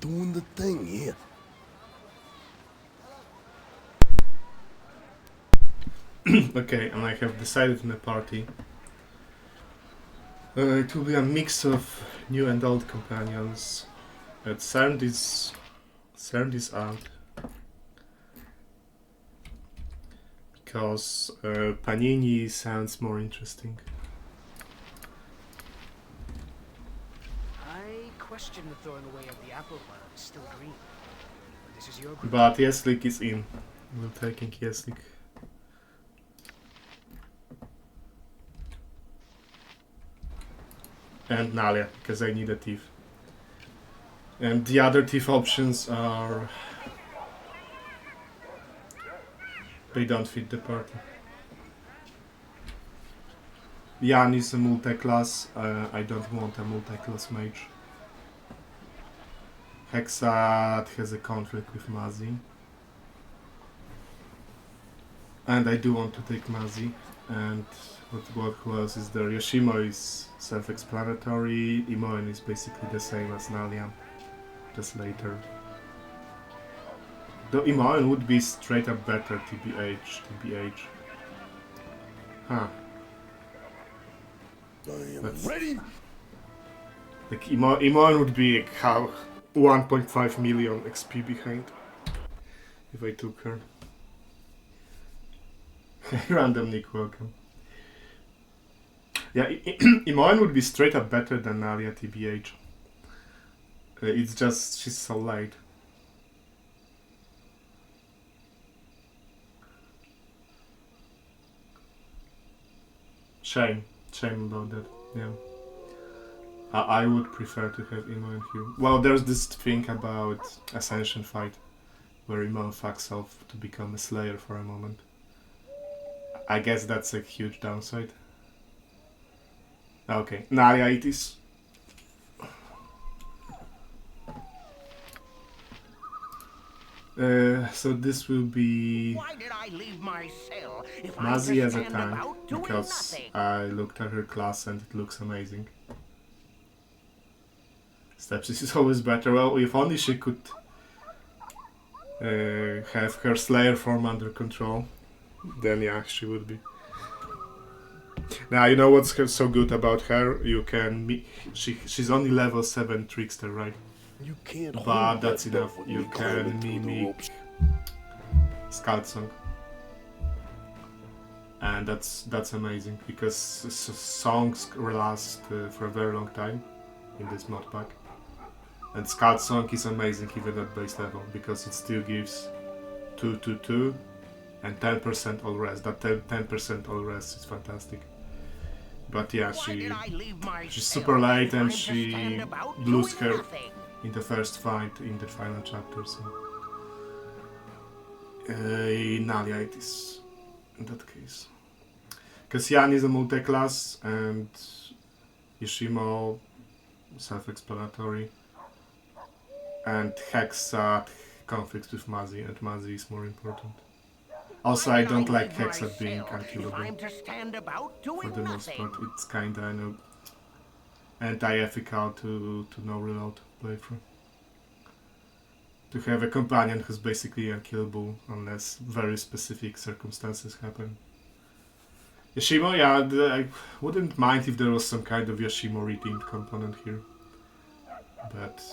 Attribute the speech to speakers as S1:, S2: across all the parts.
S1: doing the thing here.
S2: Okay, and I have decided in the party. It will be a mix of new and old companions. CERN is out. Because Panini sounds more interesting.
S3: I question the throwing away of the apple while it's still green. But this is your group.
S2: But Yeslick is in. We're taking Yeslick. And Nalia, because I need a thief. And the other thief options are... they don't fit the party. Jan is a multi-class. I don't want a multi-class mage. Hexat has a conflict with Mazi. And I do want to take Mazi. And who else is there? Yoshimo is self-explanatory. Imoen is basically the same as Nalian, just later. Though Imoen would be straight up better TBH. Huh.
S1: I am
S2: That's
S1: ready.
S2: like Imoen would be like how 1.5 million XP behind if I took her. Random Nick, welcome. Yeah, Imoen would be straight up better than Nalia TBH. It's just she's so light. Shame about that. Yeah, I would prefer to have Imoen here. Well, there's this thing about Ascension fight where Imoen fucks off to become a Slayer for a moment. I guess that's a huge downside. Okay, Nalia it is. So this will be Mazi as a tank, because I looked at her class and it looks amazing. Stepsis is always better. Well, if only she could have her Slayer form under control, then yeah, she would be. Now, you know what's so good about her? You can she's only level 7 trickster, right?
S1: You can't
S2: But that's enough. You can mimic Scout Song. And that's amazing, because songs last for a very long time in this mod pack. And Scout Song is amazing even at base level, because it still gives 2/2/2 and 10% all rest. That 10% all rest is fantastic. But yeah, she's super light and she loses her in the first fight in the final chapter. So Nalia it is in that case. Cassian is a multi-class and Yoshimo self-explanatory, and Hexat conflicts with Mazi, and Mazi is more important. Also, I don't like Hexat being unkillable for the most part. It's kinda anti-ethical to no reload playthrough. To have a companion who's basically unkillable unless very specific circumstances happen. Yoshimo, yeah, I wouldn't mind if there was some kind of Yoshimo redeemed component here. But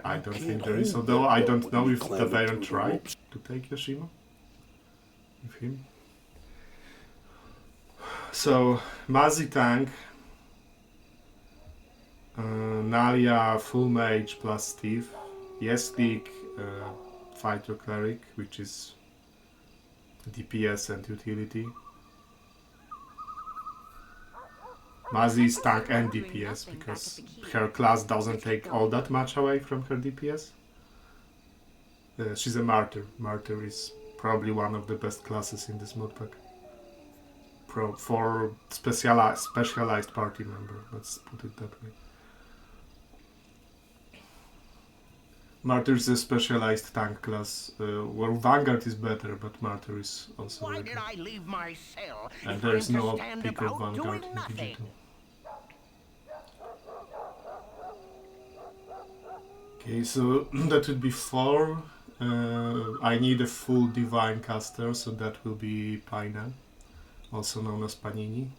S2: I don't think there is, although I don't know if the Baron tried to take Yoshimo with him. So, Mazi tank, Nalia full mage plus Steve, Yeslick fighter cleric, which is DPS and utility. Mazi is tank and DPS because her class doesn't take all that much away from her DPS. She's a martyr. Martyr is probably one of the best classes in this mod pack. For specialized party member, let's put it that way. Martyr is a specialized tank class, where Vanguard is better, but Martyr is also very good. And there is no pick of Vanguard in BG2. Okay, so that would be 4. I need a full divine caster, so that will be Pai'na, also known as Panini.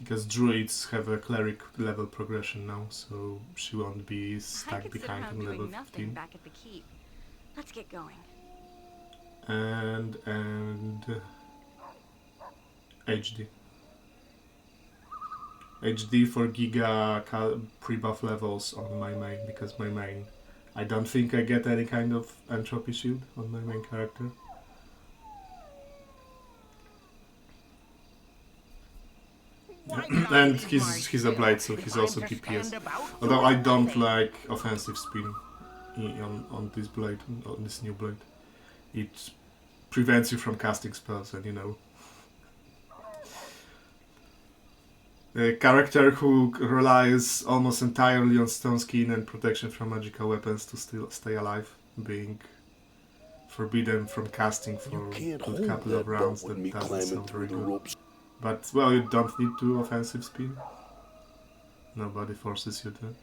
S2: Because druids have a cleric level progression now, so she won't be stuck behind on level 15.
S4: Back at the keep. Let's get going.
S2: And HD. HD for Giga pre-buff levels on my main, because my main, I don't think I get any kind of entropy shield on my main character. And he's a blade, so he's also DPS. Although I don't like offensive spin on this blade, on this new blade. It prevents you from casting spells, and you know. A character who relies almost entirely on stone skin and protection from magical weapons to still stay alive, being forbidden from casting for a couple of rounds, that doesn't sound very good. But, well, you don't need to offensive spin. Nobody forces you to.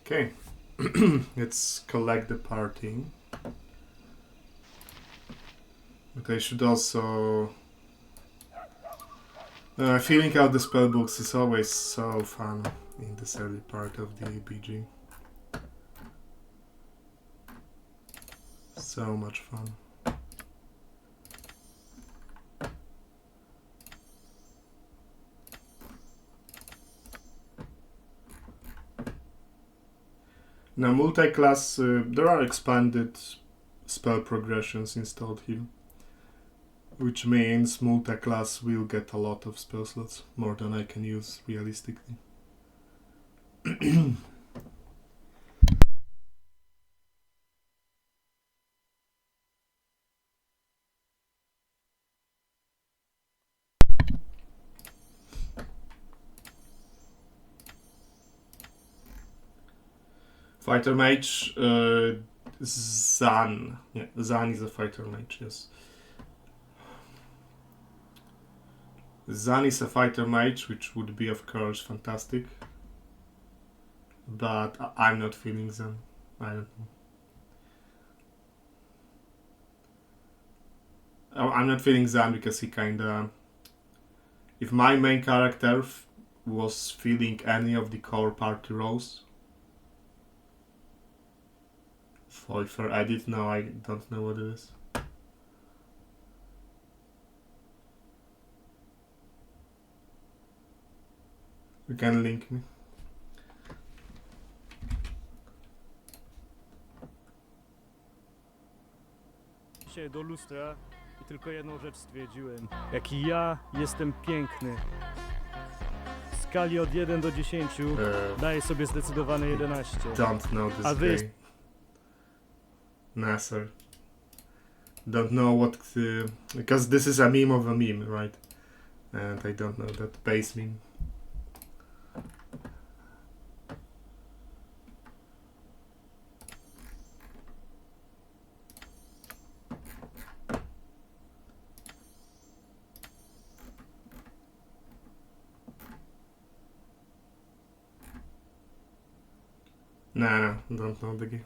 S2: Okay, let's collect the party. But I should also... filling out the spellbooks is always so fun in this early part of the BG. So much fun. Now multi-class, there are expanded spell progressions installed here, which means multi-class will get a lot of spell slots, more than I can use realistically. Fighter mage, Zan. Yeah, Zan is a fighter mage, yes. Zan is a fighter mage, which would be, of course, fantastic. But I'm not feeling Zan. I don't know. I'm not feeling Zan because he kinda... If my main character was feeling any of the core party roles, for edit, no, I don't know what it is. You can link me.
S5: Się do lustra i tylko jedną rzecz stwierdziłem. Jaki ja jestem piękny. W skali od 1 do 10 daję sobie zdecydowane 11.
S2: Don't know this
S5: A wy...
S2: guy. Nah, sir. Don't know what... because this is a meme of a meme, right? And I don't know that base meme. Nah, no, don't know the game.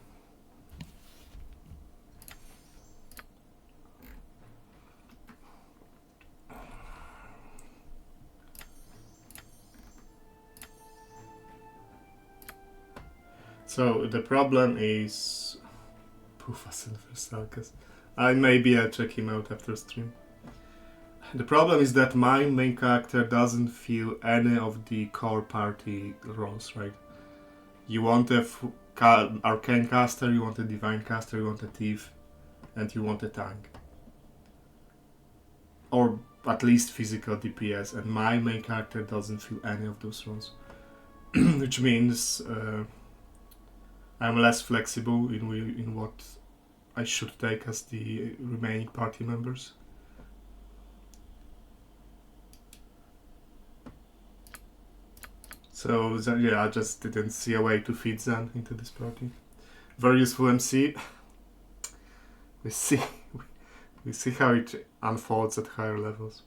S2: So the problem is Pufas and Versalkas. Maybe I'll check him out after stream. The problem is that my main character doesn't feel any of the core party roles, right? You want a arcane caster, you want a divine caster, you want a thief, and you want a tank. Or at least physical DPS, and my main character doesn't feel any of those roles. Which means I'm less flexible in what I should take as the remaining party members. So yeah, I just didn't see a way to fit Zan into this party. Very useful MC. We see how it unfolds at higher levels.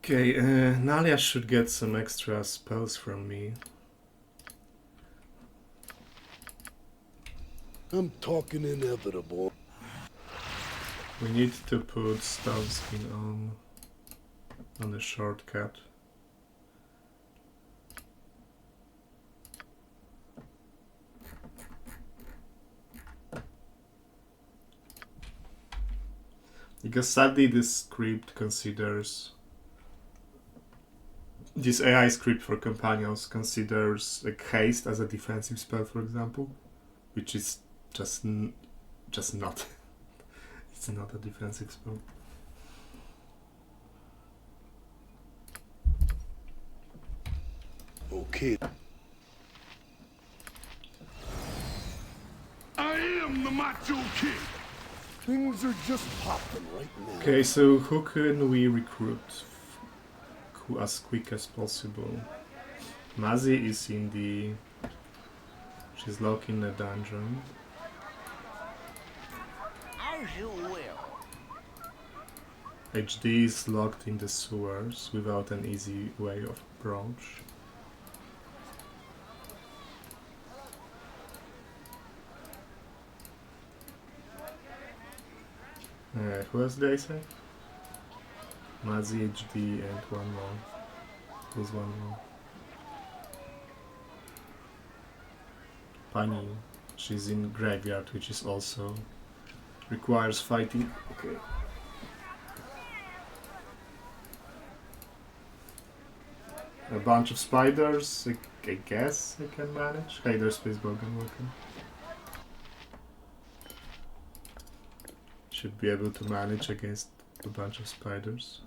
S2: Okay, Nalia should get some extra spells from me.
S1: I'm talking inevitable.
S2: We need to put Stone Skin on the shortcut. Because sadly this script considers, this AI script for companions considers like haste as a defensive spell, for example, which is just not. It's not a defensive spell.
S1: Okay. I am the Macho Kid. Things are just popping right now.
S2: Okay, so who can we recruit as quick as possible? Mazi is in the... She's locked in the dungeon.
S3: As you will.
S2: HD is locked in the sewers without an easy way of approach. Who else did I say? Mazi, HD, and one more. Who's one more? Pai'na. She's in graveyard, which is also requires fighting. Okay. A bunch of spiders, I guess I can manage. Hey, there's Spacebogan, welcome. Should be able to manage against a bunch of spiders.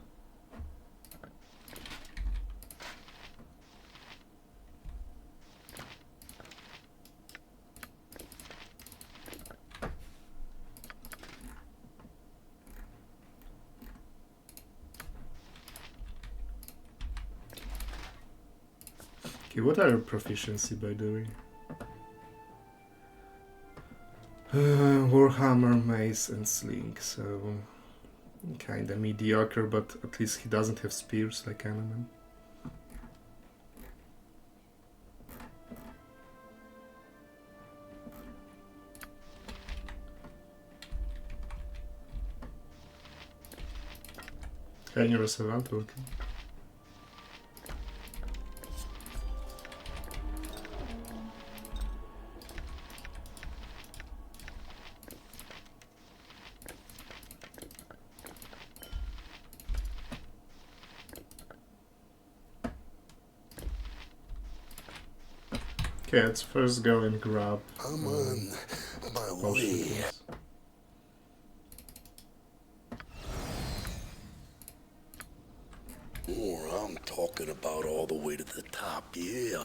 S2: Okay, what are your proficiency, by the way? Warhammer, mace, and sling, so kinda mediocre, but at least he doesn't have spears like Animan. Hey, you're a savant, welcome. Okay, let's first go and grab
S1: I'm on my
S2: potion
S1: way.
S2: case.
S1: More, I'm talking about all the way to the top, yeah.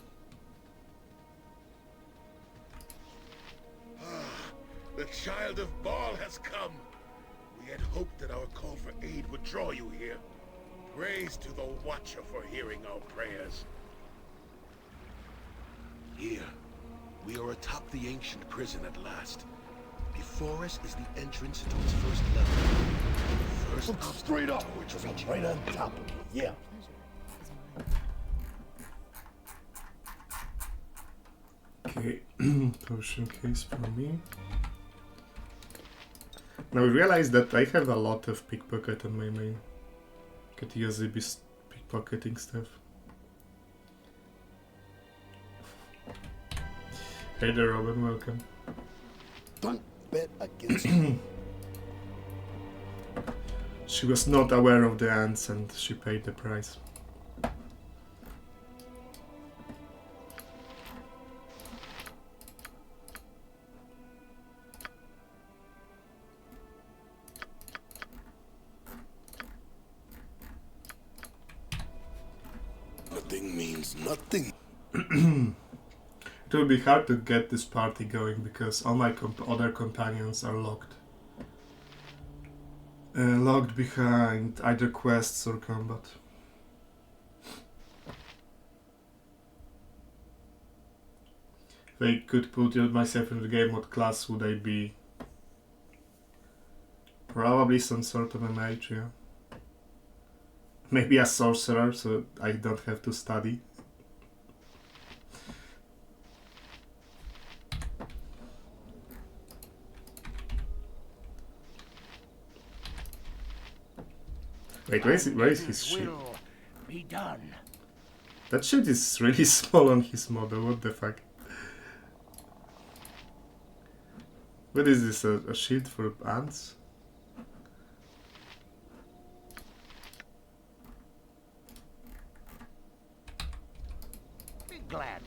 S6: The child of Baal has come. We had hoped that our call for aid would draw you here. Praise to the Watcher for hearing our prayers. Here, we are atop the ancient prison at last. Before us is the entrance into its first level. The first
S1: Look straight up, which is right on top of me, yeah.
S2: Okay, potion case for me. Now I realize that I have a lot of pickpocket on my main. Could easily be pickpocketing stuff. Hey there, Robin, welcome.
S1: Don't bet against me.
S2: She was not aware of the ants and she paid the price.
S1: Nothing means nothing.
S2: It will be hard to get this party going because all my other companions are locked. Locked behind either quests or combat. If I could put myself in the game, what class would I be? Probably some sort of a mage, yeah. maybe a sorcerer, so I don't have to study. Wait, where is his shield?
S3: Be done.
S2: That shield is really small on his model, what the fuck? What is this, a shield for ants?
S3: Be glad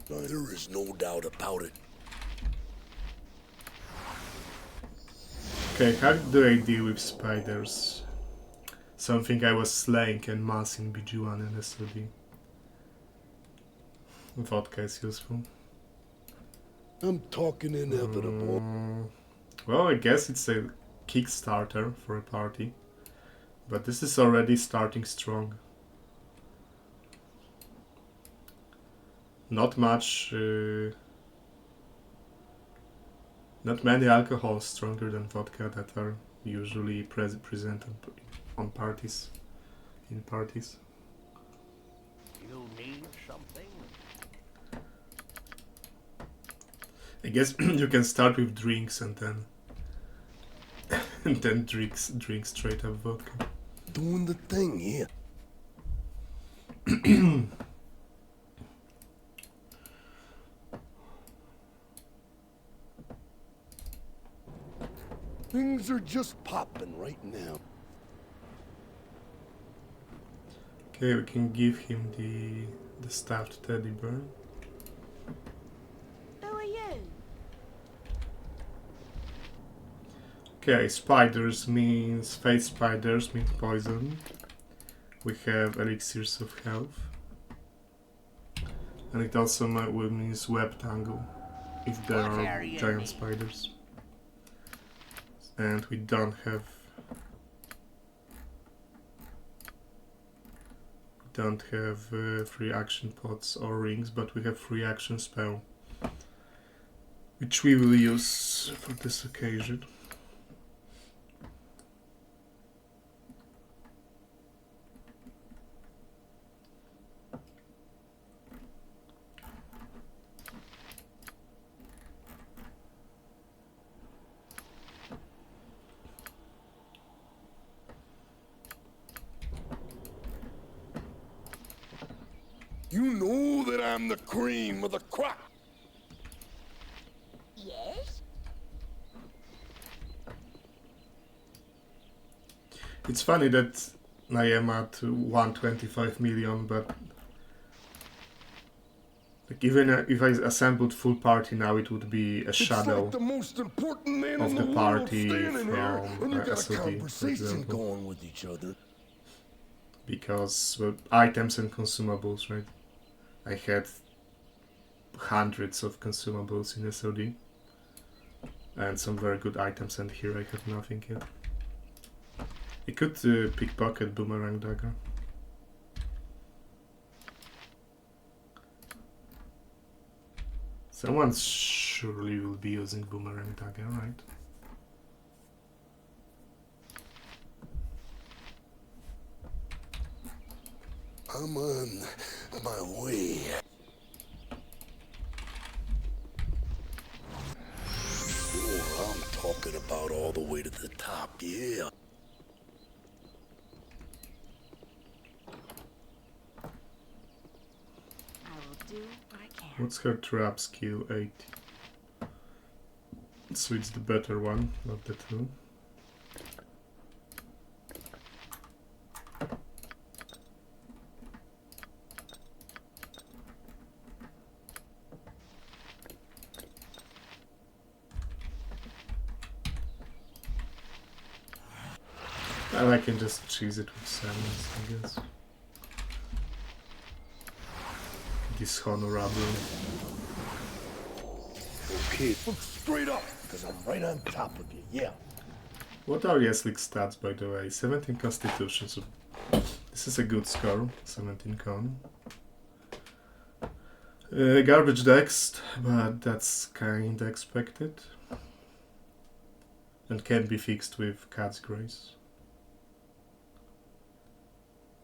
S3: to.
S6: There is no doubt about it.
S2: Okay, how do I deal with spiders? Something I was slaying en masse in BG1 and SOD. Vodka is useful.
S1: I'm talking inevitable.
S2: Well, I guess it's a Kickstarter for a party. But this is already starting strong. Not much... not many alcohols stronger than vodka that are usually present on parties. In parties.
S3: You need something?
S2: I guess you can start with drinks and then drink straight up vodka.
S1: Doing the thing here. Things are just popping right now.
S2: Okay, we can give him the stuffed teddy bear.
S4: Who are you?
S2: Okay, spiders means fate spiders means poison. We have elixirs of health. And it also means web tangle if there are giant spiders. And we don't have free action pots or rings, but we have free action spell, which we will use for this occasion.
S1: You know that I'm the cream of the crop.
S4: Yes?
S2: It's funny that I am at 125 million, but like even if I assembled full party now, it would be a shadow
S1: It's like the most important man
S2: of
S1: in
S2: the
S1: the
S2: party
S1: world standing here,
S2: from
S1: and you got a
S2: SOD, for
S1: conversation
S2: example.
S1: going with each other.
S2: Because well, items and consumables, right? I had hundreds of consumables in SOD and some very good items, and here I have nothing yet. I could pickpocket boomerang dagger. Someone surely will be using boomerang dagger, right?
S1: I'm on my way. Oh, I'm talking about all the way to the top, yeah.
S4: I will do what I can.
S2: What's her trap skill? 8. So it's the better one, not the 2. And I can just cheese it with sadness, I guess. Dishonorable.
S1: Okay, look straight up, because I'm right on top of you, yeah.
S2: What are Yeslick's stats, by the way? 17 constitution, so this is a good score. 17 con. Garbage dex, but that's kinda expected. And can be fixed with Cat's Grace.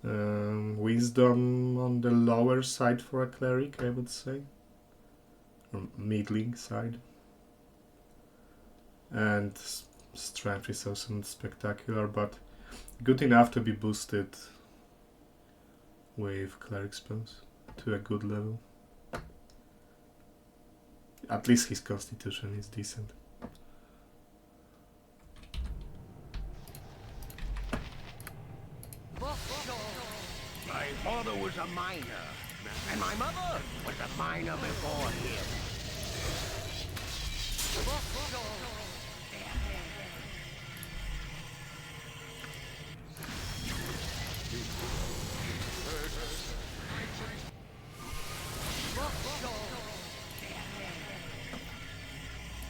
S2: Wisdom on the lower side for a cleric, I would say. Or middling side. And strength is also not spectacular, but good enough to be boosted with cleric spells to a good level. At least his constitution is decent.
S3: My father was a miner, and my mother was a miner before him.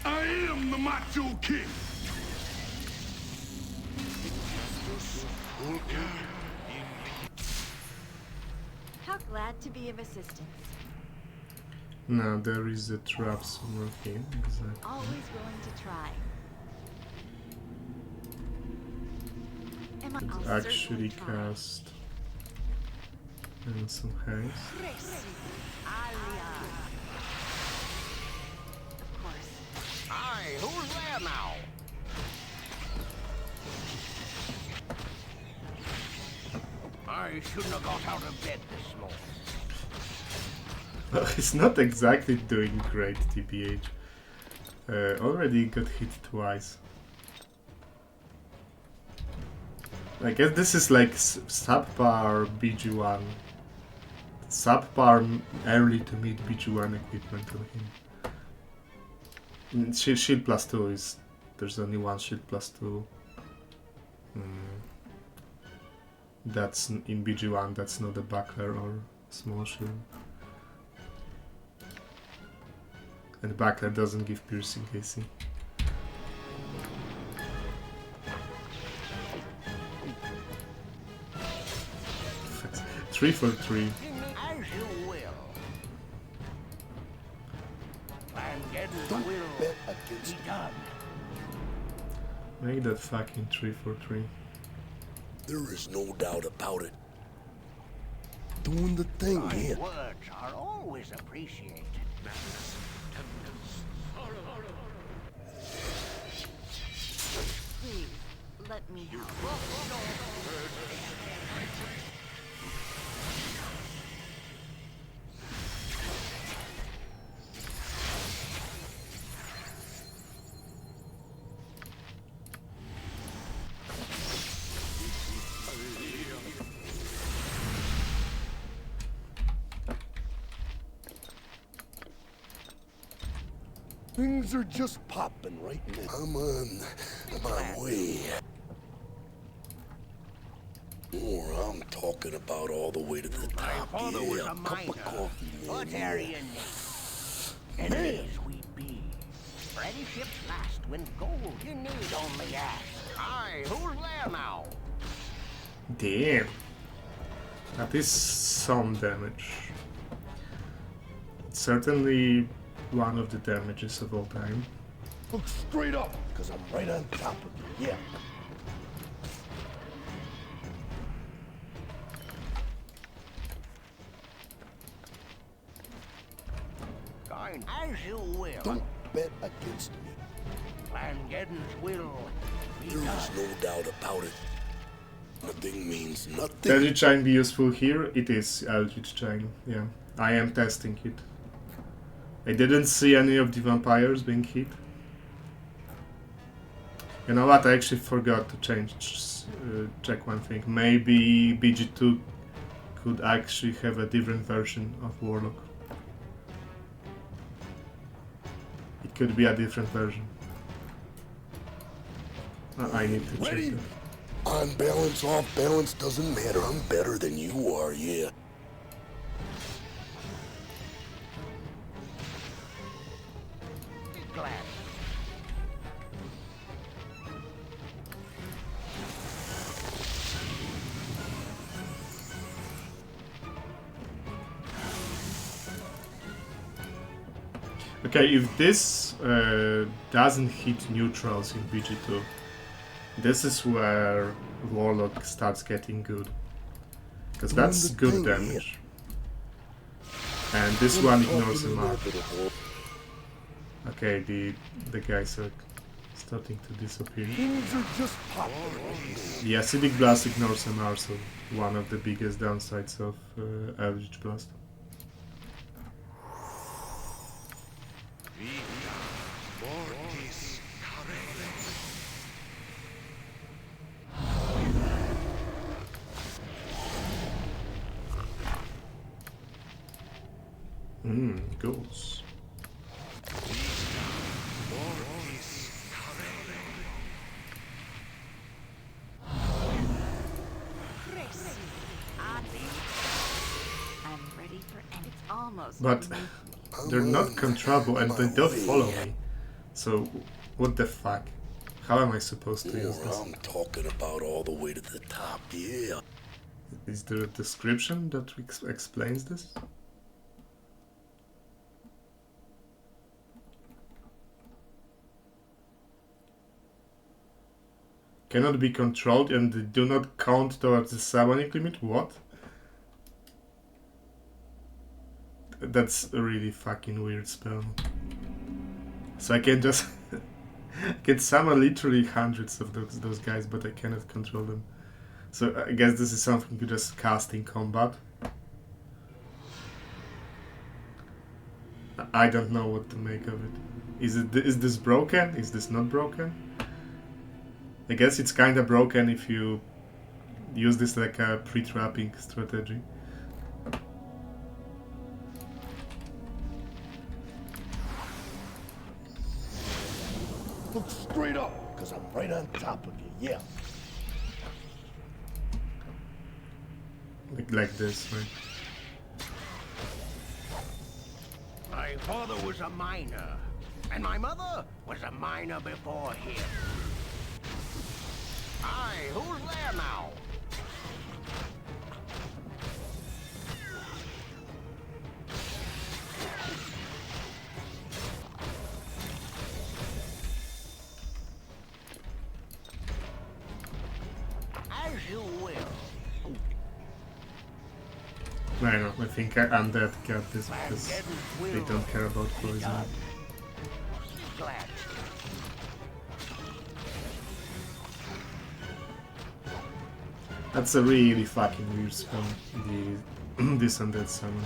S1: I am the Macho King.
S4: How glad to be of assistance.
S2: Now there is a trap somewhere here, exactly.
S4: Always willing to try. I'll
S2: Actually
S4: certainly try.
S2: cast and some haste.
S4: Of course.
S3: Aye, who's there now? I shouldn't have got out of bed this morning.
S2: Well, he's not exactly doing great, TBH. Already got hit twice. I guess this is like subpar BG1. Subpar early to mid BG1 equipment on him. Shield plus 2 is... There's only one shield plus 2. That's in BG1, that's not a buckler or small shield. And buckler doesn't give piercing AC. Three for 3.
S3: As you will. Don't bet against me. Done.
S2: Make that fucking 3 for 3.
S6: There is no doubt about it. Doing the thing
S3: My
S6: here.
S3: words are always appreciated.
S4: Please, let me help.
S1: Things are just popping right now.
S6: I'm on my way. Or I'm talking about all the way to the
S3: My
S6: top.
S3: father was
S6: Yeah,
S3: a
S6: cup
S3: miner.
S6: of coffee, man.
S3: What area name? Enemies we be. Ready ships last when gold you need only ask. Aye, who's there now?
S2: Damn. That is some damage. Certainly one of the damages of all time.
S1: Look straight up, because I'm right on top of you. Yeah.
S3: Kind as you will.
S6: Don't bet against me.
S3: Plangeddon's will be
S6: There
S3: done.
S6: is no doubt about it. Nothing means nothing.
S2: Eldritch Chain be useful here? It is Eldritch Chain, yeah. I am testing it. I didn't see any of the vampires being hit. You know what, I actually forgot to check one thing. Maybe BG2 could actually have a different version of Warlock. It could be a different version. I need to check
S1: Ready?
S2: that.
S6: On balance, off balance, doesn't matter. I'm better than you are, yeah.
S3: Be glad.
S2: Okay, if this doesn't hit neutrals in BG2, this is where Warlock starts getting good. Because that's good damage. And this one ignores the mark. Okay, the guys are starting to disappear.
S1: Things are just popping.
S2: The acidic blast ignores MR, so one of the biggest downsides of average blast. Goals.
S4: I'm ready for and it's almost
S2: But they're not controllable and they don't follow me. So what the fuck? How am I supposed to use this?
S1: I'm talking about all the way to the top, yeah.
S2: Is there a description that explains this? Cannot be controlled and they do not count towards the summoning limit? What? That's a really fucking weird spell. So I can just can summon literally hundreds of those guys, but I cannot control them. So I guess this is something you just cast in combat. I don't know what to make of it. Is this broken? Is this not broken? I guess it's kinda broken if you use this like a pre-trapping strategy.
S1: Look straight up, because I'm right on top of you, yeah.
S2: Like this, right?
S3: My father was a miner, and my mother was a miner before him. Aye, who's there now? As you will.
S2: I know, I think Undead got this because they don't care about poison.
S3: Glad.
S2: That's a really fucking weird spell, this Undead summon.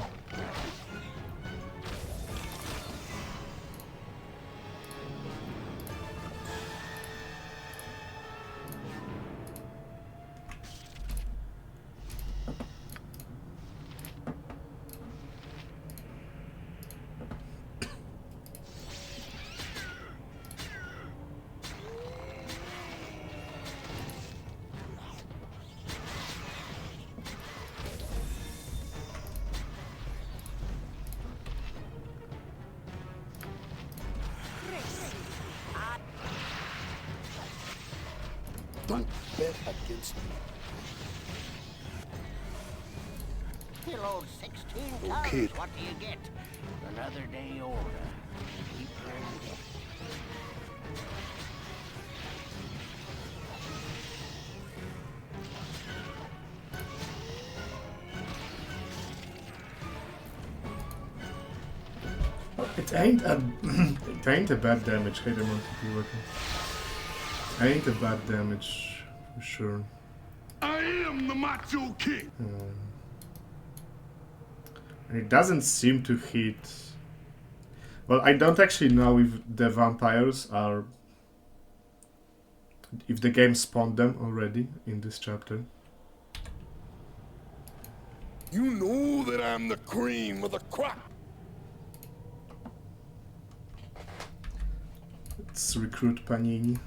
S1: Don't bet against me.
S3: Killed 16 tons.
S1: Okay.
S3: What do you get? Another day older. Keep earning it.
S2: It ain't a bad damage. Hey, the monkey working. Ain't a bad damage for sure.
S1: I am the Macho King.
S2: And it doesn't seem to hit. Well, I don't actually know if the vampires are. If the game spawned them already in this chapter.
S1: You know that I'm the cream of the crop.
S2: Let's recruit Panini.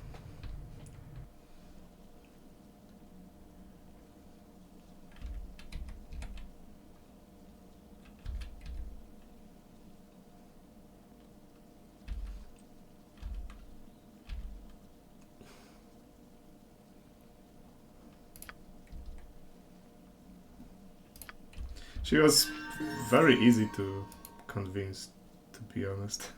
S2: She was very easy to convince, to be honest.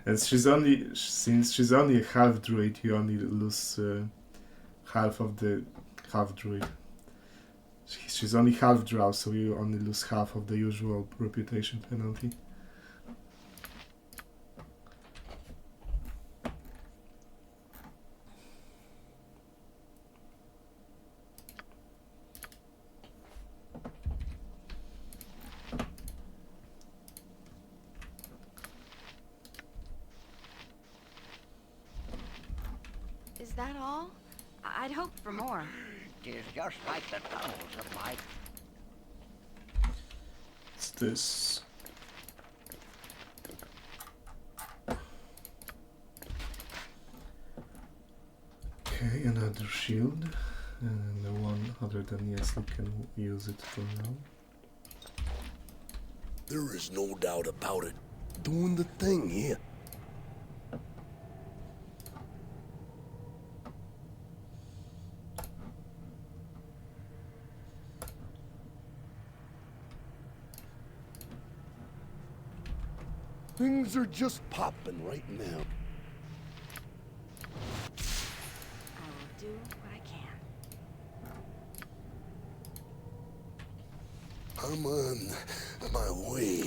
S2: And since she's only a half druid, you only lose half of the half druid. She's only half drow, so you only lose half of the usual reputation penalty.
S4: Is that all? I'd hoped for more.
S3: 'Tis just like the tunnels of my...
S2: What's this? Okay, another shield. And the one other than Yeslick can use it for now.
S1: There is no doubt about it. Doing the thing here. Things are just popping right now.
S4: I will do what I can.
S1: I'm on my way.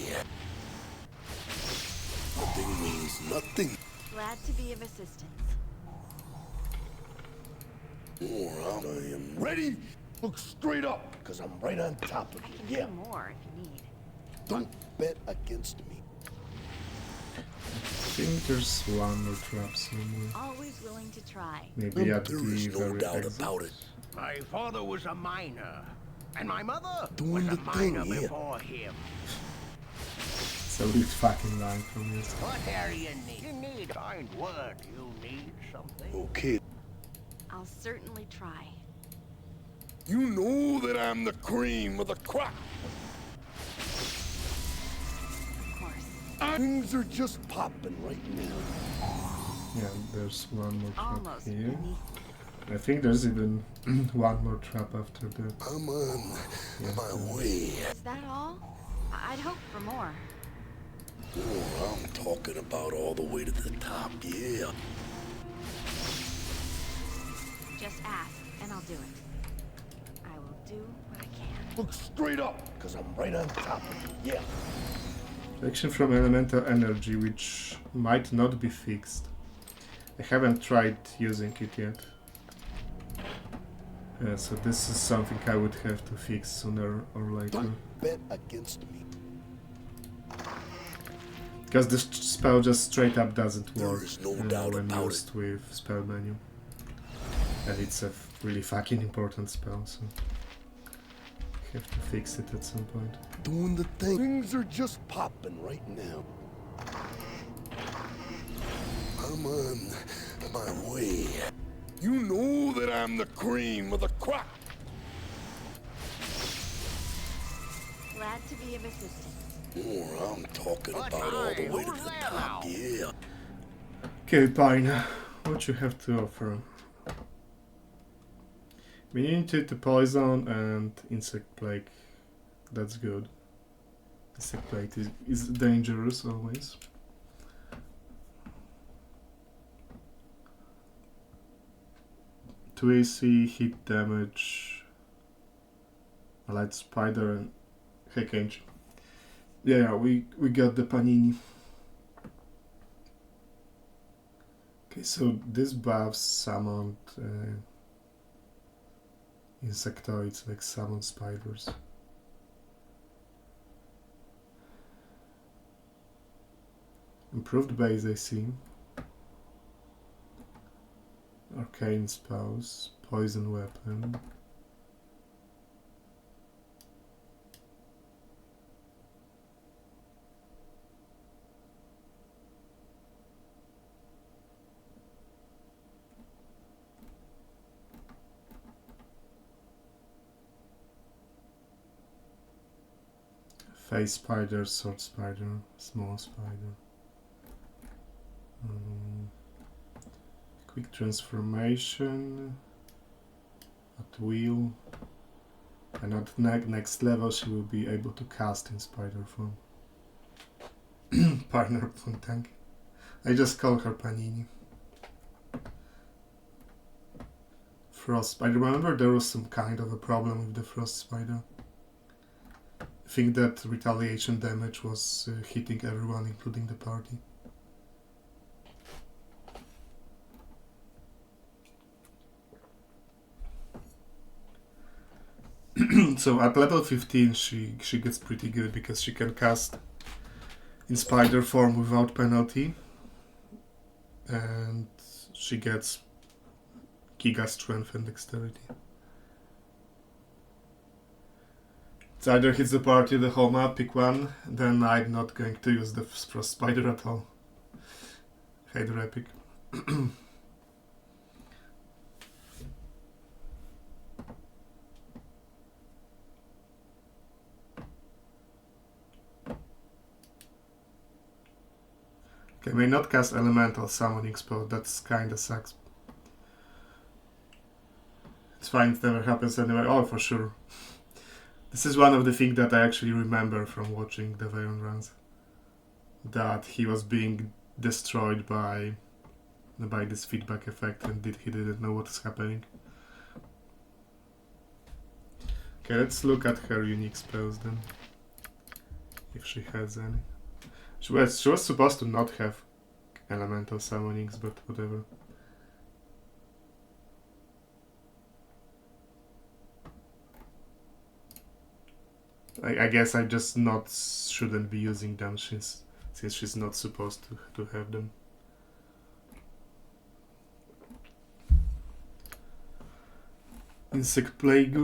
S1: Nothing means nothing.
S4: Glad to be of assistance.
S1: Or I am ready. Look straight up, because I'm right on top of
S4: I
S1: you.
S4: can
S1: Yeah,
S4: do more if you need.
S1: don't bet against me.
S2: I think there's one more trap somewhere.
S4: Always willing to try.
S2: Maybe at
S1: There
S2: the
S1: is no
S2: very
S1: doubt
S2: exit.
S1: about it.
S3: My father was a miner, and my mother
S1: Doing
S3: was a
S1: the thing,
S3: miner
S1: yeah.
S3: before him.
S2: It's a weird fucking line from this.
S3: What are you need? You need kind word. You need something.
S1: Okay,
S4: I'll certainly try.
S1: you know that I'm the cream of the crop.
S4: Of course.
S1: Things are just popping right now.
S2: Yeah, there's one more trap
S4: Almost
S2: here.
S4: beneath.
S2: I think there's even one more trap after that.
S1: I'm on my way.
S4: Is that all? I'd hoped for more.
S1: Oh, I'm talking about all the way to the top, yeah.
S4: Just ask, and I'll do it. I will do what I can.
S1: Look straight up, because I'm right on top of you, yeah.
S2: Action from elemental energy, which might not be fixed. I haven't tried using it yet. So this is something I would have to fix sooner or later.
S1: Don't bet against me.
S2: Because this spell just straight up doesn't
S1: There
S2: work
S1: is no doubt
S2: when
S1: about
S2: used with spell menu. And it's a really fucking important spell, so I have to fix it at some point.
S1: Doing the thing. Things are just popping right now. I'm on my way. You know that I'm the cream of the crop.
S4: Glad to be of assistance.
S1: Oh, I'm talking about all the way to the top, yeah.
S2: Okay, Pai'na, what you have to offer? Immunity to poison and insect plague. That's good. Insect plague is dangerous always. To AC, hit damage, light spider and heck angel. Yeah, we got the panini. Okay, so this buffs summoned insectoids like summon spiders. Improved base AC. Arcane spells, poison weapon. Face spider, sword spider, small spider. Quick transformation at will, and at next level she will be able to cast in spider form. Partner tank. I just call her Panini. Frost Spider. Remember there was some kind of a problem with the Frost Spider. I think that retaliation damage was hitting everyone, including the party. So at level 15 she gets pretty good because she can cast in spider form without penalty, and she gets Giga Strength and Dexterity. It either hits the party or the whole map, pick one, then I'm not going to use the Frost Spider at all. Hydra Epic. Okay, may not cast Elemental Summoning Spell, that's kinda sucks. It's fine, it never happens anyway. Oh, for sure. This is one of the things that I actually remember from watching the Veyron runs. That he was being destroyed by this feedback effect and he didn't know what is happening. Okay, let's look at her unique spells then. If she has any. She was supposed to not have elemental summonings, but whatever. I guess I just shouldn't be using them since she's not supposed to have them. Insect Plague.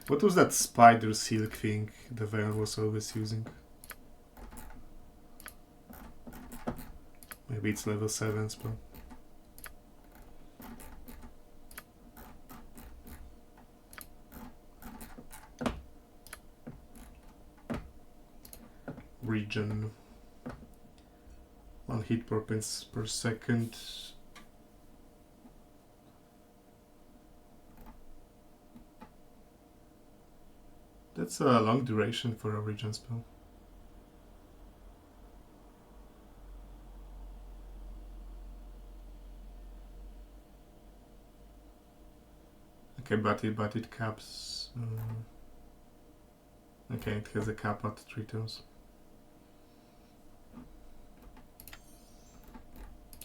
S2: What was that spider silk thing the Veyron was always using? Maybe it's level 7 spell. Regen. 1 hit per second. That's a long duration for a regen spell. Okay, but it caps. Okay, it has a cap at 3 turns.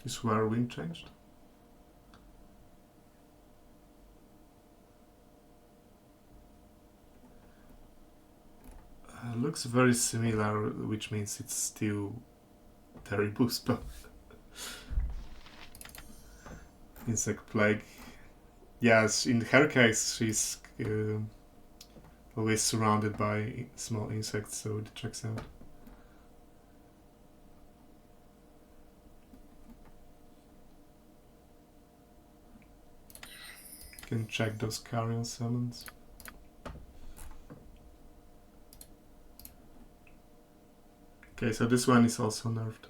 S2: Is Whirlwind changed? Looks very similar, which means it's still terrible spell. Insect Plague. Yes, in her case, she's always surrounded by small insects, so it checks out. Can check those carrion summons. Okay, so this one is also nerfed.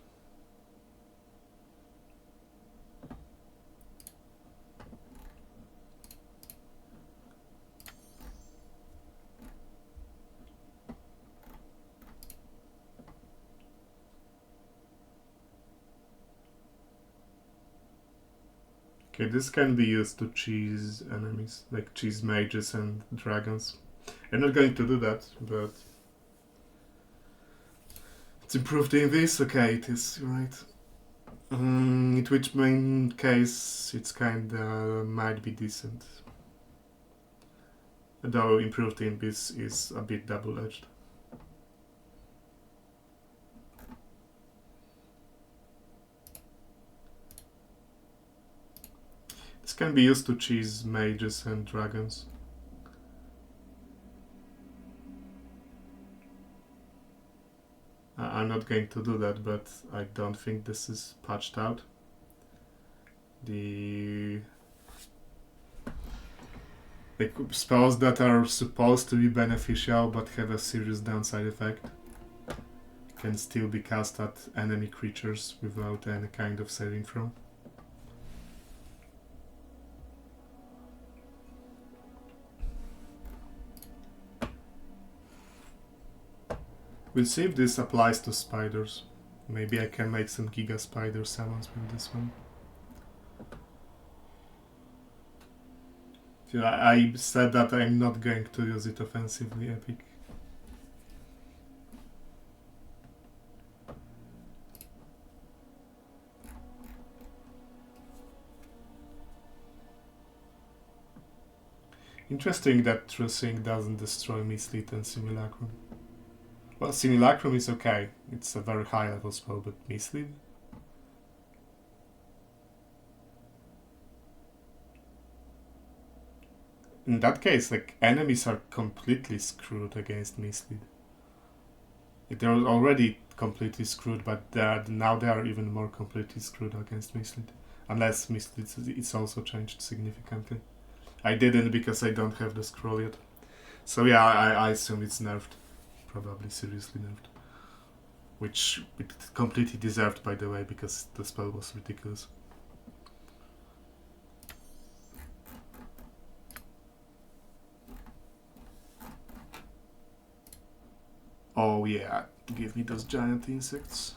S2: Okay, this can be used to cheese enemies, like cheese mages and dragons. I'm not going to do that, but it's improved in this. Okay, it is, right. In which main case it's kinda might be decent. Though improved in this is a bit double-edged. This can be used to cheese mages and dragons. I'm not going to do that, but I don't think this is patched out. The spells that are supposed to be beneficial but have a serious downside effect can still be cast at enemy creatures without any kind of saving throw. We'll see if this applies to spiders. Maybe I can make some Giga Spider summons with this one. I said that I'm not going to use it offensively, Epic. Interesting that True Sync doesn't destroy Mislead and Simulacrum. Well, Simulacrum is okay. It's a very high level spell, but Mislead? In that case, like, enemies are completely screwed against Mislead. They're already completely screwed, but now they are even more completely screwed against Mislead. Unless Mislead it's also changed significantly. I didn't because I don't have the scroll yet. So yeah, I assume it's nerfed. Probably seriously nerfed. Which it completely deserved, by the way, because the spell was ridiculous. Oh yeah, give me those giant insects.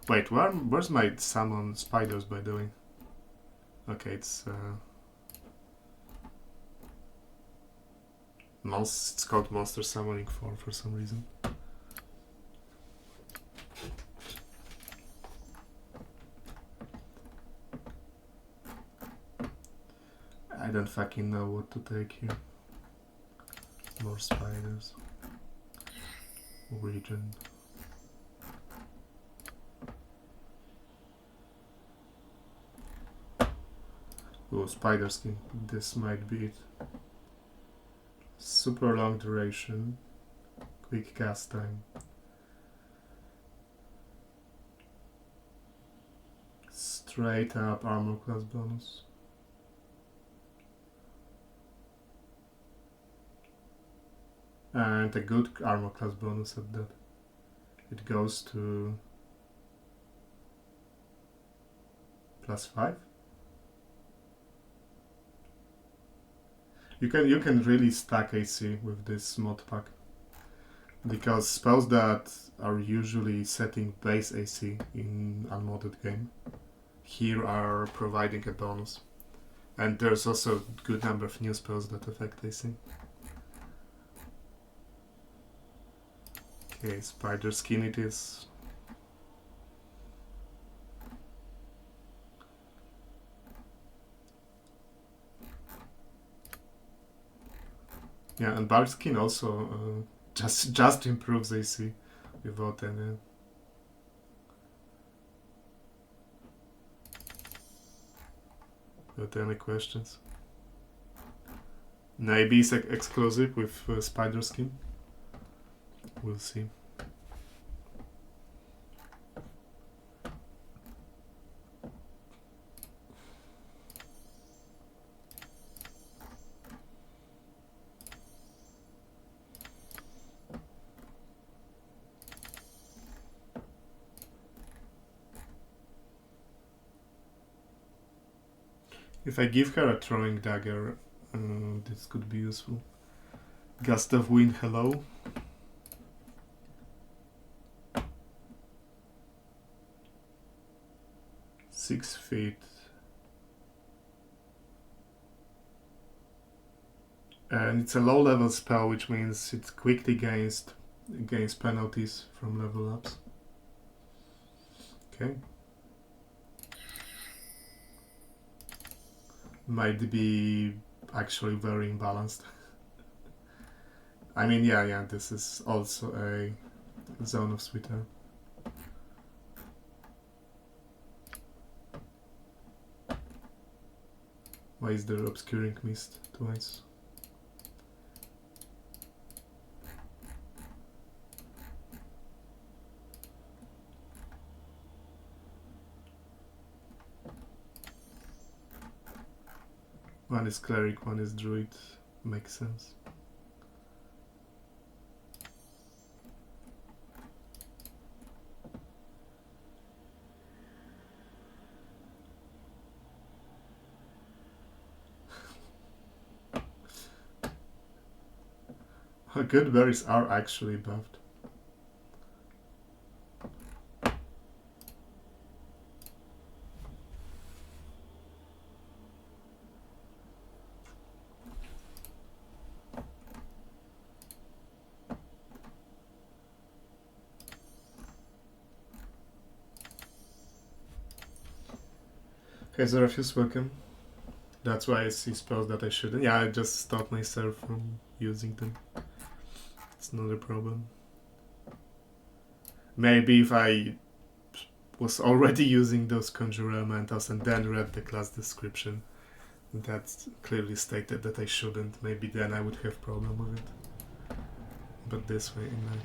S2: Wait, where's my summon spiders, by the way? Okay, it's it's called Monster Summoning 4 for some reason. I don't fucking know what to take here. More spiders. Region. Oh, spider skin. This might be it. Super long duration. Quick cast time. Straight up armor class bonus. And a good armor class bonus at that. It goes to +5. You can really stack AC with this mod pack, because spells that are usually setting base AC in unmodded game here are providing a bonus, and there's also a good number of new spells that affect AC. Okay, spider skin it is. Yeah, and Bardic skin also just improves AC without any questions. Maybe it's exclusive with spider skin. We'll see. If I give her a throwing dagger, this could be useful. Gust of wind, hello. Six feet. And it's a low level spell, which means it quickly gains penalties from level ups. Okay. Might be actually very imbalanced. I mean, yeah, this is also a zone of sweet air. Why is there obscuring mist twice? One is cleric, one is druid. Makes sense. Good berries are actually buffed. Hey Soulafein, welcome. That's why I see spells that I shouldn't. Yeah, I just stopped myself from using them. It's not a problem. Maybe if I was already using those conjure elementals and then read the class description that clearly stated that I shouldn't, maybe then I would have problem with it. But this way, no.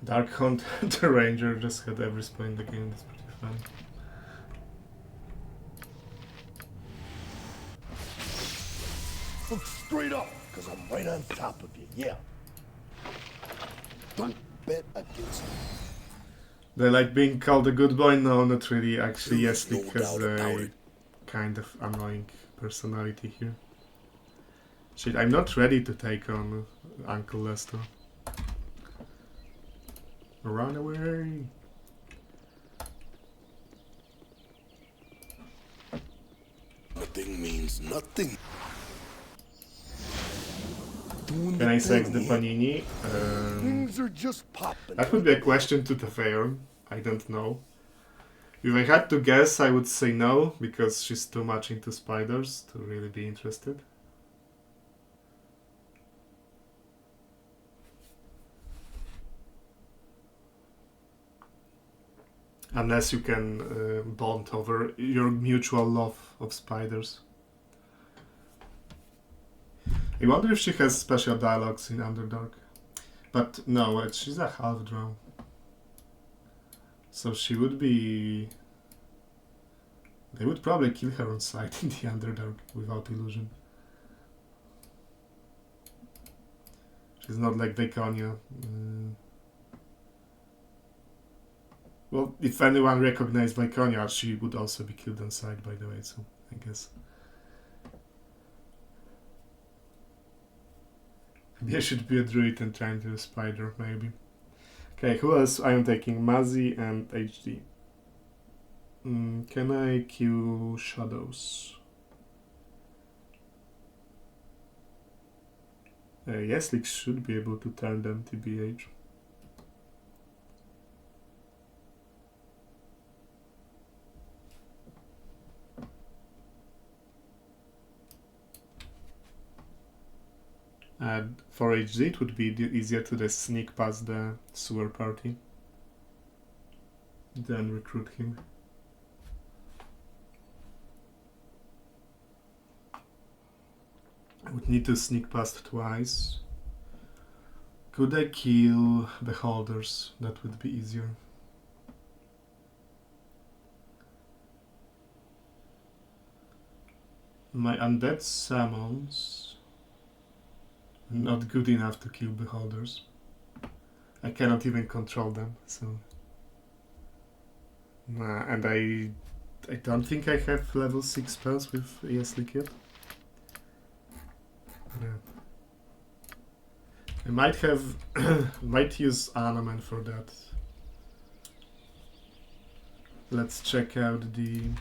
S2: Dark Hunt, the Ranger just had every spell in the game, that's pretty fun.
S1: Look straight up, because I'm right on top of you, yeah. Don't bet against me.
S2: They like being called a good boy? No, not really. Actually,
S1: There's
S2: Yeslick
S1: no
S2: has
S1: doubt about
S2: a
S1: it.
S2: kind of annoying personality here. Shit, I'm not ready to take on Uncle Lester. Run away!
S1: Nothing means nothing.
S2: Can I sex the Panini?
S1: Things are just popping.
S2: That would be a question to the fair. I don't know. If I had to guess, I would say no, because she's too much into spiders to really be interested. Unless you can bond over your mutual love of spiders. I wonder if she has special dialogues in Underdark. But no, she's a half drow. So she would be... They would probably kill her on sight in the Underdark without illusion. She's not like Viconia. Well, if anyone recognized Viconia, she would also be killed on sight, by the way, so I guess. Maybe I should be a druid and trying to do a spider, maybe. Okay, who else? I am taking Mazzy and HD. Can I queue shadows? Yeslick should be able to turn them TBH. And for HD it would be easier to just sneak past the sewer party than recruit him. I would need to sneak past twice. Could I kill beholders? That would be easier. My undead summons not good enough to kill beholders. I cannot even control them, so... Nah, and I don't think I have level 6 spells with Yeslick yet. Yeah. I might have... might use Anaman for that. Let's check out the...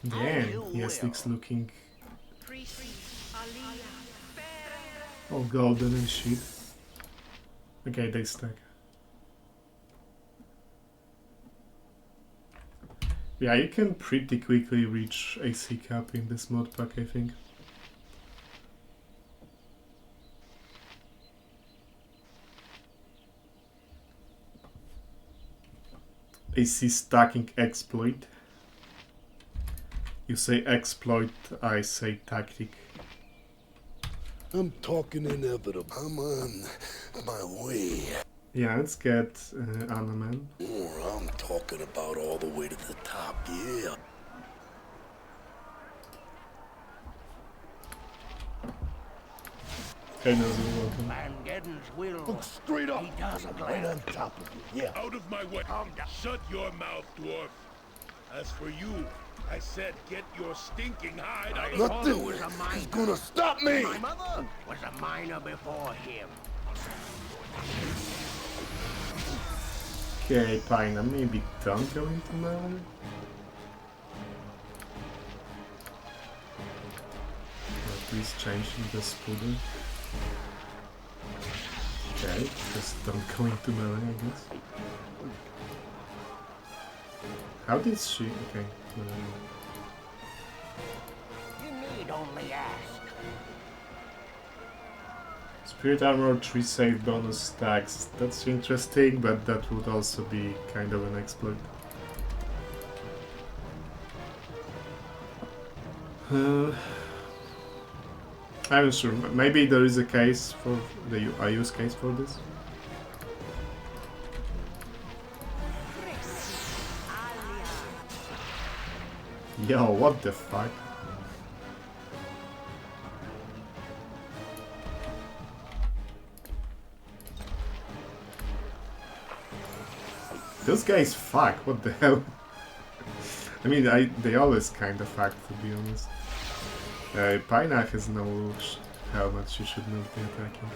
S2: Damn, Yeslick's looking all golden and shit. Okay, they stack. Yeah, you can pretty quickly reach AC cap in this mod pack, I think. AC stacking exploit. You say exploit, I say tactic.
S1: I'm talking inevitable. I'm on my way.
S2: Yeah, let's get Anaman.
S1: Oh, I'm talking about all the way to the top, yeah.
S2: Hey, Nazi, welcome.
S3: Mangeddon's will.
S1: Look straight up,
S3: He does
S1: I'm right on top of you, yeah.
S6: Out of my way. Shut your mouth, dwarf. As for you, I said get your stinking hide out of
S1: Nothing
S3: was a miner.
S1: is gonna stop me!
S3: My mother was a miner before him.
S2: Okay, Pai'na, maybe don't go into melee. At least changing the sputter. Okay, just don't go into melee, I guess. How did she? Okay.
S3: You need only ask.
S2: Spirit armor 3 save bonus stacks. That's interesting, but that would also be kind of an exploit. I'm not sure. Maybe there is a case for a use case for this. Yo, what the fuck? Those guys fuck, what the hell? I mean, they always kind of fuck, to be honest. Pai'na has no helmet, she should not be attacking.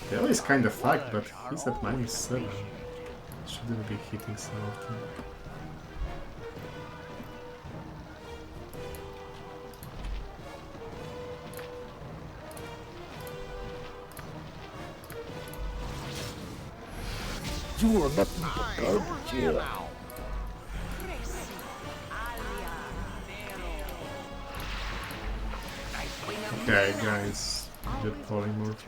S2: They always kind of fuck, but he's at -7. Shouldn't be hitting so often.
S1: You are nothing but garbage here.
S2: Okay, guys, good polymorph.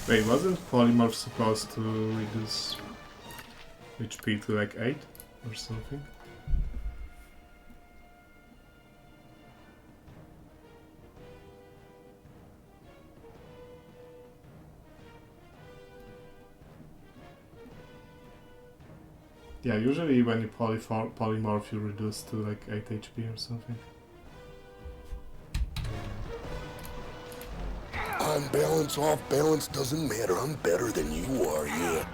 S2: Wait, wasn't polymorph supposed to reduce HP to like 8 or something? Yeah, usually when you polymorph you reduce to like 8 HP or something.
S1: On balance, off balance, doesn't matter. I'm better than you are, yeah.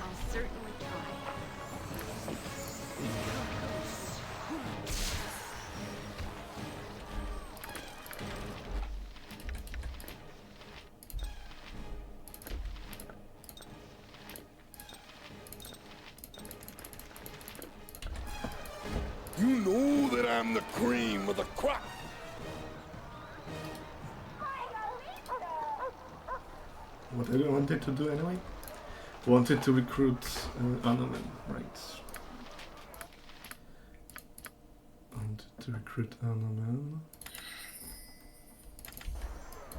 S4: I'll certainly try.
S1: You know that I'm the cream of the crop.
S2: What I wanted to do anyway? Wanted to recruit Anomen, right. Wanted to recruit Anomen.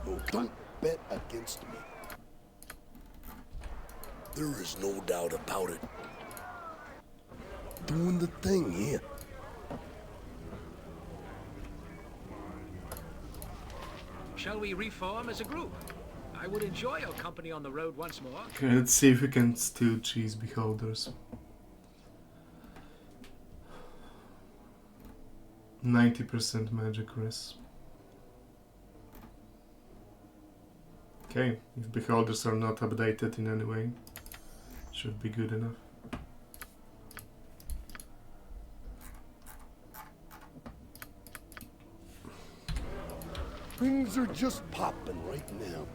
S1: No, don't bet against me. There is no doubt about it. Doing the thing here.
S7: Shall we reform as a group? I would enjoy your company on the road once more.
S2: Okay, let's see if we can steal cheese beholders. 90% magic risk. Okay, if beholders are not updated in any way, should be good enough.
S1: Things are just popping right now.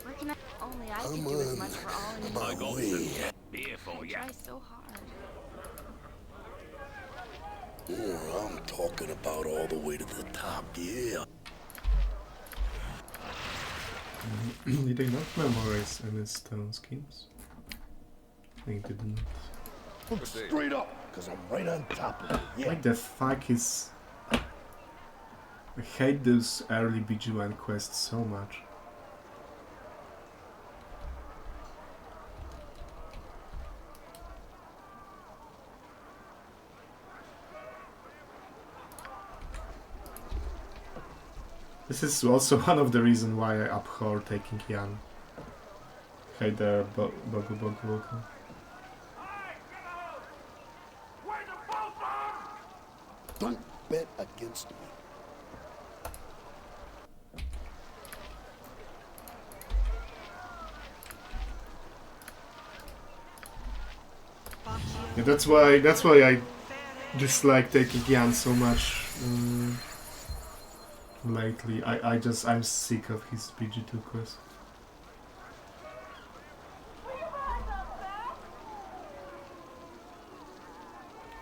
S4: Where can I? Only I can do as much for all in
S1: My way.
S3: Beer for ya.
S4: try so hard.
S1: Oh, I'm talking about all the way to the top, yeah.
S2: Did they not memorize any stone schemes? I think they did not.
S1: Straight up. Cause I'm right on top of it, yeah.
S2: What the fuck is... I hate those early BG1 quests so much. This is also one of the reasons why I abhor taking Yan. Hate the Bogu Bogu.
S1: Don't bet against me.
S2: Yeah, that's why I dislike taking Yan so much lately. I'm sick of his BG2 quest.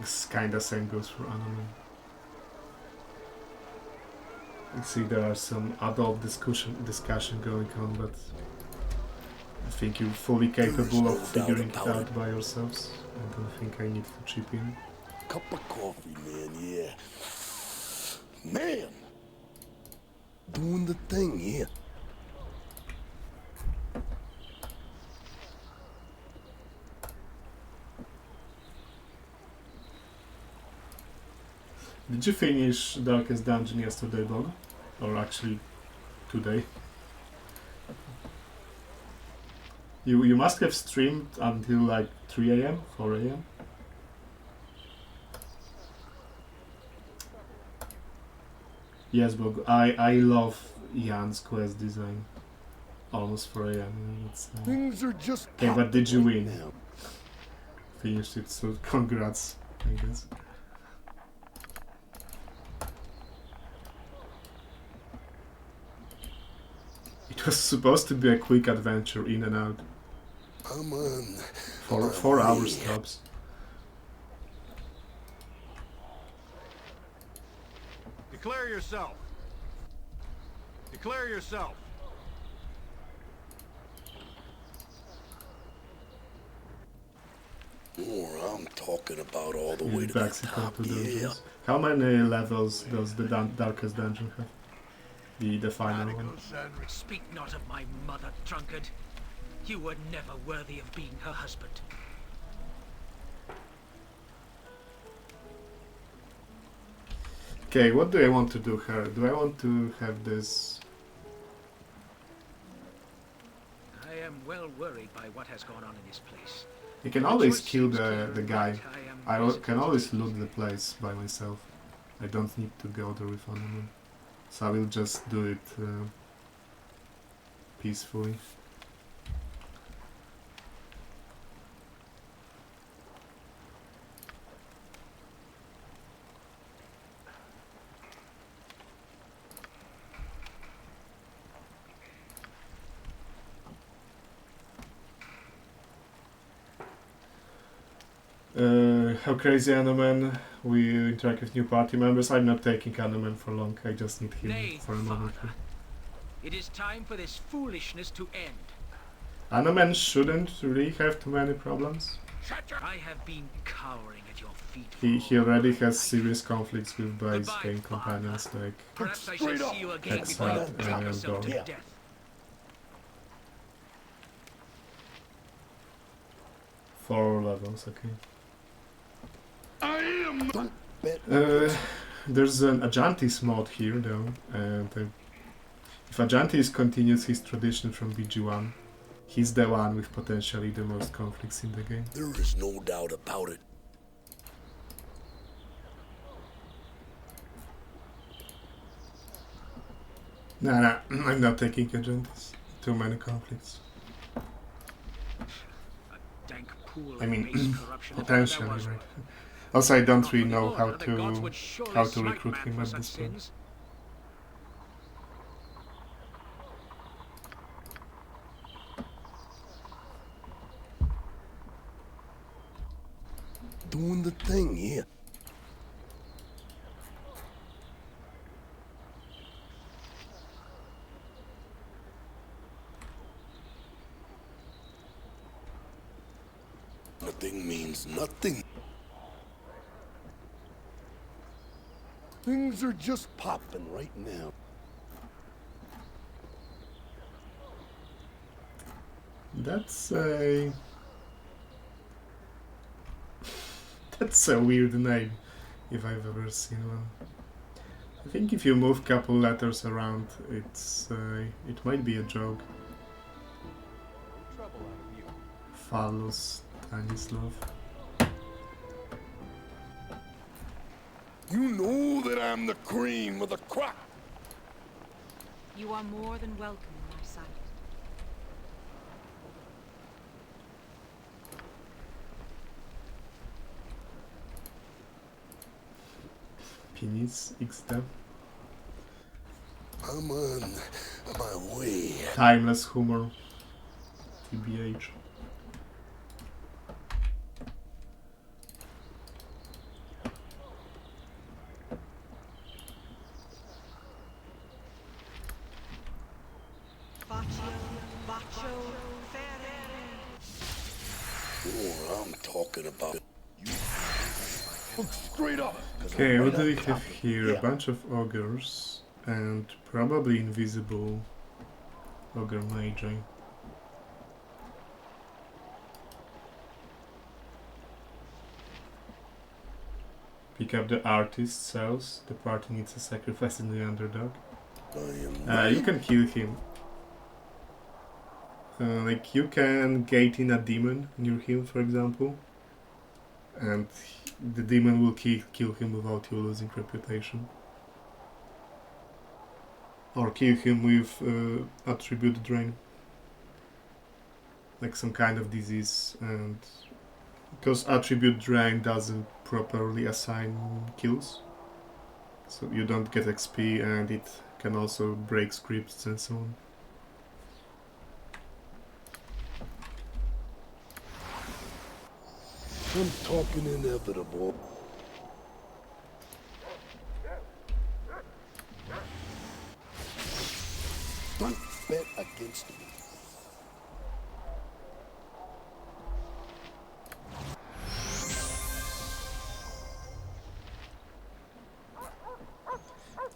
S2: This kinda same goes for anime. You see, there are some adult discussion going on, but I think you're fully capable of figuring it out by yourselves. I don't think I need to chip in.
S1: Cup of coffee, man, yeah. Man! Doing the thing here.
S2: Did you finish Darkest Dungeon yesterday, Bog? Or actually, today? You must have streamed until like 3 AM, 4 AM? Yes, Bog, I love Jan's quest design. Almost 4 AM.
S1: Things are just
S2: yeah, but did you win?
S1: now.
S2: Finished it, so congrats, I guess. It was supposed to be a quick adventure in and out.
S1: I'm on.
S2: For 4 hours tops.
S6: Declare yourself. Declare yourself.
S1: More, I'm talking about all the way to the top, yeah.
S2: How many levels does the Darkest Dungeon have? The final one.
S7: Speak not of my mother, drunkard. You were never worthy of being her husband.
S2: Okay, what do I want to do here? Do I want to have this...
S7: I am well worried by what has gone on in this place.
S2: You can always kill the guy. I can always loot the place by myself. I don't need to go there with anyone. So I will just do it peacefully. How crazy Anoman, we interact with new party members. I'm not taking Anoman for long, I just need him
S7: Nay,
S2: for a moment.
S7: Father. It is time for this foolishness to end.
S2: Anoman shouldn't really have too many problems.
S7: I have been cowering at your feet.
S2: He already has serious conflicts with base game companions like
S7: Perhaps I shall see you again before you
S2: Hexat
S7: drink
S2: and
S7: yourself to
S2: Dog.
S7: death.
S2: Four levels, okay.
S1: I am. Don't bet.
S2: There's an Ajantis mod here though, and if Ajantis continues his tradition from BG1, he's the one with potentially the most conflicts in the game.
S1: There is no doubt about it.
S2: Nah, I'm not taking Ajantis. Too many conflicts.
S7: Dank pool
S2: I
S7: of
S2: mean,
S7: base corruption if
S2: potentially,
S7: there was
S2: right?
S7: one.
S2: Also, I don't
S7: Not for
S2: really
S7: the
S2: know
S7: Lord,
S2: how
S7: the gods would
S2: to
S7: surely smite
S2: recruit
S7: man
S2: him
S7: for
S2: at
S7: such
S2: this point.
S7: sins.
S1: Doing the thing here. Nothing means nothing. Things are just popping right now.
S2: That's a... That's a weird name, if I've ever seen one. I think if you move couple letters around, it might be a joke. Phallus Stanislav.
S1: You know that I'm the cream of the crop.
S4: You are more than welcome in my sight.
S2: Penis XD.
S1: I'm on my way.
S2: Timeless humor. TBH.
S1: Oh, I'm talking about. Look straight up.
S2: Okay, what do we have here? A bunch of ogres and probably invisible ogre magi. Pick up the artist cells. The party needs a sacrifice in the underdog. You can kill him. Like you can gate in a demon near him, for example, and the demon will kill him without you losing reputation. Or kill him with attribute drain, like some kind of disease, and because attribute drain doesn't properly assign kills, so you don't get XP, and it can also break scripts and so on.
S1: I'm talking inevitable. Don't bet against me.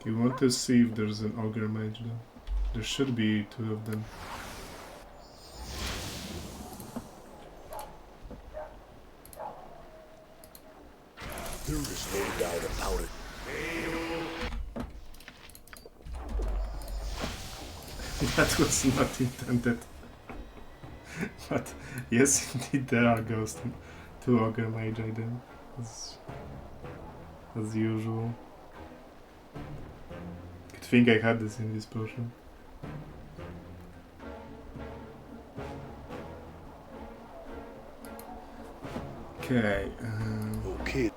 S2: You want to see if there's an ogre mage though. There should be 2 of them.
S1: There is no doubt about it.
S2: That was not intended. But yes, indeed there are ghosts. 2 ogre magi then, as usual. Good thing I had this in this potion. Okay.
S1: Okay.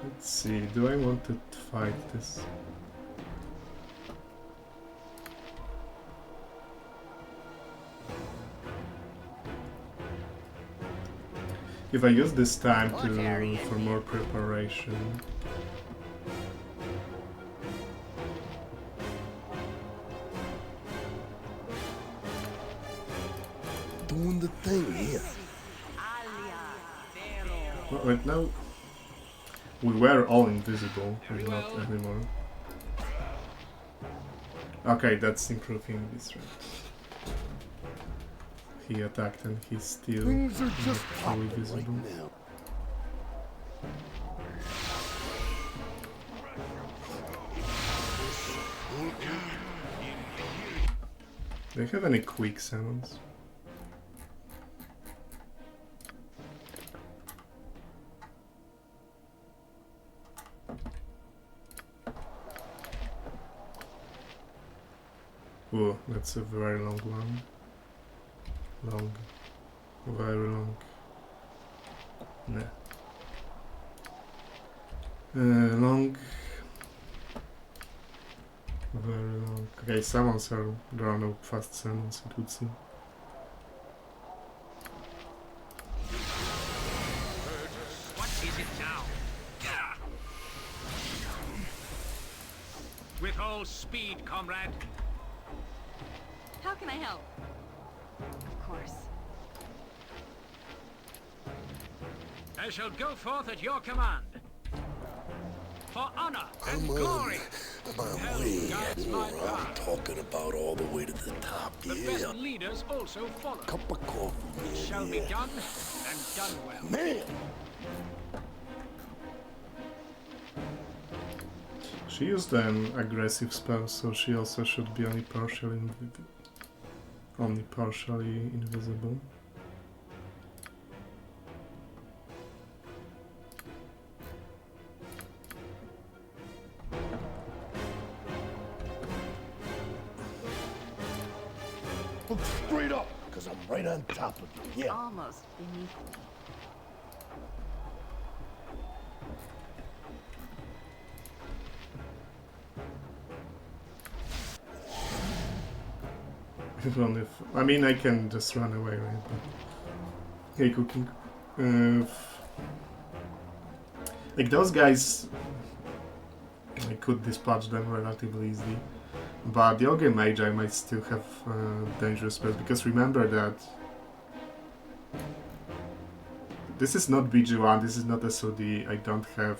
S2: Let's see. Do I want to fight this? If I use this time for more preparation.
S1: Doing the thing here.
S2: Oh, wait, now we were all invisible, but not anymore. Okay, that's improving this round. He attacked and he's still
S1: Things are
S2: not
S1: just
S2: fully
S1: popping
S2: visible.
S1: right now.
S2: Do you have any quick summons? Oh, that's a very long one. Long. Very long. Nah. Long. Very long. Okay, summons are random fast summons, it would seem.
S7: What is it now? With all speed, comrade.
S4: How can I help? Of course.
S7: I shall go forth at your command. for honor and
S1: I'm
S7: glory.
S1: my
S7: Hell
S1: way.
S7: guides
S1: You know
S7: my
S1: what I'm
S7: path.
S1: talking about, all the way to the top.
S7: The
S1: Yeah.
S7: best leaders also follow.
S1: Cup of coffee,
S7: It
S1: man.
S7: shall be
S1: Yeah.
S7: done, and done well.
S1: Man.
S2: She used an aggressive spell, so she also should be only partially invisible.
S1: Look straight up, because I'm right on top of you. Yeah.
S4: Almost beneath me.
S2: Even if, I mean, I can just run away, right? But, hey, cooking. Like those guys, I could dispatch them relatively easily. But the Ogre Mage I might still have dangerous spells, because remember that this is not BG1, this is not SOD, I don't have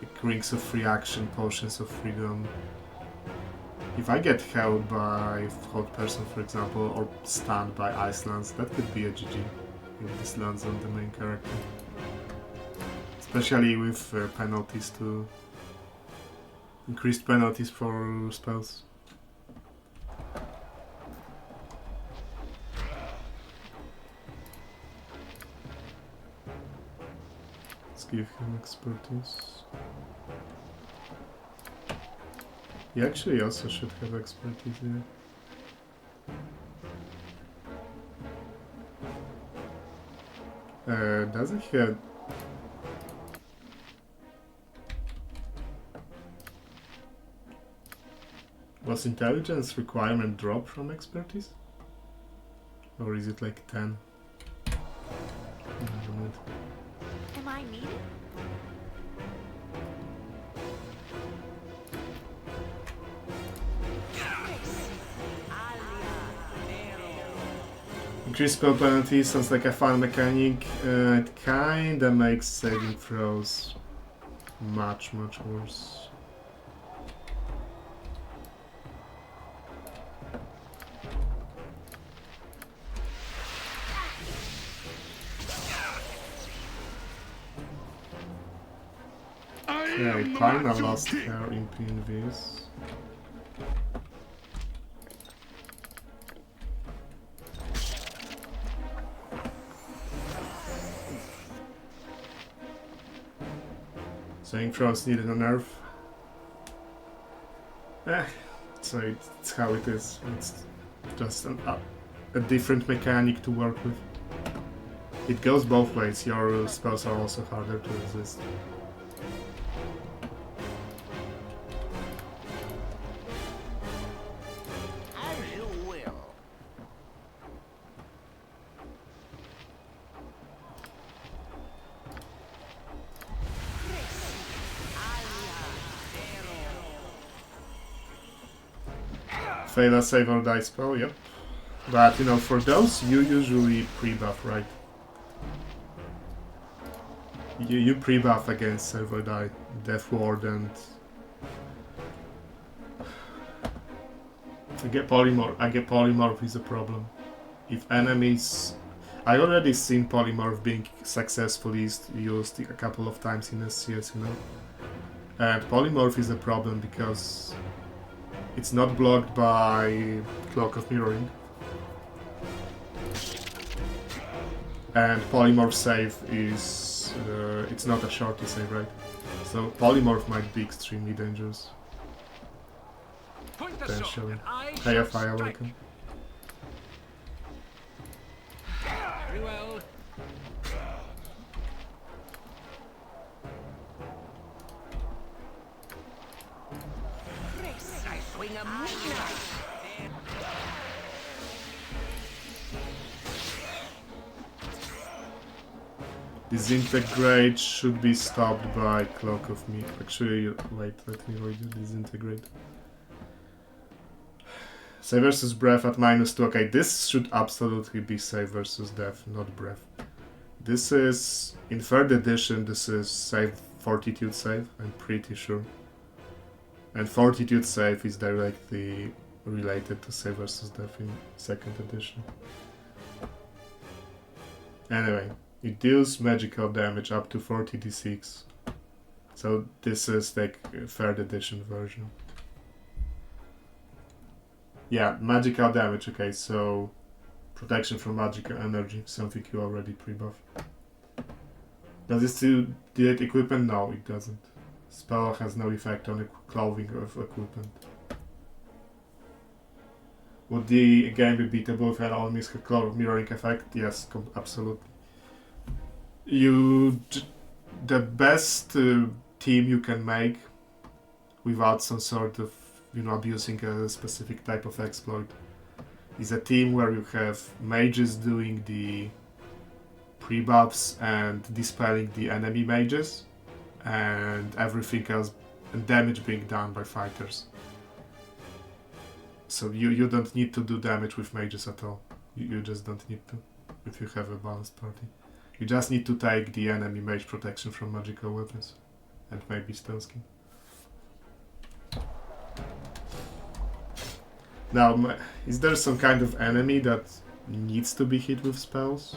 S2: like, Rings of Free Action, Potions of Freedom. If I get held by Hot Person, for example, or stunned by Ice Lance, that could be a GG if this lands on the main character. Especially with penalties to increased penalties for spells. Let's give him expertise. He actually also should have expertise here. Doesn't he have... Was intelligence requirement drop from expertise? Or is it like 10?
S4: Am I needed?
S2: Increased spell penalty sounds like a fun mechanic. It kinda makes saving throws much worse. Okay, Pai'na lost her in PNVs. Saving throws needed a nerf. So it's how it is. It's just a different mechanic to work with. It goes both ways. Your spells are also harder to resist.
S3: As you will.
S2: Fail a save or die spell, yep. But you know, for those you usually pre-buff, right? You pre-buff against save or die, Death Ward, and I get polymorph is a problem. If enemies, I already seen polymorph being successfully used a couple of times in SCS, you know. And polymorph is a problem because it's not blocked by Cloak of Mirroring. And polymorph save is, it's not a shorty save, right? So polymorph might be extremely dangerous.
S7: Point the sword,
S2: Potentially.
S7: and I
S2: Hey,
S7: shall
S2: fire,
S7: strike.
S2: welcome.
S7: Very well.
S3: I swing a midnight.
S2: Disintegrate should be stopped by Cloak of Me. Actually, wait, let me read it. Disintegrate. Save versus Breath at -2. Okay, this should absolutely be Save versus Death, not Breath. This is, in 3rd edition, this is Save Fortitude save, I'm pretty sure. And Fortitude save is directly related to save versus death in 2nd edition. Anyway, it deals magical damage up to 40d6. So this is like a 3rd edition version. Yeah, magical damage, okay, so protection from magical energy, something you already pre-buff. Does it still delete equipment? No, it doesn't. Spell has no effect on clothing of equipment. Would the game be beatable if all enemies had cloth mirroring effect? Yes, absolutely. The best team you can make without some sort of, you know, abusing a specific type of exploit is a team where you have mages doing the pre-buffs and dispelling the enemy mages, and everything else, and damage being done by fighters. So you don't need to do damage with mages at all. You just don't need to, if you have a balanced party. You just need to take the enemy mage protection from magical weapons, and maybe stone skin. Now, is there some kind of enemy that needs to be hit with spells?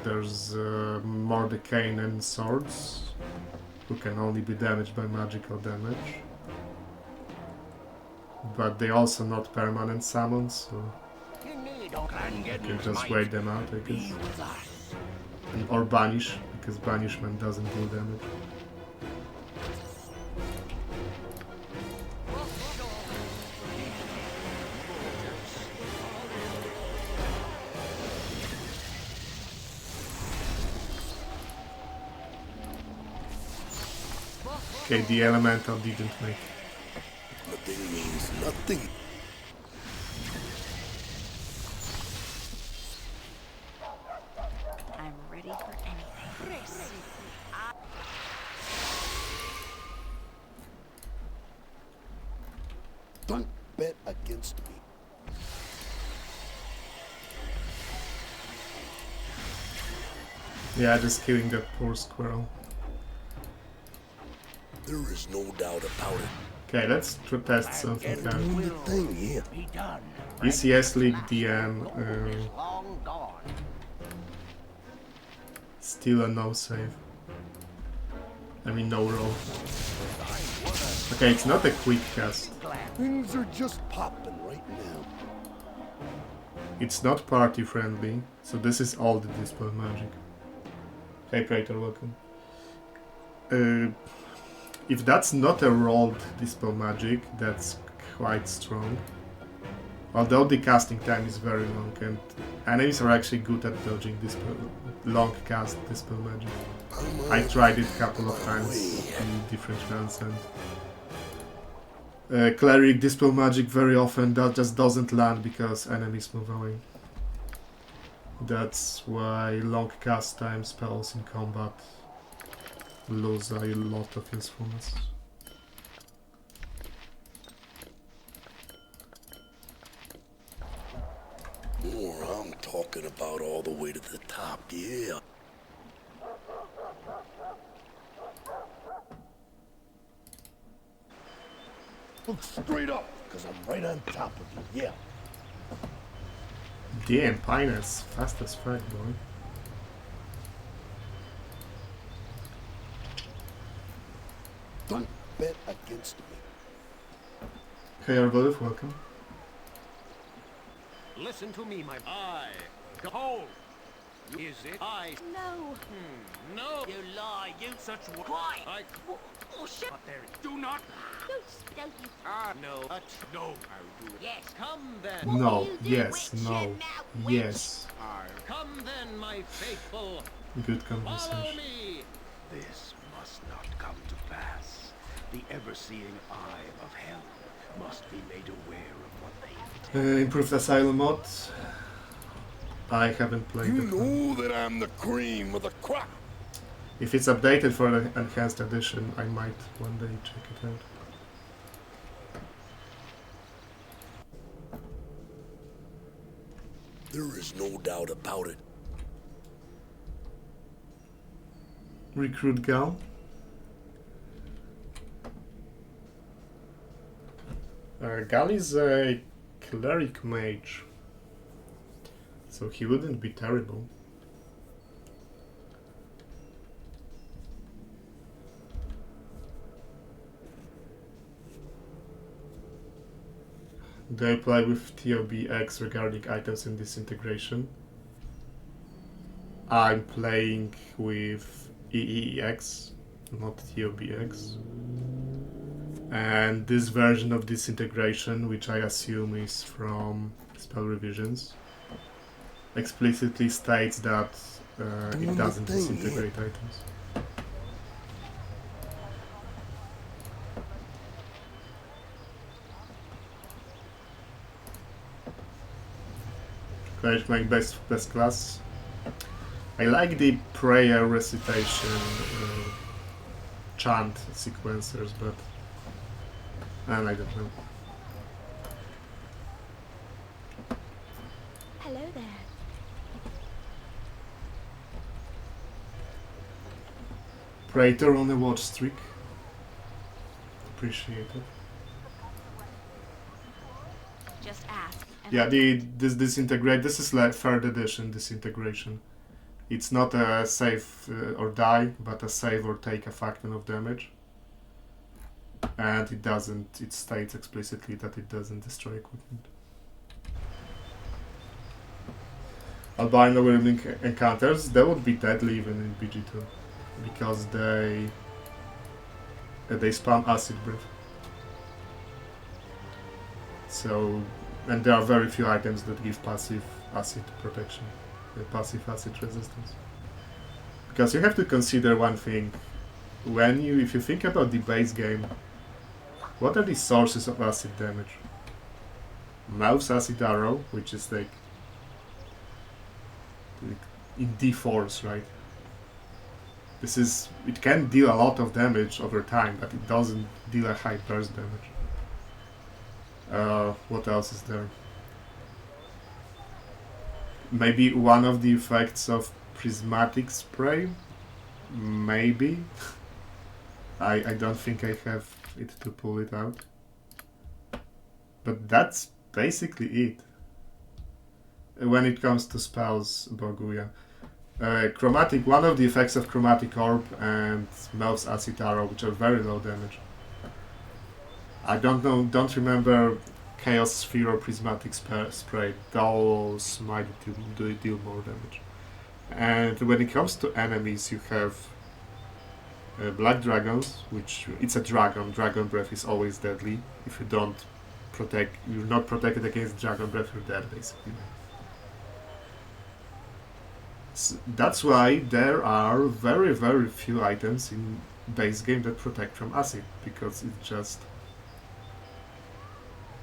S2: There's Mordecane and Swords, who can only be damaged by magical damage. But they also not permanent summons, so you can just wait them out, I guess. Or banish, because banishment doesn't do damage. Okay, the elemental didn't make.
S1: Nothing means nothing.
S4: I'm ready for anything.
S1: Don't bet against me.
S2: Yeah, just killing that poor squirrel.
S1: There is no doubt about it.
S2: Okay, let's test something out.
S1: Doing the thing here.
S2: Is Yeslick DM still a no save? I mean no roll. Okay, it's not a quick cast.
S1: Things are just popping right now.
S2: It's not party friendly, so this is all the dispel magic. Hey Praetor, welcome. If that's not a rolled dispel magic, that's quite strong. Although the casting time is very long and enemies are actually good at dodging dispel, long cast dispel magic. I tried it a couple of times in different runs, and cleric dispel magic very often that just doesn't land because enemies move away. That's why long cast time spells in combat lose a lot of usefulness.
S1: More I'm talking about all the way to the top, yeah. Look straight up, because I'm right on top of you, yeah.
S2: Damn, Pai'na's fast as fuck, boy.
S1: Don't bet against me.
S2: Hey Arbolith, welcome.
S3: Listen to me, my hold. Is it I?
S4: No.
S3: No. You lie. You such. Quiet.
S4: Oh shit.
S3: Up there. Do not.
S4: Don't you.
S3: No. No. I'll do it.
S4: Yes.
S3: Come then.
S2: No, yes, no, yes.
S3: Come then, my faithful.
S2: Good
S3: Follow
S2: conversation.
S3: me.
S6: This must not come to pass. The ever-seeing eye of hell must be made aware of what they intend.
S2: Improved Asylum mod. I haven't played
S1: You
S2: it. one.
S1: know that I'm the cream of the crop.
S2: If it's updated for the enhanced edition, I might one day check it out.
S1: There is no doubt about it.
S2: Recruit Gal. Gal is a cleric mage, so he wouldn't be terrible. They play with TOBX regarding items and disintegration. I'm playing with EEX, not TOBX. And this version of disintegration, which I assume is from Spell Revisions, explicitly states that it doesn't disintegrate items. Cleric make best class. I like the prayer recitation chant sequencers, but I don't know.
S4: Hello there.
S2: Praetor on a watch streak. Appreciate it.
S4: Just ask. And
S2: Yeah,
S4: I'll
S2: this disintegrate. This is like third edition disintegration. It's not a save or die, but a save or take a fraction of damage. And it doesn't. It states explicitly that it doesn't destroy equipment. Albino Wyrmling encounters, they would be deadly even in BG2, because they spam acid breath. So, and there are very few items that give passive acid protection, passive acid resistance. Because you have to consider one thing: if you think about the base game, what are the sources of acid damage? Mouse acid arrow, which is like in D4s, right? It can deal a lot of damage over time, but it doesn't deal a high burst damage. What else is there? Maybe one of the effects of prismatic spray? Maybe. I don't think I have it to pull it out. But that's basically it. When it comes to spells, Boguya. Chromatic, one of the effects of Chromatic Orb and Mel's Acid Arrow, which are very low damage. I don't remember Chaos Sphere or Prismatic Spray. Those might deal more damage. And when it comes to enemies, you have Black Dragons, which it's a dragon. Dragon Breath is always deadly. If you don't protect, you're not protected against Dragon Breath, you're dead basically. So that's why there are very, very few items in base game that protect from acid, because it's just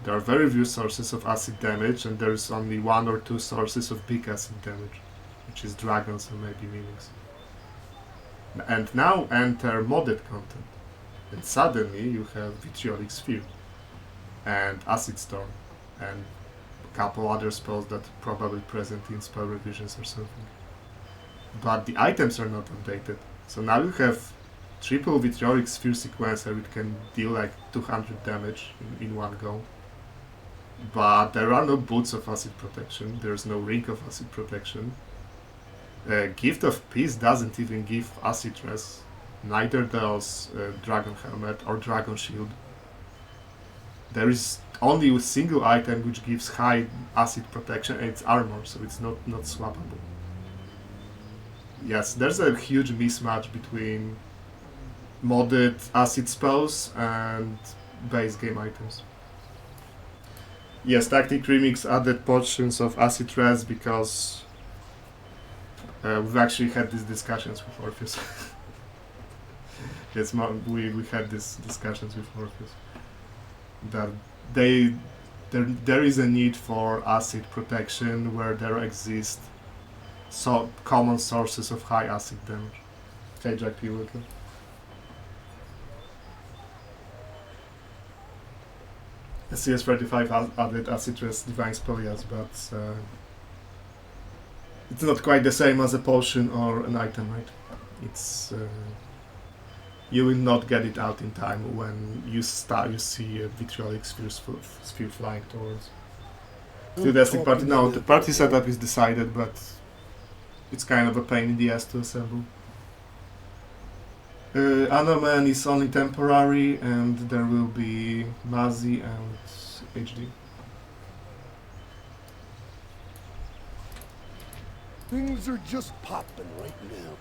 S2: there are very few sources of acid damage, and there's only one or two sources of big acid damage, which is dragons and maybe mimics. And now enter modded content, and suddenly you have Vitriolic Sphere and Acid Storm and a couple other spells that are probably present in spell revisions or something. But the items are not updated. So now you have triple Vitriolic Sphere sequencer, which can deal like 200 damage in one go. But there are no boots of acid protection, there's no ring of acid protection. Gift of Peace doesn't even give acid res, neither does Dragon Helmet or Dragon Shield. There is only a single item which gives high acid protection, and it's armor, so it's not swappable. Yes, there's a huge mismatch between modded acid spells and base game items. Yes, Tactic Remix added portions of acid res because we've actually had these discussions with Morpheus. Yes, we had these discussions with Morpheus. That there is a need for acid protection where there exist common sources of high acid damage. Okay, Jack P. Whitley. CS35 added acid res divine spell, yes, but it's not quite the same as a potion or an item, right? It's you will not get it out in time when you see a vitriolic sphere flying towards. Still, that's the party now. The party setup is decided, but it's kind of a pain in the ass to assemble. Anoman is only temporary, and there will be Mazi and HD.
S1: Things are just popping right now.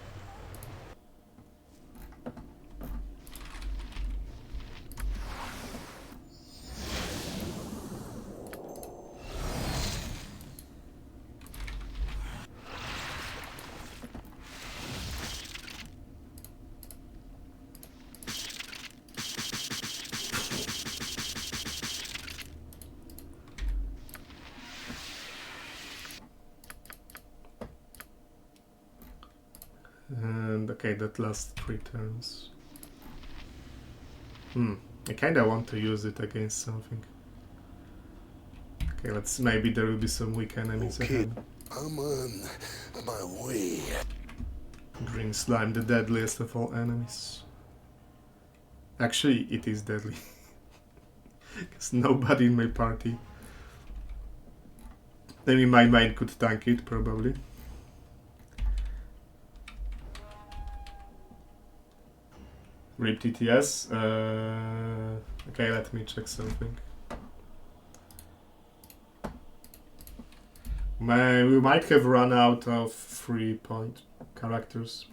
S2: And okay, that lasts 3 turns. I kinda want to use it against something. Okay, maybe there will be some weak enemies ahead.
S1: I'm on my way.
S2: Green slime, the deadliest of all enemies. Actually, it is deadly. Because nobody in my party. Maybe my main could tank it, probably. RIP TTS. Okay, let me check something. We might have run out of 3-point characters.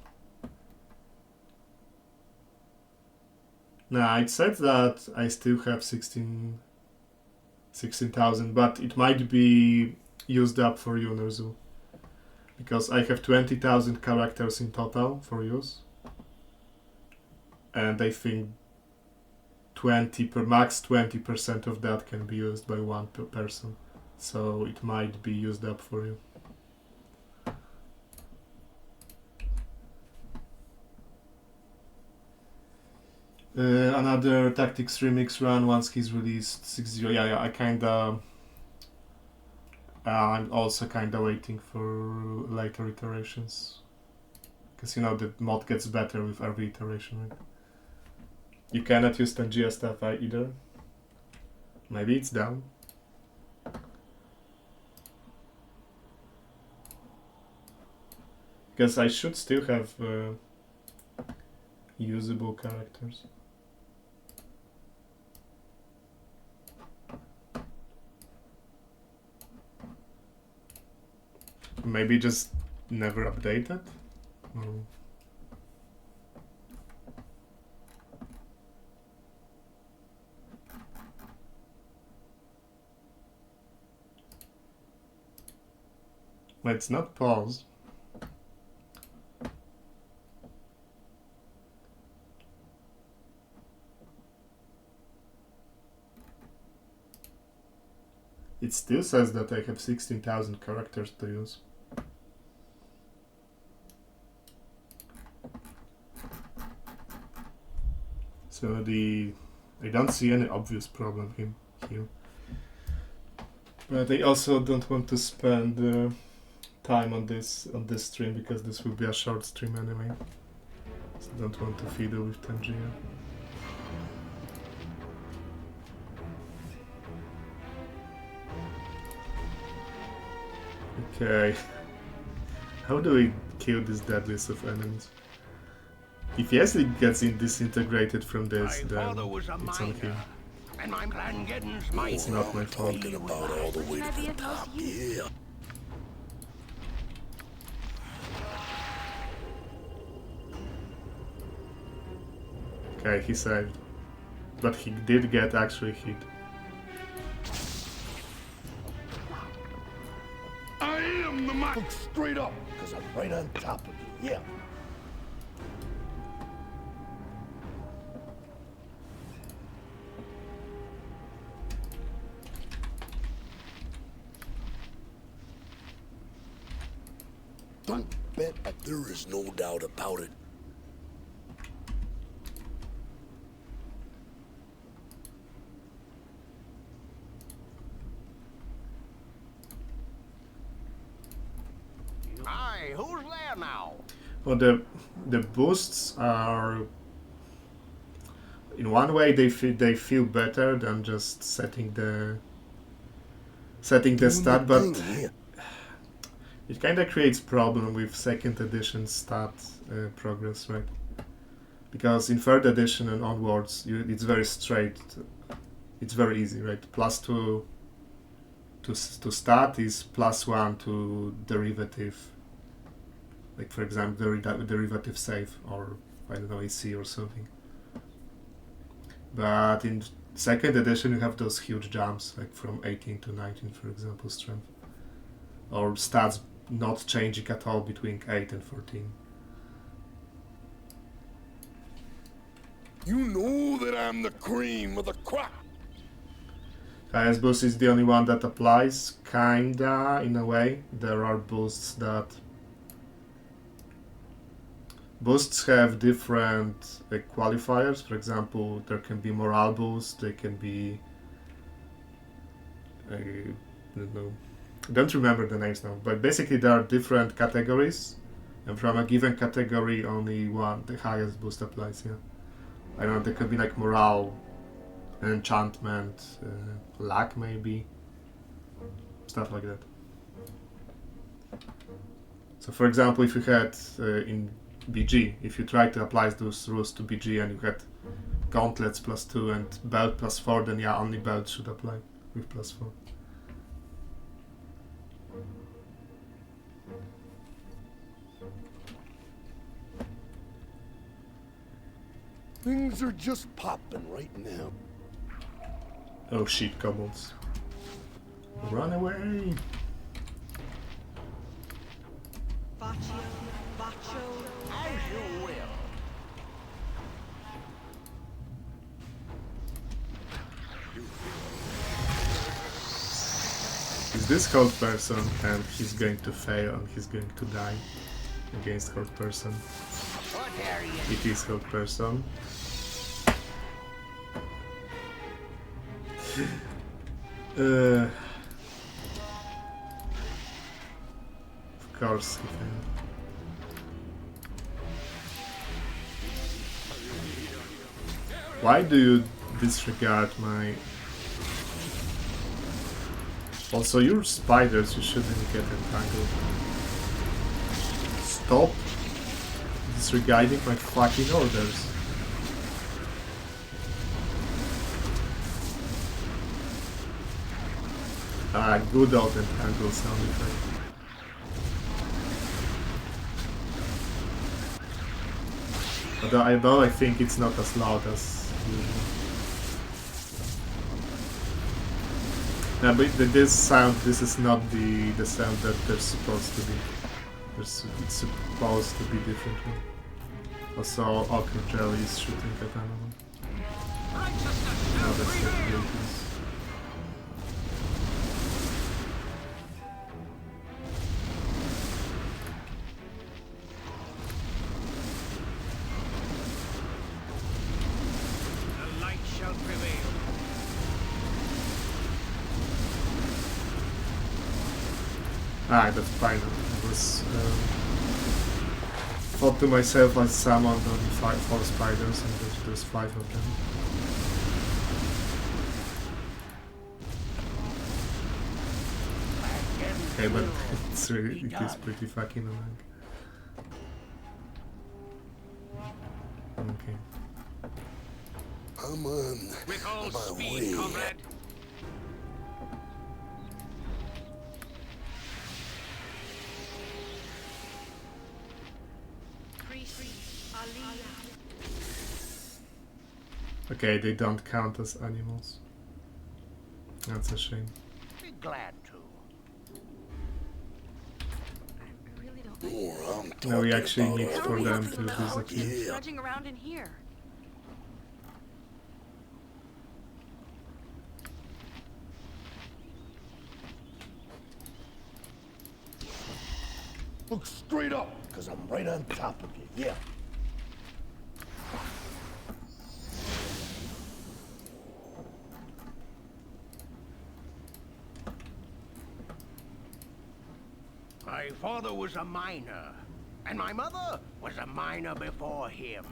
S2: Nah, it said that I still have 16,000, but it might be used up for you, Nerzu. Because I have 20,000 characters in total for use. And I think max 20% of that can be used by one person. So it might be used up for you. Another Tactics Remix run once he's released 6-0. Yeah, I kinda... I'm also kinda waiting for later iterations. Because you know the mod gets better with every iteration, right? You cannot use Tangia stuff either. Maybe it's down. Because I should still have usable characters. Maybe just never updated? Or... Let's not pause. It still says that I have 16,000 characters to use. So I don't see any obvious problem here. But I also don't want to spend time on this stream because this will be a short stream anyway. So I don't want to fiddle with Tangia. Okay. How do we kill this deadliest of enemies? If Yeslick gets disintegrated from this, then it's on him.
S3: And my plan
S2: It's not my fault.
S1: Talking about all the way to the top, yeah.
S2: Okay, he saved. But he did get actually hit.
S1: I am the man. Look straight up, because I'm right on top of you, yeah. Don't bet there is no doubt about it.
S3: there now.
S2: Well, the boosts are, in one way, they feel better than just setting the stat, but it kind of creates problem with second edition stat progress, right? Because in third edition and onwards, it's very straight. It's very easy, right? +2 to stat is +1 to derivative. Like for example, the derivative save, or I don't know, AC or something. But in second edition, you have those huge jumps, like from 18 to 19, for example, strength, or stats not changing at all between 8 and 14.
S1: You know that I'm the cream of the crop.
S2: Highest boost is the only one that applies, kinda, in a way. There are boosts that... Boosts have different qualifiers. For example, there can be morale boosts, they can be... I don't know. I don't remember the names now, but basically there are different categories, and from a given category only one, the highest boost applies, yeah. I don't know, there could be like morale, enchantment, luck maybe, stuff like that. So for example, if you had in BG, if you try to apply those rules to BG and you had gauntlets +2 and belt +4, then yeah, only belt should apply with +4.
S1: Things are just popping right now.
S2: Oh shit, kobolds. Run away!
S3: As you will.
S2: Is this hurt person and he's going to fail and he's going to die against hurt person?
S3: What area?
S2: It is hurt person. Of course he can. Why do you disregard my... Also, you're spiders, you shouldn't get entangled. Stop disregarding my fucking orders. Ah, good old entangle sound effect. Although I think it's not as loud as usual. No, but this sound, this is not the sound that they're supposed to be. It's supposed to be different one. Also, Ochre Jelly is shooting at anyone. Now that's the creators. Ah, that's Pai'na. I was thought to myself I summoned only 4 spiders and there's 5 of them. Okay, but it is pretty fucking annoying. Okay.
S1: I'm on
S7: With all
S1: my
S7: speed,
S1: way.
S7: comrade.
S2: Okay, they don't count as animals. That's a shame.
S3: Be glad to.
S4: I really don't
S1: Oh, I'm
S2: No, we
S1: talking
S2: actually
S1: about
S2: need
S1: a
S2: for them to
S1: road out
S2: disappear.
S1: here.
S4: trudging around in here.
S1: Look straight up, because I'm right on top of you, yeah.
S3: My father was a miner. And my mother was a miner before him.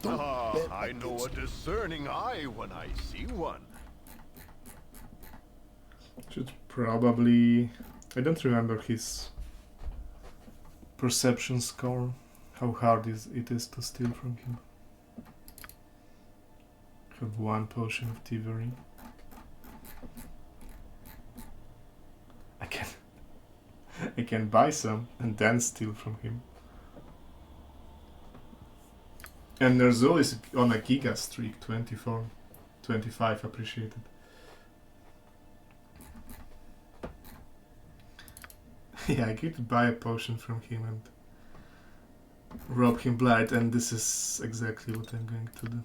S1: I know a discerning eye when I see one.
S2: Should probably... I don't remember his perception score. How hard it is to steal from him. Have 1 potion of thievery. I can buy some and then steal from him. And Ner'zhul is on a giga streak, 24, 25 appreciated. Yeah, I could buy a potion from him and rob him blind, and this is exactly what I'm going to do.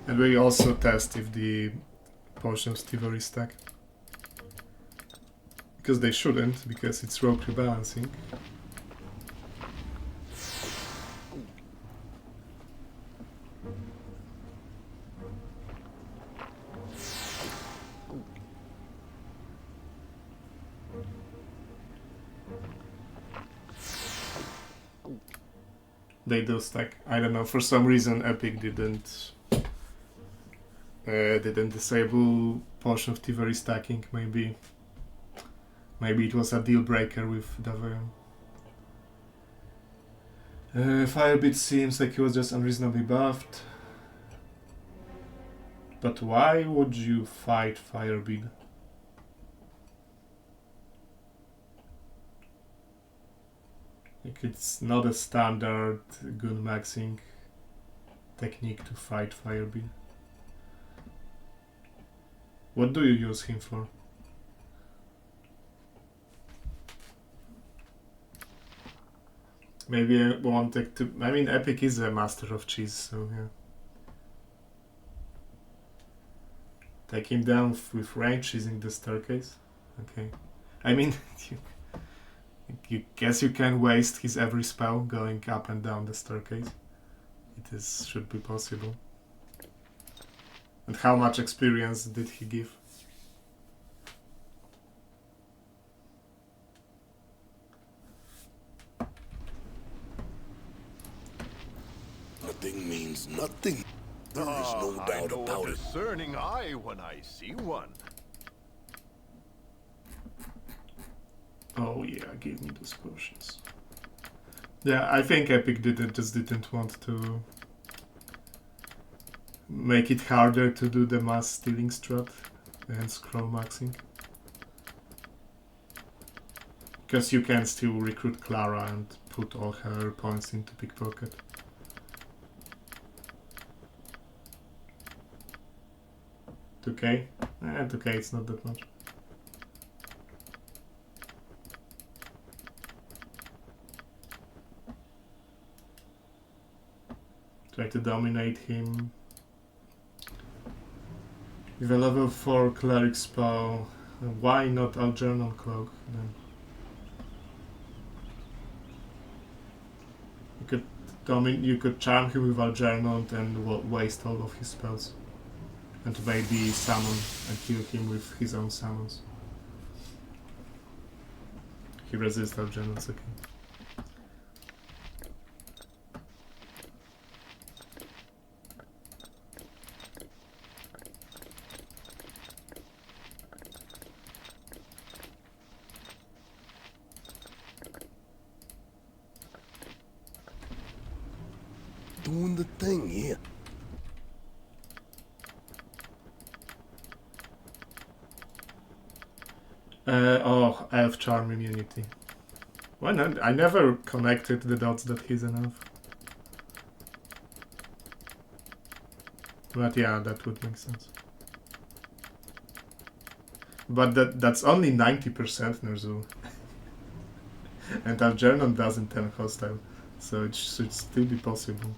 S2: And we also test if the potions thievery stack. Because they shouldn't, because it's rogue rebalancing. They do stack. I don't know, for some reason Epic didn't disable Potion of Thievery stacking. Maybe it was a deal breaker with Davion. Firebeat seems like he was just unreasonably buffed. But why would you fight Firebeat? Like, it's not a standard gun maxing technique to fight Firebeat. What do you use him for? Maybe I wanted to... I mean, Epic is a master of cheese, so yeah. Take him down with range using the staircase? Okay. I mean, you guess you can waste his every spell going up and down the staircase. Should be possible. And how much experience did he give?
S1: Nothing means nothing. There is no doubt about it. Discerning eye when I see one.
S2: Oh yeah, give me those potions. Yeah, I think Epic just didn't want to make it harder to do the mass stealing strat and scroll maxing. Because you can still recruit Clara and put all her points into pickpocket. $2K? 2K, it's not that much. Try to dominate him. With a level 4 cleric spell, why not Algernon Cloak then? You could charm him with Algernon and waste all of his spells. And maybe summon and kill him with his own summons. He resists Algernon's okay.
S1: Doing the thing here.
S2: Oh, Elf Charm immunity. Why not? I never connected the dots that he's an elf. But yeah, that would make sense. But that's only 90% Ner'zhul. And Algernon doesn't turn hostile, so it should still be possible.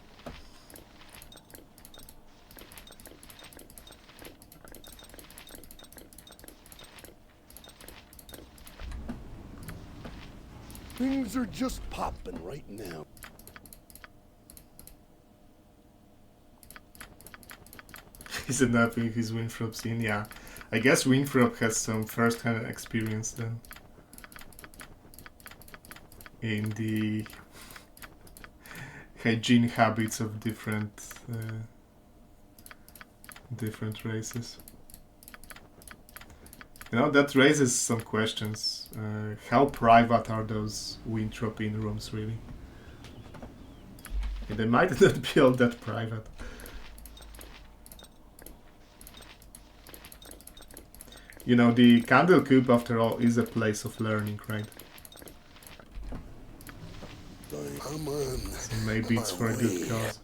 S1: Things are just popping right now.
S2: Is it not with his Winthrop scene? Yeah. I guess Winthrop has some first-hand experience then in the hygiene habits of different races. You know, that raises some questions. How private are those Winthrop in rooms really? And they might not be all that private. You know, the Candle Cube, after all, is a place of learning, right?
S1: I'm on.
S2: So maybe it's for a good cause.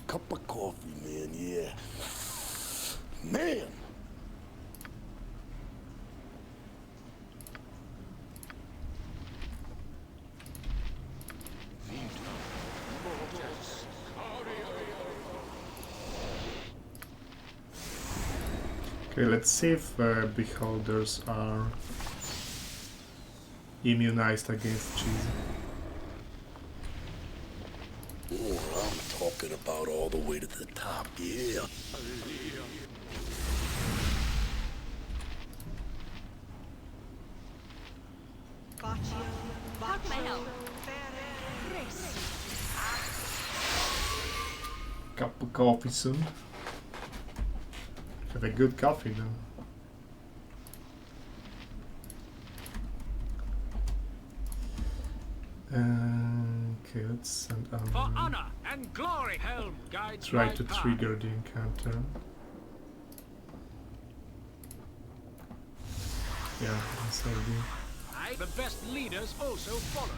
S1: Cup of coffee, man, yeah. Man!
S2: Okay, let's see if beholders are immunized against cheese.
S1: Oh, I'm talking about all the way to the top, yeah.
S4: How can I help?
S2: Cup of coffee soon. Have a good coffee then. Okay, let's send
S7: For honor and glory, Helm guides
S2: try
S7: my
S2: to
S7: path.
S2: trigger the encounter. Yeah, that's idea.
S7: The best leaders also follow.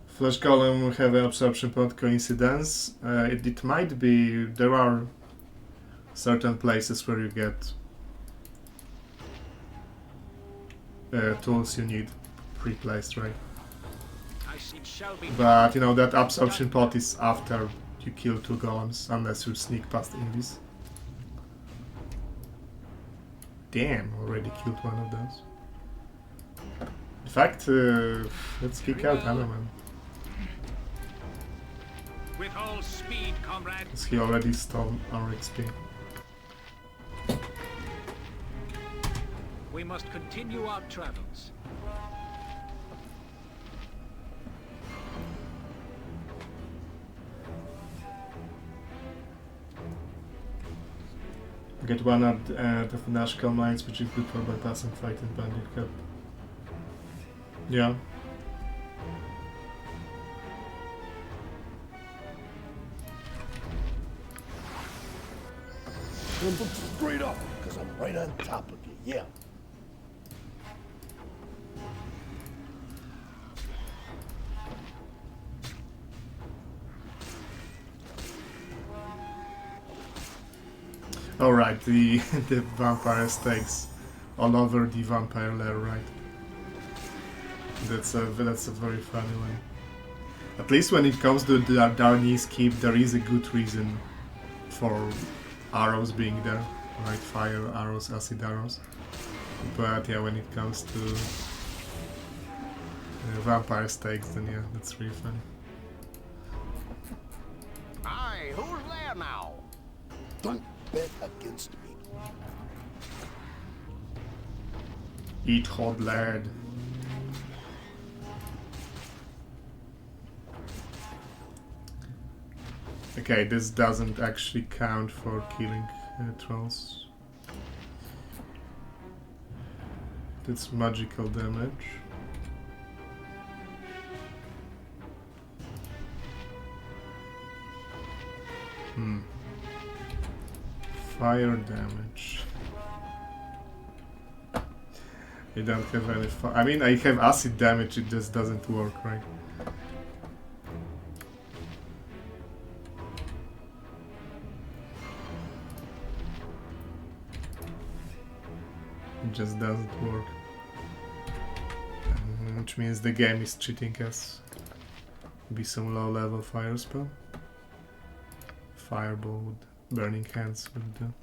S2: Flash Golem will have an absorption pod coincidence. It might be, there are certain places where you get tools you need pre-placed, right?
S7: I see it shall be.
S2: But you know, that absorption pod is after you kill 2 golems, unless you sneak past Invis. Damn, already killed one of those. In fact, let's kick out Animan.
S7: With all speed, comrade.
S2: Because he already stole our XP.
S7: We must continue our travels.
S2: Get one at the Nashkel mines, which is good for bypassing fight in Bandit Cup. Yeah.
S1: And look straight up, because I'm right on top of you, yeah.
S2: Alright, the the vampire stakes all over the vampire lair, right? That's a very funny one. At least when it comes to the Darnese keep, there is a good reason for arrows being there, right? Fire arrows, acid arrows. But yeah, when it comes to vampire stakes, then yeah, that's really funny.
S3: Aye, who's there now?
S1: Don't bet against me.
S2: Eat hot lard. Okay, this doesn't actually count for killing trolls. That's magical damage. Fire damage. I don't have any fire. I mean, I have acid damage, it just doesn't work, right? It just doesn't work. Which means the game is cheating us. Be some low level fire spell. Fireball with burning hands would do.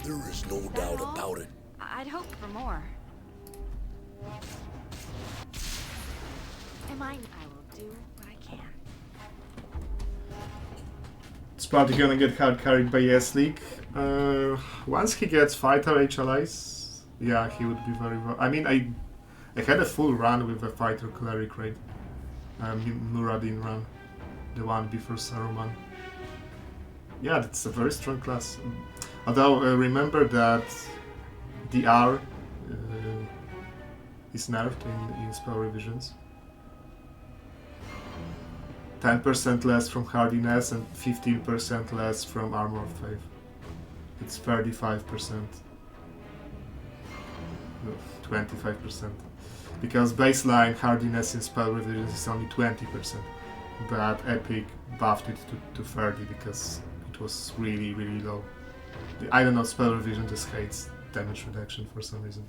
S1: There is no
S4: Is that
S1: doubt
S4: all?
S1: about it.
S4: I'd hoped for more. I will do what I can.
S2: It's probably gonna get hard carried by Yeslick. Once he gets fighter HLIs, yeah, he would be very well. I mean, I had a full run with a fighter cleric raid. Muradin run. The one before Saruman. Yeah, that's a very strong class. Although, remember that DR is nerfed in spell revisions. 10% less from hardiness and 15% less from armor of faith. It's 35%. No, 25%. Because baseline hardiness in spell revisions is only 20%. But Epic buffed it to 30 because it was really, really low. I don't know, spell revision just hates damage reduction for some reason.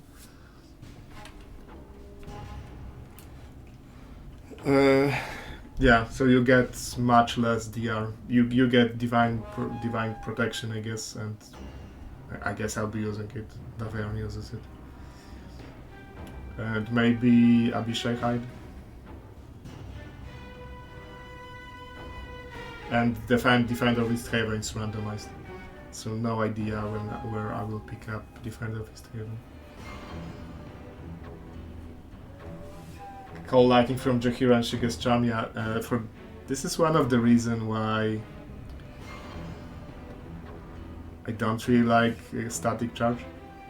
S2: Yeah, so you get much less DR. You get divine protection, I guess, and I guess I'll be using it. Daveon uses it, and maybe Abishai Hide. And Defender of East Haven is randomized, so no idea where I will pick up Defender of East Haven. Call Lightning from Jahira and she gets Charm. Yeah, this is one of the reasons why I don't really like Static Charge,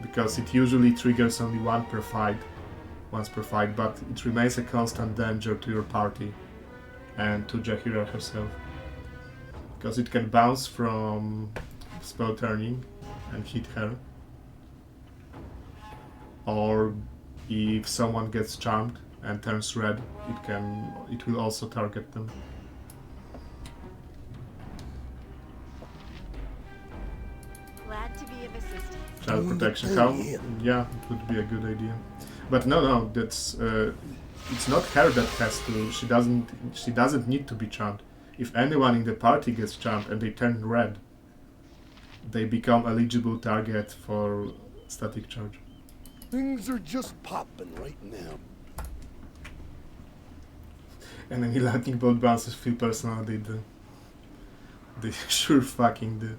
S2: because it usually triggers only once per fight, but it remains a constant danger to your party and to Jahira herself, because it can bounce from spell turning and hit her, or if someone gets charmed and turns red, it will also target them.
S4: Glad to be of assistance.
S2: Child protection. How? Yeah, it would be a good idea. But no, that's it's not her that has to. She doesn't need to be charmed. If anyone in the party gets charmed and they turn red, they become eligible target for static charge.
S1: Things are just popping right now.
S2: And any lightning bolt bounces feel personal, they sure fucking do.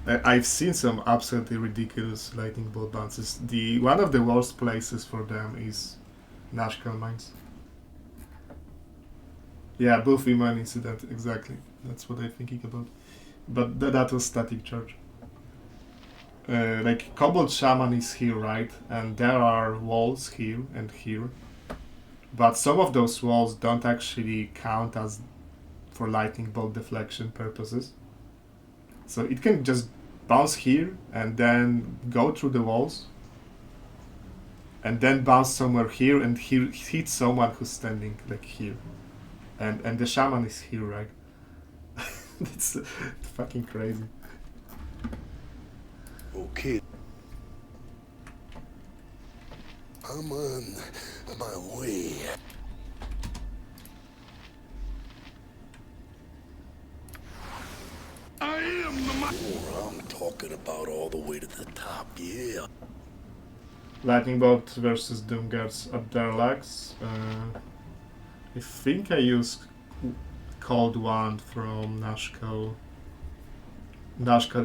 S2: I've seen some absolutely ridiculous lightning bolt bounces. One of the worst places for them is Nashkel Mines. Yeah, both women incident, exactly. That's what I'm thinking about. But that was static charge. Like Kobold Shaman is here, right? And there are walls here and here. But some of those walls don't actually count as for lightning bolt deflection purposes. So it can just bounce here and then go through the walls. And then bounce somewhere here and hit someone who's standing like here. And the shaman is here, right? It's fucking crazy.
S1: Okay. I'm on my way. I am the I'm talking about all the way to the top, yeah.
S2: Lightning Bolt versus Doomguards at their legs. I think I used Cold Wand from Nashkel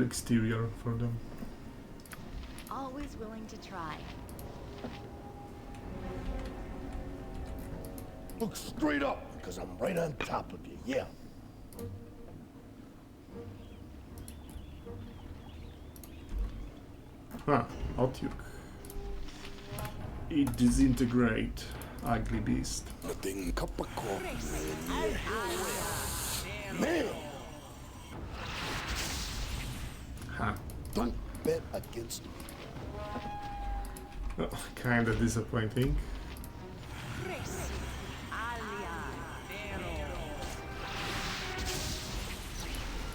S2: exterior for them.
S4: Always willing to try.
S1: Look straight up, because I'm right on top of you, yeah.
S2: Huh, Outlook. It disintegrate, ugly beast.
S1: Nothing, cup of coffee, man, yeah. Man!
S2: Huh.
S1: Don't bet against me.
S2: Oh, kinda disappointing.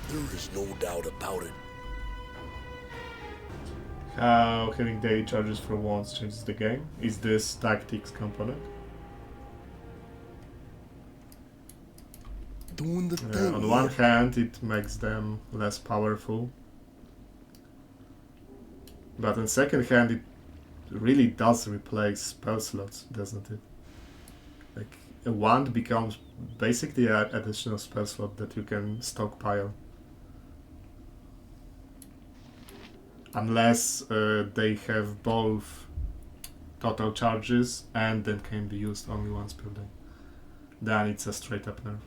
S1: There is no doubt about it.
S2: How having daily charges for wands changes the game? Is this tactics component?
S1: Doing the thing.
S2: On one hand, it makes them less powerful. But on second hand, it really does replace spell slots, doesn't it? Like, a wand becomes basically an additional spell slot that you can stockpile. Unless they have both total charges and then can be used only once per day. Then it's a straight up nerf.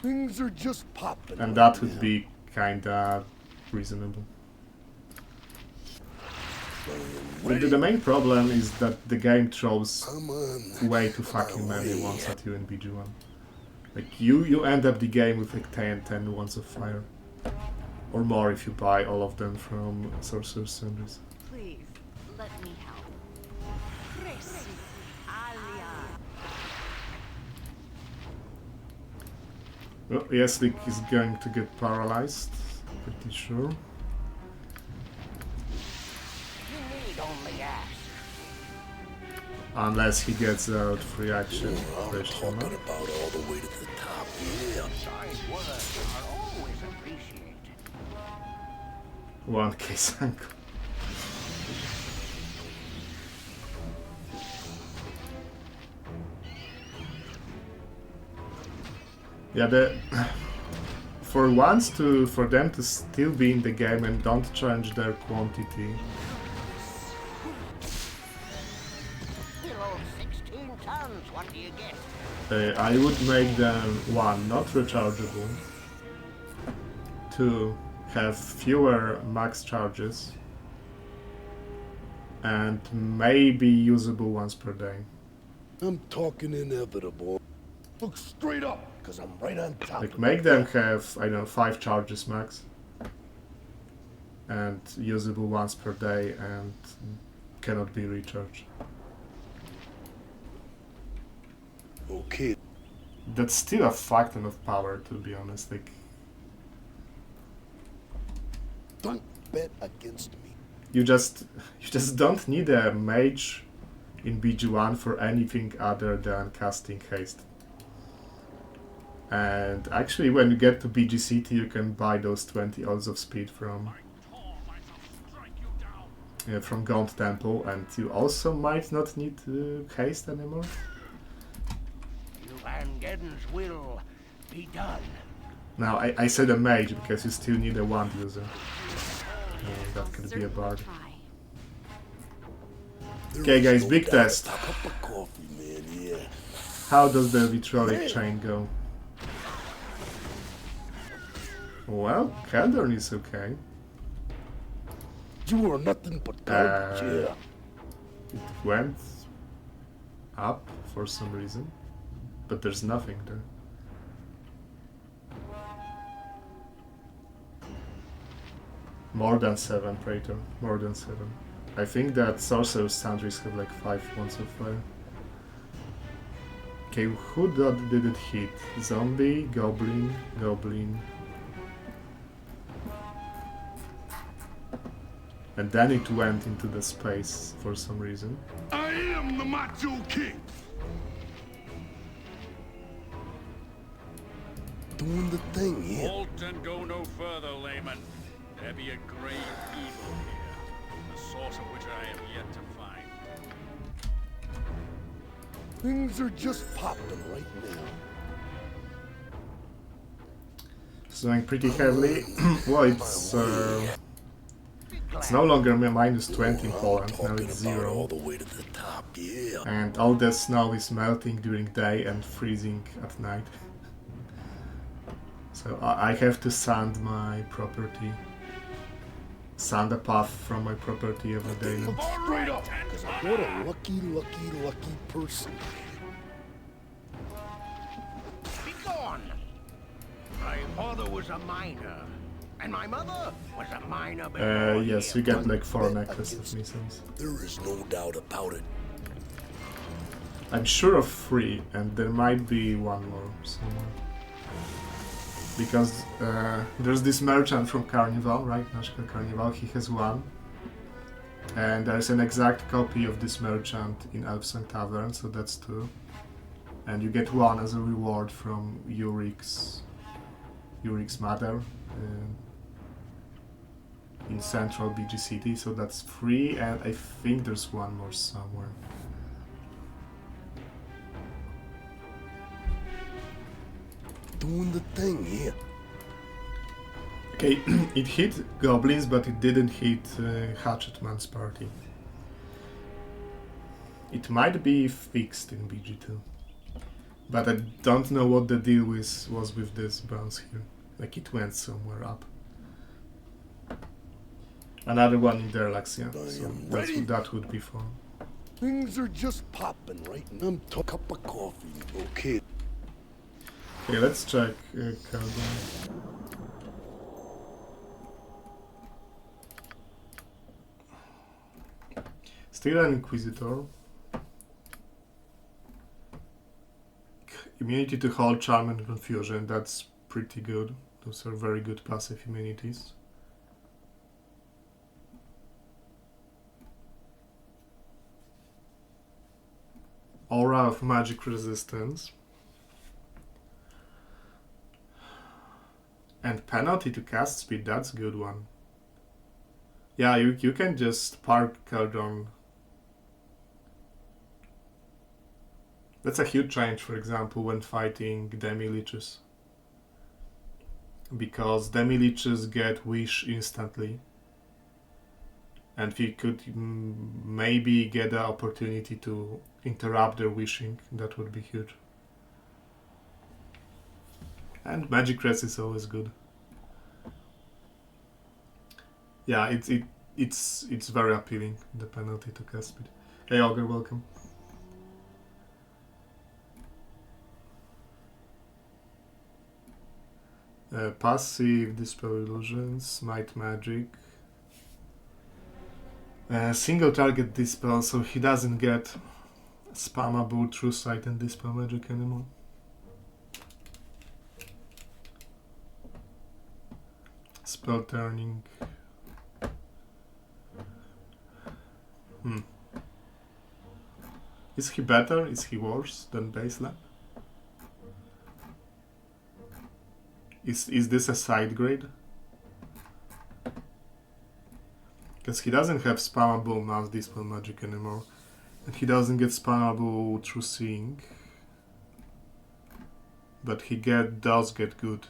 S1: Things are just popping.
S2: And that would be kinda reasonable. The main problem is that the game throws
S1: Come on.
S2: way too fucking many wands at you in BG1. Like, you end up the game with like 10 wands of fire. Or more if you buy all of them from Sorcerer's Sundries.
S4: Please, let me help. Chris, Alia.
S2: Well, Yeslick is going to get paralyzed, pretty sure.
S3: You need only ask.
S2: Unless he gets out free action.
S1: I'm
S2: Question
S1: talking
S2: mark.
S1: about all the way to the top. Yeah.
S3: Kind words are always appreciated.
S2: 1k Sanko. Yeah, for them to still be in the game and don't change their quantity.
S3: We'll hold 16 tons. What do you get?
S2: I would make them 1, not rechargeable, 2, have fewer max charges, and maybe usable once per day.
S1: I'm talking inevitable. Look straight up, because I'm right on top.
S2: Like, make them have, I don't know, 5 charges max, and usable once per day, and cannot be recharged.
S1: Okay.
S2: That's still a fuck ton of power, to be honest. Like,
S1: Don't bet against me.
S2: you just don't need a mage in BG1 for anything other than casting haste. And actually, when you get to BG City, you can buy those 20 odds of speed from Gaunt Temple, and you also might not need haste anymore.
S3: Van Geden's will be done.
S2: Now, I said a mage because you still need a wand user. That could be a bard. Okay,
S1: There is
S2: guys,
S1: no
S2: big
S1: doubt
S2: test.
S1: about a cup of coffee, man, yeah.
S2: How does the vitrolic chain go? Well, Caldern is okay.
S1: You are nothing but garbage, yeah.
S2: It went up for some reason, but there's nothing there. More than 7, Praetor. More than 7. I think that Sorcerer's Sundries have like 5 wands of fire. Okay, who did it hit? Zombie, Goblin, Goblin. And then it went into the space for some reason.
S1: I am the Macho King. Doing the thing, yeah.
S8: Halt and go no further, layman. There be a grave evil here, the source of which I have yet to find.
S1: Things are just popping right now.
S2: Snowing pretty heavily. Well, it's no longer minus 20 in Poland, now it's 0.
S1: All the way to the top, yeah.
S2: And all the snow is melting during day and freezing at night. So I have to sand my property. Sand a path from my property every day now.
S1: Straight up, because what a lucky person.
S3: Be gone! My father was a miner, and my mother was a miner before
S2: Yes,
S3: him.
S2: you get like 4 necklaces of missiles.
S1: There is no doubt about it.
S2: I'm sure of 3, and there might be 1 more somewhere. Because there's this merchant from Carnival, right? Nashka Carnival, he has 1. And there's an exact copy of this merchant in Elfsong Tavern, so that's 2. And you get 1 as a reward from Urik's mother. in central BG City, so that's 3, and I think there's one more somewhere.
S1: Doing the thing here.
S2: Okay, it hit goblins, but it didn't hit Hatchetman's party. It might be fixed in BG2. But I don't know what the deal was with this bounce here. Like it went somewhere up. Another one in Derlax, yeah. So that would be fun.
S1: Things are just popping right now. I'm a cup of coffee, okay?
S2: Okay, let's check Carbon. Still an Inquisitor. Immunity to Hold, Charm and Confusion, that's pretty good. Those are very good passive immunities. Aura of Magic Resistance. And Penalty to Cast Speed, that's a good one. Yeah, you can just park Cardon. That's a huge change, for example, when fighting Demi-Leeches. Because Demi-Leeches get Wish instantly. And we could maybe get the opportunity to interrupt their wishing. That would be huge. And Magic Res is always good. Yeah, it's very appealing, the penalty to cast speed. Hey Augur, welcome. Passive, Dispel Illusions, Might Magic. Single target Dispel, so he doesn't get spammable True Sight and Dispel Magic anymore. Spell Turning. Is he better? Is he worse than Baseline? Is this a side grade? Because he doesn't have spammable Mass Dispel Magic anymore. And he doesn't get spammable True Seeing. But he does get good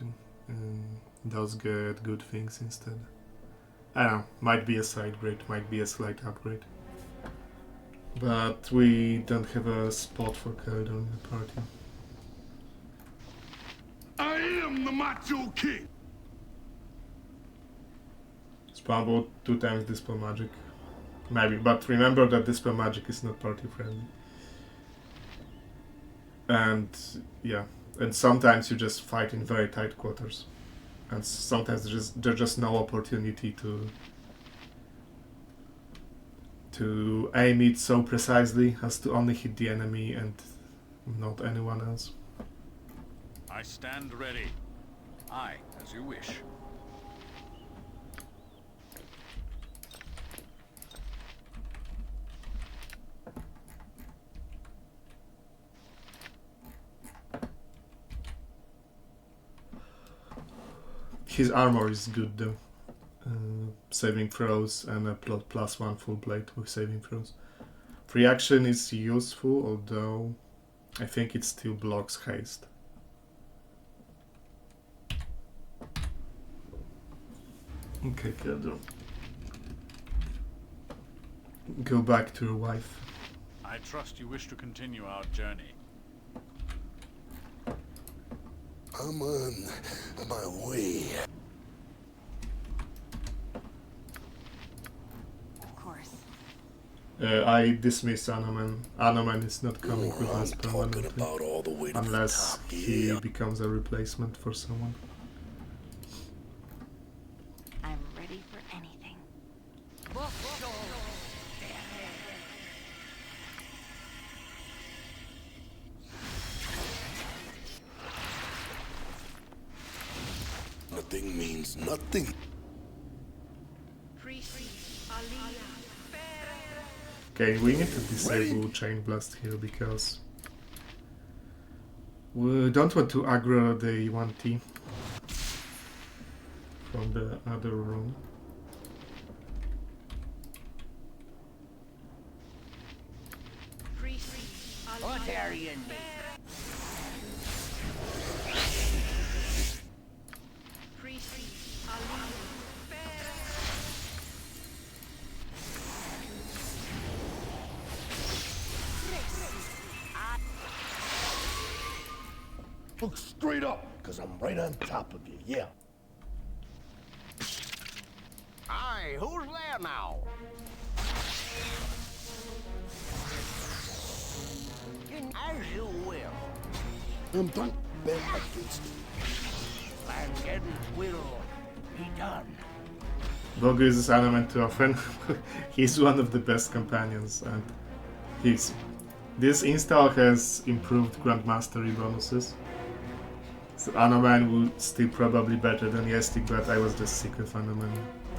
S2: things instead. I don't know, might be a side grade, might be a slight upgrade. But we don't have a spot for Caldon in the party.
S1: I am the Macho King.
S2: Spammable 2 times Dispel Magic. Maybe, but remember that Dispel Magic is not party friendly. And yeah, and sometimes you just fight in very tight quarters. And sometimes there's just no opportunity to aim it so precisely as to only hit the enemy and not anyone else.
S8: I stand ready. Aye, as you wish.
S2: His armor is good though. Saving throws and a +1 full plate with saving throws. Free action is useful, although I think it still blocks haste. Okay, Pedro. Go back to your wife.
S8: I trust you wish to continue our journey.
S1: I'm on my way.
S4: Of course.
S2: I dismiss Anoman. Anoman is not coming with
S1: I'm
S2: us
S1: talking
S2: permanently,
S1: about all the way to
S2: unless
S1: the top.
S2: he
S1: Yeah.
S2: becomes a replacement for someone.
S4: I'm ready for anything.
S1: Nothing means nothing.
S2: Okay, we need to disable Chain Blast here because we don't want to aggro the 1T from the other room.
S3: utilitarian need.
S1: Look straight up, because I'm right on top of you, yeah.
S3: Aye, who's there now? As you will.
S1: Don't bet against me.
S3: Vengeance will be done.
S2: Bogu uses Anoman too often. He's one of the best companions, and this install has improved Grandmastery bonuses. So Anoman would still probably better than Yeslick, but I was just sick of Anoman.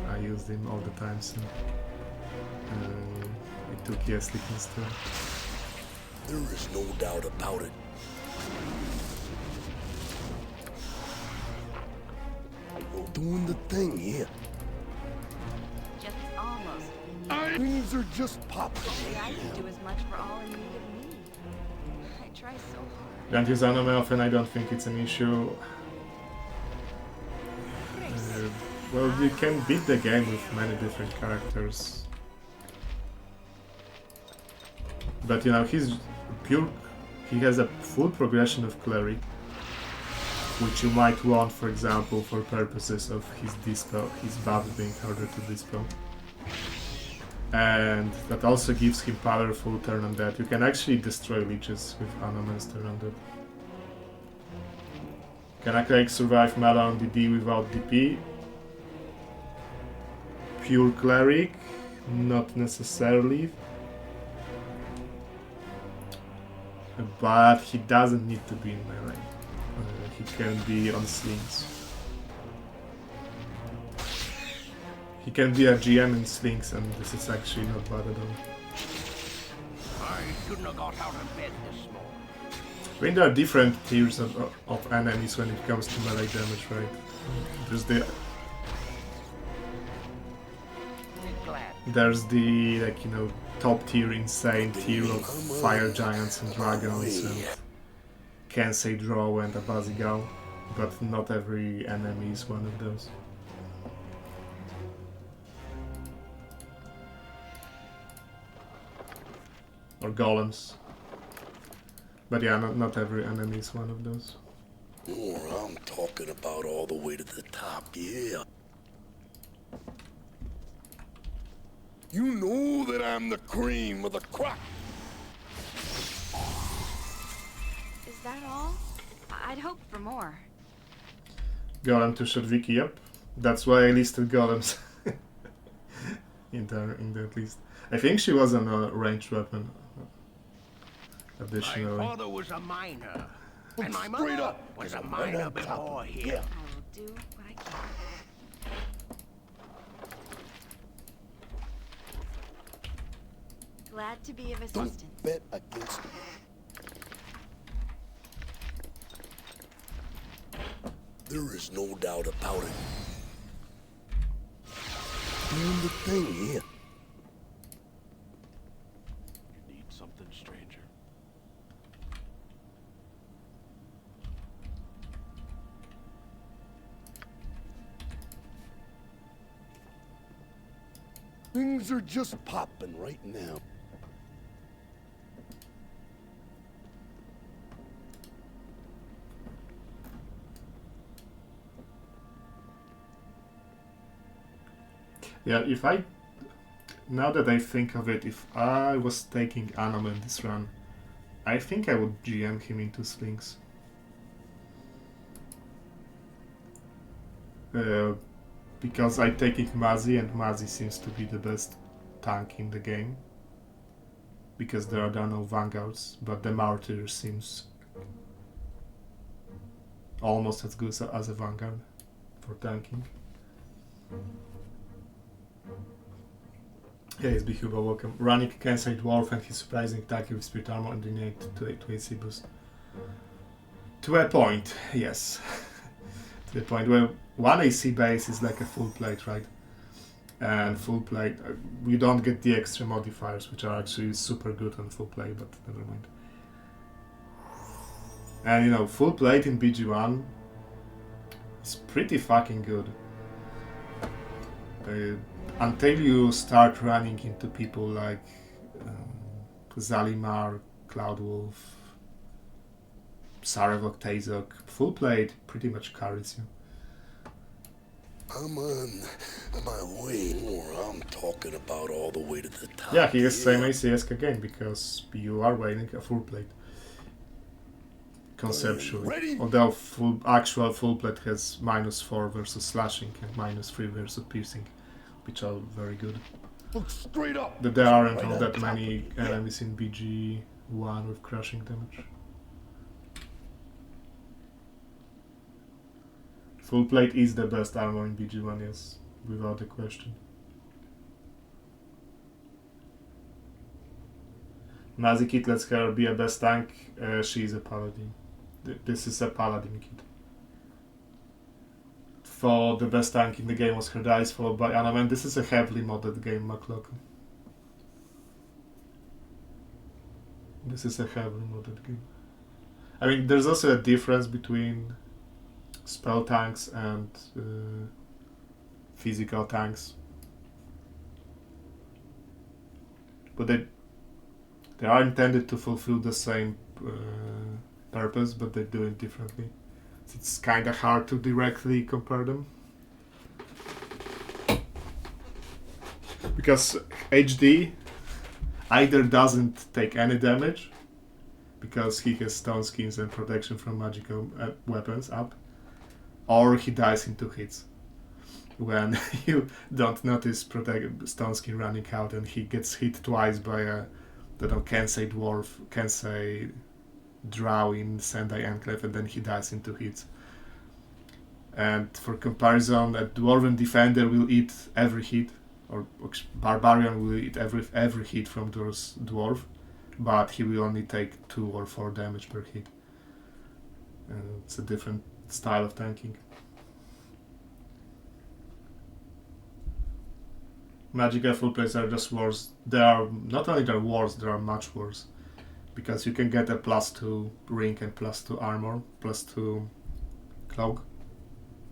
S2: I used him all the time, so I took Yeslick instead.
S1: There is no doubt about it. You're doing the thing here.
S4: Just almost.
S1: Things are just popping.
S4: I can do as much for all in need of me. I try so hard.
S2: Don't use Anoman often, I don't think it's an issue. Well, you can beat the game with many different characters. But you know, he has a full progression of Cleric, which you might want, for example, for purposes of his dispel, his buff being harder to dispel. And that also gives him powerful turn undead. You can actually destroy leeches with Anoman's turn undead. Can a cleric survive Mala on DD without DP? Pure cleric? Not necessarily. But he doesn't need to be in melee. He can be on slings. He can be a GM in slings, and this is actually not bad at all.
S3: I shouldn't have got out of bed this morning.
S2: I mean, there are different tiers of enemies when it comes to melee damage, right? There's the like, you know, top tier insane tier of fire giants and dragons and Kensei Draw and Abazigal, but not every enemy is one of those. Or golems. But yeah, not every enemy is one of those.
S1: Oh, I'm talking about all the way to the top, yeah. You know that I'm the cream of the crop.
S4: Is that all? I'd hoped for more.
S2: Golem to shot Vicky, yep. That's why I listed golems in that list. I think she was on a ranged weapon. Additionally.
S3: My father was a miner, and my mother was a miner before him.
S1: Yeah.
S4: I will do what I can. Glad to be of assistance.
S1: Don't bet against me. There is no doubt about it. Doing the thing here.
S6: You need something, stranger.
S1: Things are just popping right now.
S2: Yeah, now that I think of it, if I was taking Anoman this run, I think I would GM him into slings. Because I'm taking Mazi, and Mazi seems to be the best tank in the game. Because there are no vanguards, but the Martyr seems almost as good as a vanguard for tanking. Hey, it's Bihuba, welcome. Running Kensei Dwarf and his surprising attack with Spirit Armor and innate to AC boost. To a point, yes. To the point where one AC base is like a full plate, right? And full plate, you don't get the extra modifiers, which are actually super good on full plate, but never mind. And you know, full plate in BG1 is pretty fucking good. Until you start running into people like Zalimar, Cloudwolf, Sarevok, Tazok, full plate pretty much carries you.
S1: I'm on my way. More, I'm talking about all the way to the top.
S2: Yeah, he has same ACS again because you are waiting a full plate. Conceptually.
S1: Ready?
S2: Although actual full plate has -4 versus slashing and -3 versus piercing, which are very good.
S1: Look straight up.
S2: There aren't
S1: Right
S2: all
S1: on
S2: that
S1: top
S2: many
S1: of it.
S2: enemies in BG1 with crushing damage. Full plate is the best armor in BG1, yes, without a question. Nazi kit lets her be a best tank. She is a paladin. This is a paladin kit. For the best tank in the game was her dice, followed by Anna Man. This is a heavily modded game, McLaughlin. This is a heavily modded game. I mean, there's also a difference between spell tanks and physical tanks, but they are intended to fulfill the same purpose, but they do it differently. So it's kind of hard to directly compare them, because HD either doesn't take any damage because he has stone skins and protection from magical weapons up, or he dies in 2 hits when you don't notice stone skin running out and he gets hit twice by a Kensei dwarf, Kensei drow in Sendai Enclave, and then he dies in 2 hits. And for comparison, a dwarven defender will eat every hit, or barbarian will eat every hit from those dwarf, but he will only take 2 or 4 damage per hit. It's a different style of tanking. Magical full plates are just worse. They are not only they're worse, they are much worse, because you can get a +2 ring and +2 armor, +2 cloak,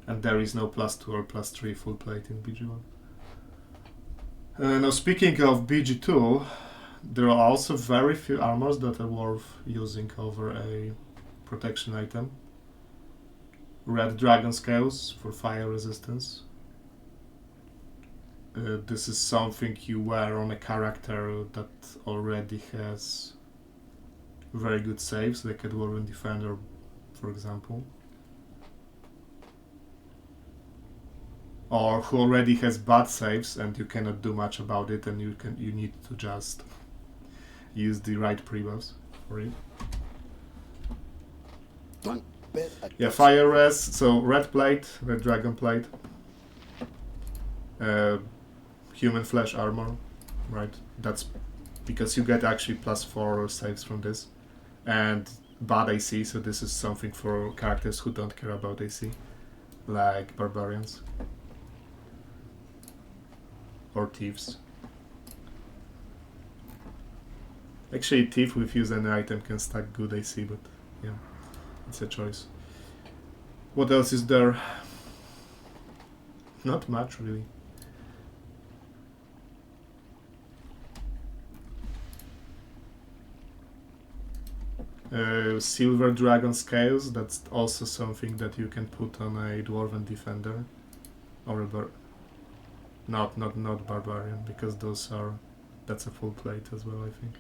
S2: and there is no +2 or +3 full plate in BG1. Now, speaking of BG2, there are also very few armors that are worth using over a protection item. Red dragon scales for fire resistance. This is something you wear on a character that already has very good saves, like a dwarven defender, for example, or who already has bad saves and you cannot do much about it, and you need to just use the right prebuffs for it.
S1: Don't bet
S2: Yeah, fire res, so red plate, red dragon plate, human flesh armor, right? That's because you get actually +4 saves from this, and bad AC, so this is something for characters who don't care about AC, like barbarians or thieves. Actually, thief with use any item can stack good AC, but yeah, it's a choice. What else is there? Not much, really. Silver dragon scales, that's also something that you can put on a dwarven defender, or a not barbarian, because that's a full plate as well, I think.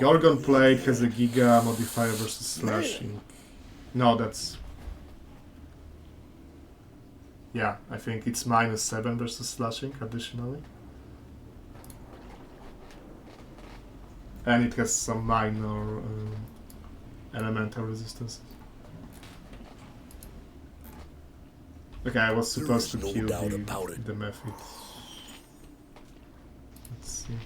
S2: Gorgon plate has a giga modifier versus slashing. No, that's... Yeah, I think it's -7 versus slashing additionally. And it has some minor elemental resistances. Okay, I was supposed to kill the method. Let's see.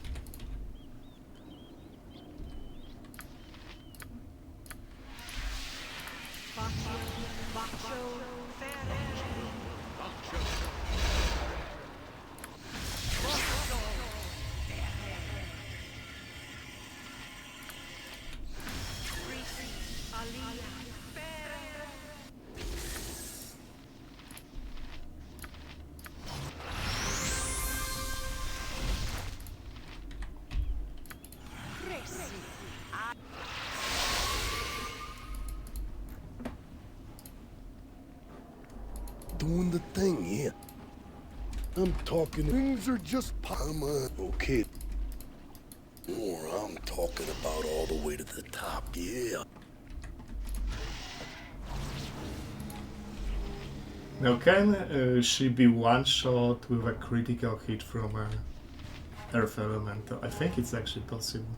S1: Doing the thing here. I'm talking. Things are just Pai'na. Okay. Or I'm talking about all the way to the top. Yeah.
S2: Now, can she be one-shot with a critical hit from Earth Elemental? I think it's actually possible.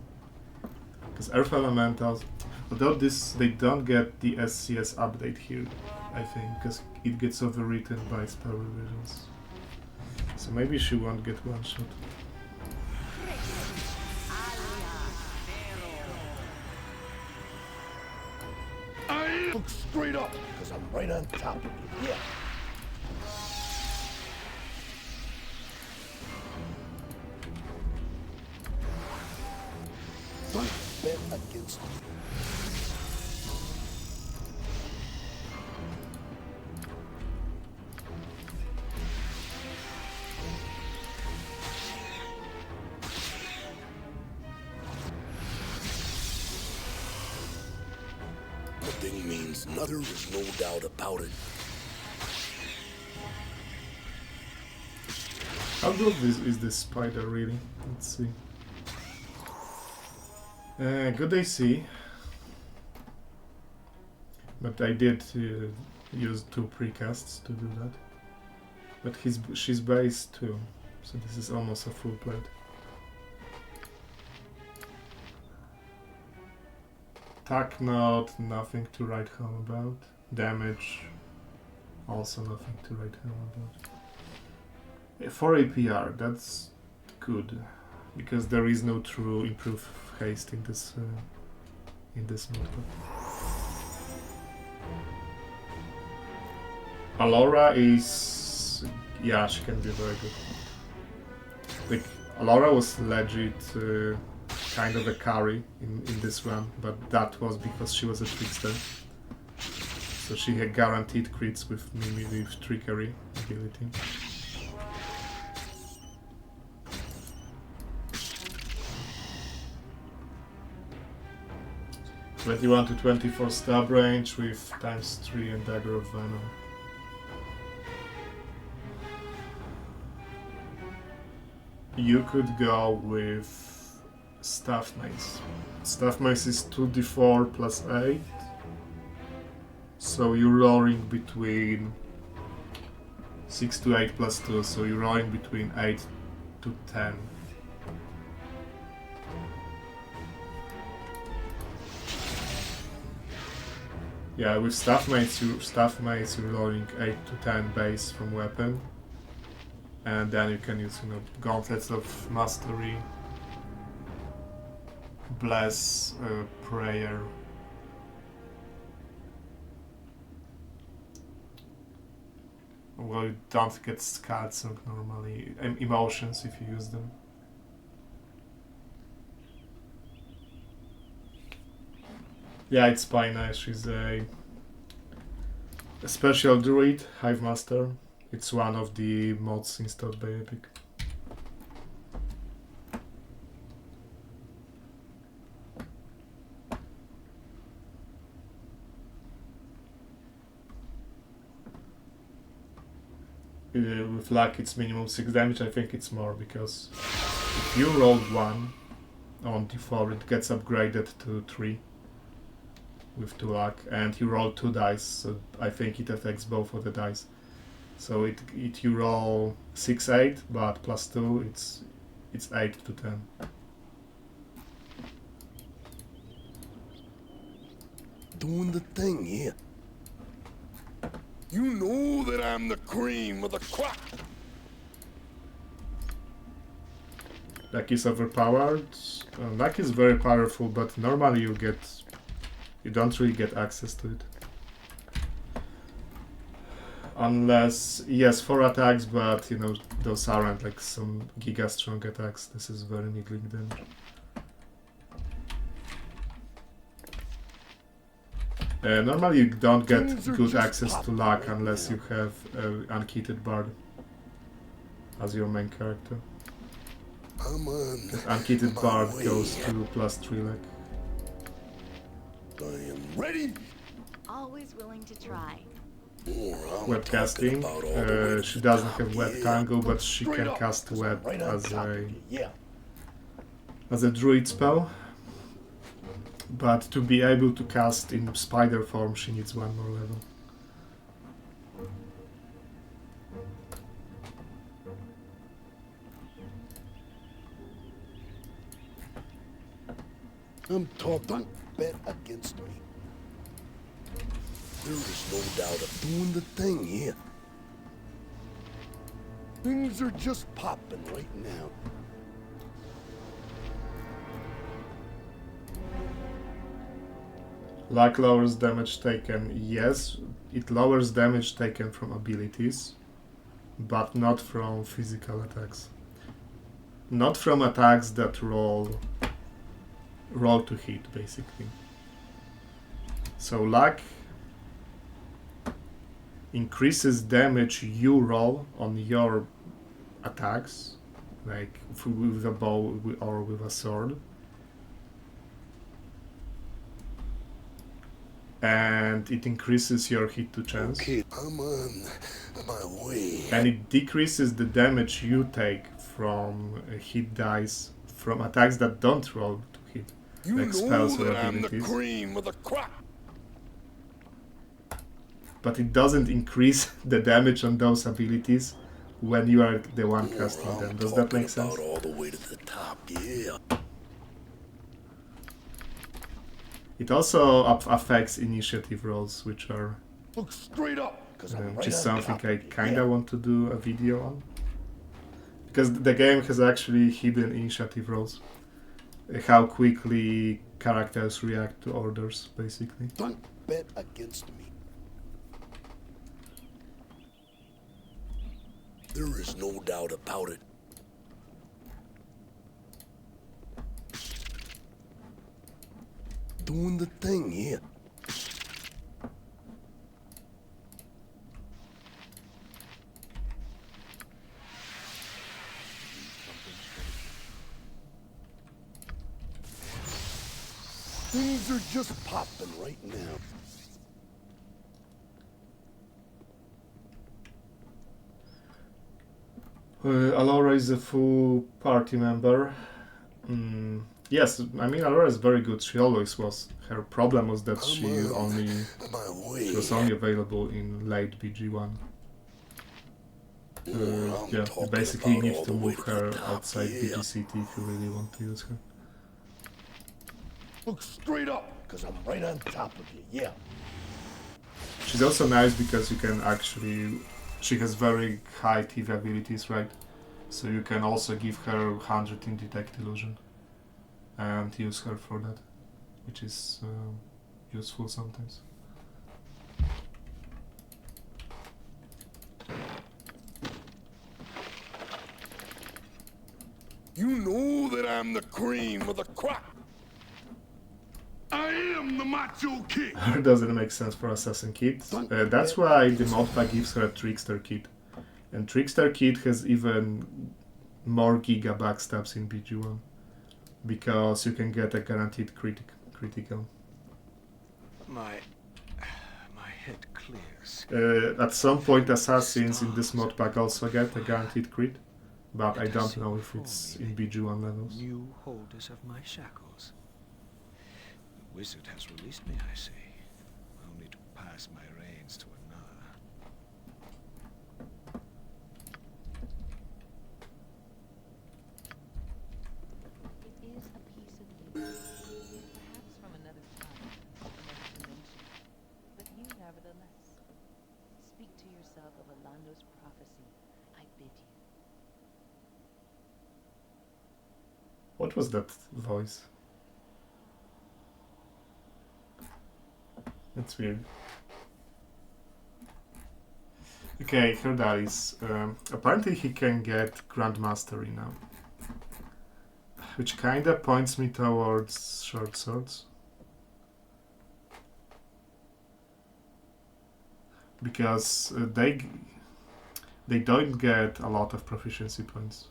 S2: Because Earth Elementals, although they don't get the SCS update here, I think, because it gets overwritten by spell revisions. So maybe she won't get one-shot.
S1: I look straight up, because I'm right on top of you. Yeah. Don't bet against me. Nothing means nothing, there's no doubt about it.
S2: How good is this spider really? Let's see. Good AC. But I did use 2 precasts to do that. But she's base too, so this is almost a full plate. Attack not, nothing to write home about. Damage, also nothing to write home about. 4 APR, that's good, because there is no true improved haste in this mod. Alora is, yeah, she can be very good. Like, Alora was legit kind of a carry in this run, but that was because she was a trickster. So she had guaranteed crits with trickery ability. (21 to 24 stab range with ×3 and Dagger of Venom). You could go with Staff Mace. Staff Mace is 2d4 plus 8. So you're rolling between 6 to 8 plus 2, so you're rolling between 8 to 10. Yeah, with Staff Mace you're rolling 8 to 10 base from weapon. And then you can use, Gauntlets of Mastery, Bless, Prayer. Well, you don't get Scald Song normally. Emotions if you use them. Yeah, it's Pai'na. She's a special druid, Hive Master. It's one of the mods installed by Epic. With luck it's minimum 6 damage, I think it's more, because if you roll 1 on d4 it gets upgraded to 3 with 2 luck, and you roll 2 dice, so I think it affects both of the dice. So you roll 6, 8, but plus 2 it's 8 to 10.
S1: Doing the thing here. You know that I'm the cream of the crop.
S2: Luck is overpowered. Luck is very powerful, but normally you don't really get access to it. Unless, yes, 4 attacks, but those aren't like some giga strong attacks. This is very needling damage. Normally you don't get good access to luck unless you have Unkitted Bard as your main character. Unkitted Bard goes to +3 luck.
S1: I am ready.
S4: Always willing to try.
S2: web casting. She doesn't have web tangle, but she can cast web as a druid spell. But to be able to cast in spider form, she needs one more level.
S1: I'm talking. Don't bet against me. There is no doubt of doing the thing here. Things are just popping right now.
S2: Luck lowers damage taken. Yes, it lowers damage taken from abilities, but not from physical attacks. Not from attacks that roll to hit, basically. So luck increases damage you roll on your attacks, like with a bow or with a sword. And it increases your hit to chance.
S1: Okay, I'm on my way.
S2: And it decreases the damage you take from hit dice from attacks that don't roll to hit, like spells or abilities.
S1: I'm the cream of the crop.
S2: But it doesn't increase the damage on those abilities when you are the one casting them. Does that make sense?
S1: All the way to the top, yeah.
S2: It also affects initiative rolls, which are
S1: Look straight up,
S2: which is something I kinda want to do a video on, because the game has actually hidden initiative rolls, how quickly characters react to orders, basically.
S1: Don't bet against me. There is no doubt about it. Doing the thing here. Things are just popping right now.
S2: Alora is a full party member. Yes, I mean Alora is very good. She always was. Her problem was that she was only available in late BG1. Yeah, you basically need to move her outside BG City if you really want to use her.
S1: Look straight up, because I'm right on top of you, yeah.
S2: She's also nice because you can actually... She has very high thief abilities, right? So you can also give her 100 in Detect Illusion and use her for that, which is useful sometimes.
S1: You know that I'm the cream of the crop. I am the Macho Kid.
S2: Doesn't make sense for Assassin Kit. That's why the modpack gives her a Trickster Kit. And Trickster Kit has even more giga backstabs in BG1. Because you can get a guaranteed critical.
S9: My head clears.
S2: At some point Assassins in this modpack also get a guaranteed crit. But I don't know if it's in BG1 levels.
S9: New holders of my shackles. The wizard has released me, I see. Only to pass my reins to another.
S10: It is a piece of you, perhaps from another time, another dimension. But you, nevertheless, speak to yourself of Alando's prophecy. I bid you.
S2: What was that voice? That's weird. Okay, Herdalis. Apparently he can get Grand Mastery now. Which kinda points me towards short swords. Because they don't get a lot of proficiency points.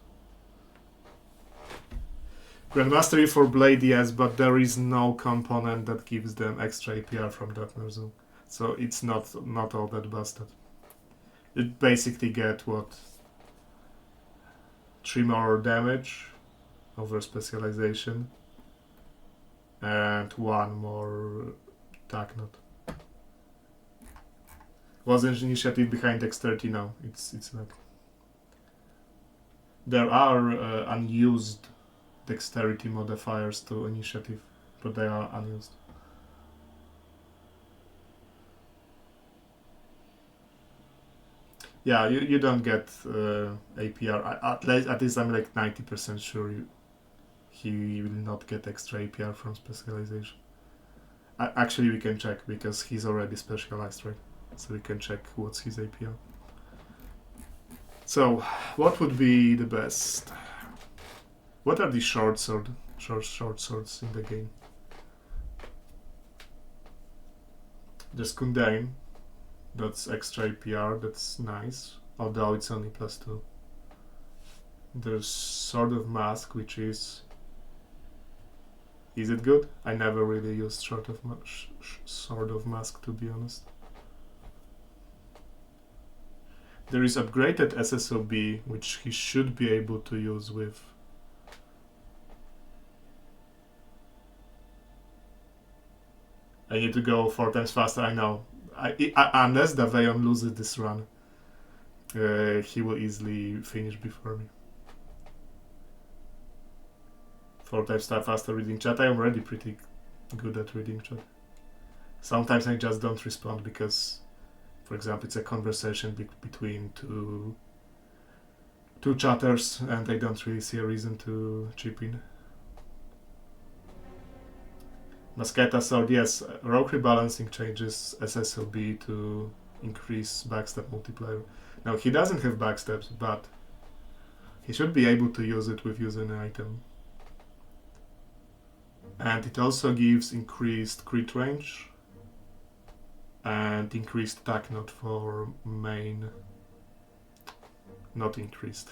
S2: Grand Mastery for Blade, yes, but there is no component that gives them extra APR from that nozzle. So it's not all that busted. It basically get what? 3 more damage over specialization and 1 more attack knot. Was an initiative behind dexterity? No, it's not. There are unused dexterity modifiers to initiative, but they are unused. Yeah, you don't get APR. At least I'm like 90% sure he will not get extra APR from specialization. Actually, we can check because he's already specialized, right? So we can check what's his APR. So, what would be the best? What are the short swords in the game? There's Kundane. That's extra APR, that's nice, although it's only +2. There's Sword of Mask, which is it good? I never really used Sword of Mask, to be honest. There is upgraded SSOB, which he should be able to use with I need to go 4 times faster, I know. Unless Daveon loses this run, he will easily finish before me. 4 times faster reading chat. I am already pretty good at reading chat. Sometimes I just don't respond because, for example, it's a conversation between two chatters and I don't really see a reason to chip in. Masqueta Sword, yes, Rogue Rebalancing changes SSLB to increase backstab multiplier. Now, he doesn't have backstabs, but he should be able to use it with using an item. And it also gives increased crit range and increased attack knot for main. Not increased.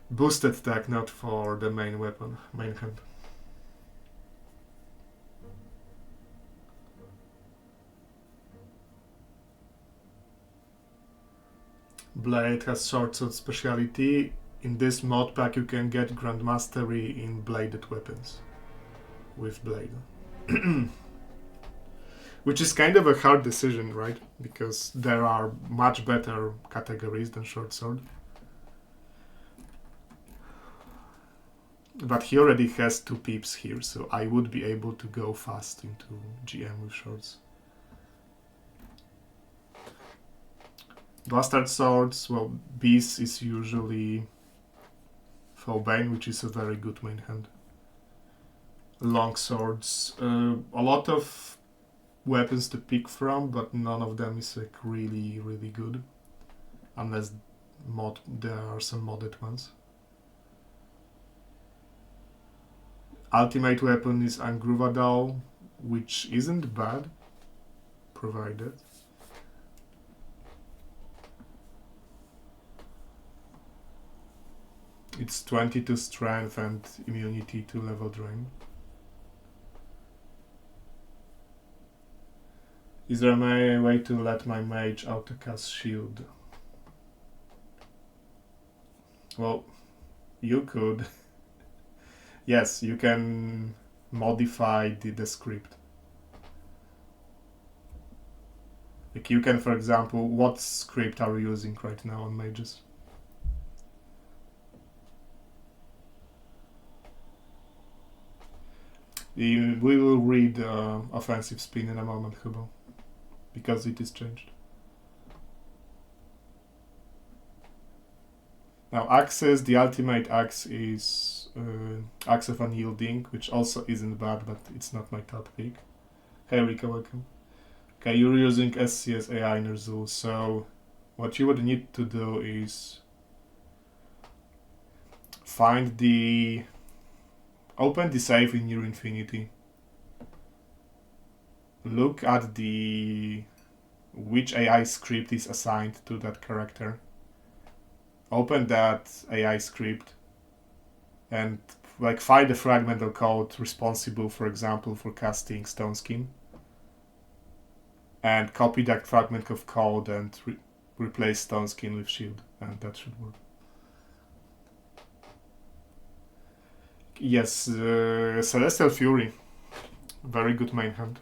S2: Boosted attack knot for the main weapon, main hand. Blade has short sword speciality. In this mod pack you can get Grand Mastery in bladed weapons with blade. Which is kind of a hard decision, right? Because there are much better categories than short sword. But he already has 2 pips here, so I would be able to go fast into GM with shorts. Bastard swords, well, Beast is usually Bane, which is a very good main hand. Long swords, a lot of weapons to pick from, but none of them is like really good, unless there are some modded ones. Ultimate weapon is Angruvadal, which isn't bad, provided. It's 22 strength and immunity to level drain. Is there a way to let my mage autocast shield? Well, you could. Yes, you can modify the script. Like you can, for example, what script are you using right now on mages? We will read offensive spin in a moment, Hubo, because it is changed. Now, axes, the ultimate axe is Axe of Unyielding, which also isn't bad, but it's not my top pick. Hey Rika, welcome. Okay, you're using SCS AI Ner'zhul, so what you would need to do is open the save in Near Infinity. Look at which AI script is assigned to that character. Open that AI script and like find the fragmental code responsible, for example, for casting Stone Skin. and copy that fragment of code and replace Stone Skin with Shield, and that should work. Yes, Celestial Fury, very good main hand.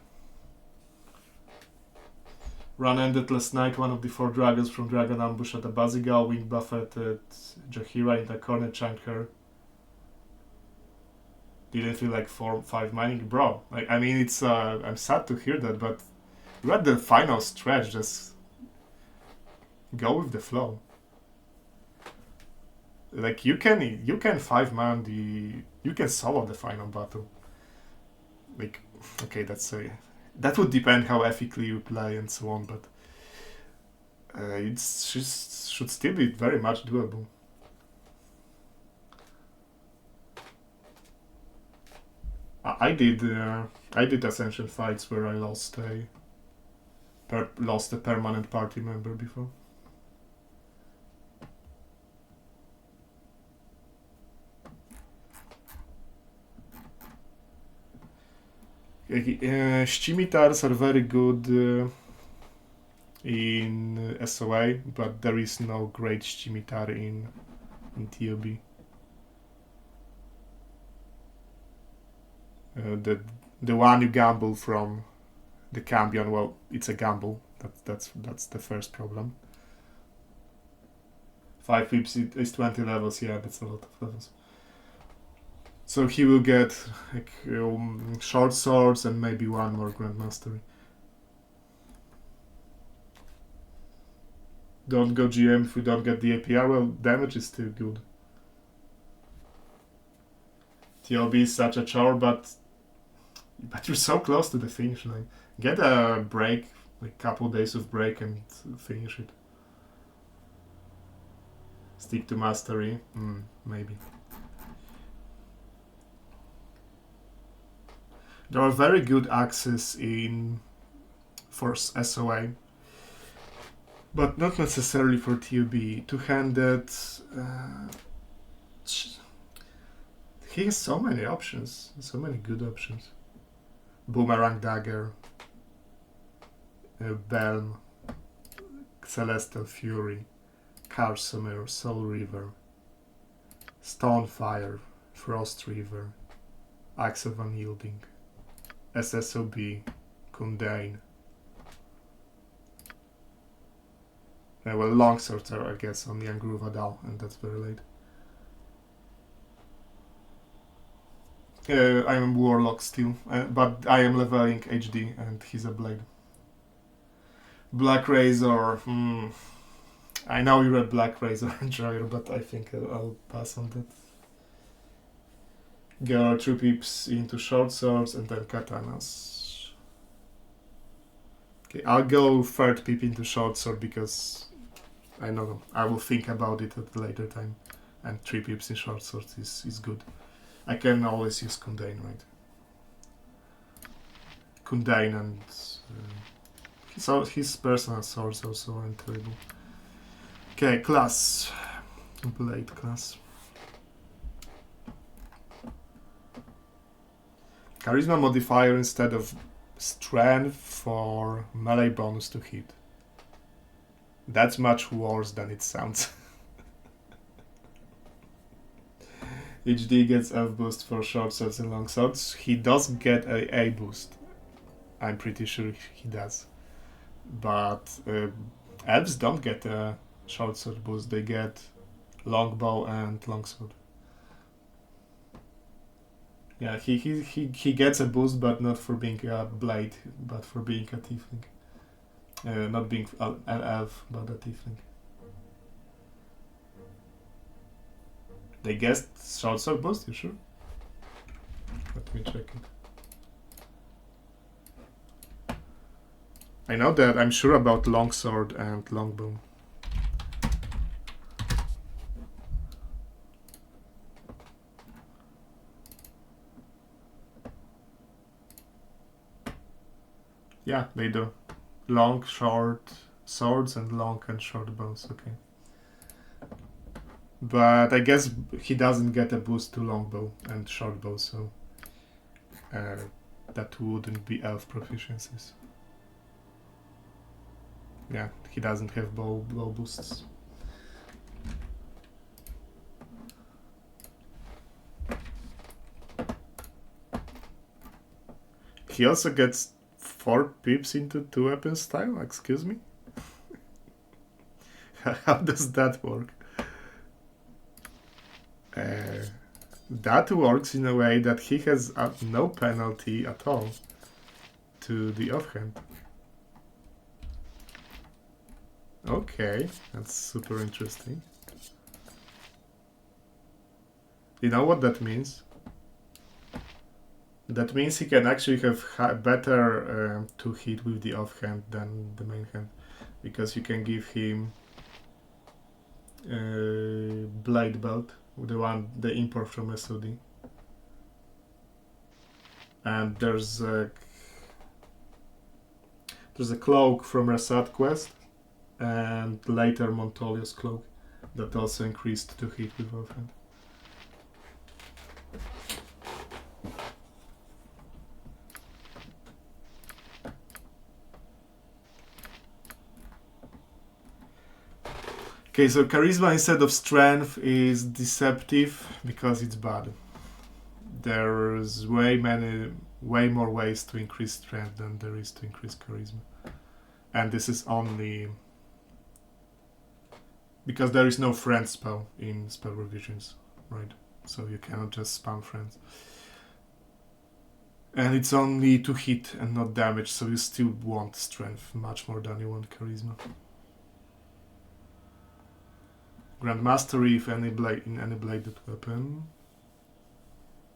S2: Run ended last night, one of the 4 dragons from Dragon Ambush at the Bazigal, wing buffeted Jaheira in the corner, chunked her. Didn't feel like 4-5 mining, bro. I mean, it's I'm sad to hear that, but you're at the final stretch. Just go with the flow. Like you can 5-man you can solo the final battle. Like, okay, that would depend how ethically you play and so on, but it should still be very much doable. I did Ascension fights where I lost a permanent party member before. Scimitars are very good in SOA, but there is no great Scimitar in TOB. The one you gamble from the Cambion, well, it's a gamble. That's the first problem. 5 pips is 20 levels, yeah, that's a lot of levels. So he will get like short swords and maybe 1 more Grand Mastery. Don't go GM if we don't get the APR, well, damage is still good. TLB is such a chore, but you're so close to the finish line. Get a break, like couple days of break, and finish it. Stick to mastery, maybe. There are very good axes for SOA, but not necessarily for TOB. Two-handed, he has so many options, so many good options. Boomerang Dagger, Belm, Celestial Fury, Karsamir, Soul River, Stonefire, Frost River, Axe of Unyielding, SSOB, Kundane. Well, longswords are, I guess, on Young Gruvadal, and that's very late. I am Warlock still, but I am leveling HD, and he's a blade. Black Razor, I know you read Black Razor and Jair, but I think I'll pass on that. Go 2 pips into short swords and then katanas. Okay, I'll go 3rd pip into short sword because I don't know, I will think about it at a later time. And 3 pips in short swords is good. I can always use Kundane, right? Kundane and his personal swords also aren't terrible. Okay, class. Blade class. Charisma modifier instead of strength for melee bonus to hit. That's much worse than it sounds. HD gets F boost for short swords and long swords. He does get a boost. I'm pretty sure he does. But elves don't get a short sword boost. They get longbow and longsword. Yeah, he gets a boost, but not for being a blade, but for being a tiefling. Not being an elf, but a tiefling. They get short sword boost, you sure? Let me check it. I know that I'm sure about longsword and longbow. Yeah, they do. Long, short swords and long and short bows, okay. But I guess he doesn't get a boost to longbow and short bow, so that wouldn't be elf proficiencies. yeah, he doesn't have bow boosts. He also gets 4 pips into 2 weapon style, excuse me? How does that work? That works in a way that he has no penalty at all to the offhand. Okay, that's super interesting. You know what that means? That means he can actually have better to hit with the offhand than the main hand, because you can give him blade belt, the import from SOD, and there's a cloak from Rasad quest, and later Montolios cloak that also increased to hit with offhand. Okay, so charisma instead of strength is deceptive because it's bad. There's way more ways to increase strength than there is to increase charisma. And this is only because there is no friend spell in spell revisions, right? So you cannot just spam friends. And it's only to hit and not damage, so you still want strength much more than you want charisma. Grant Mastery if in any bladed weapon.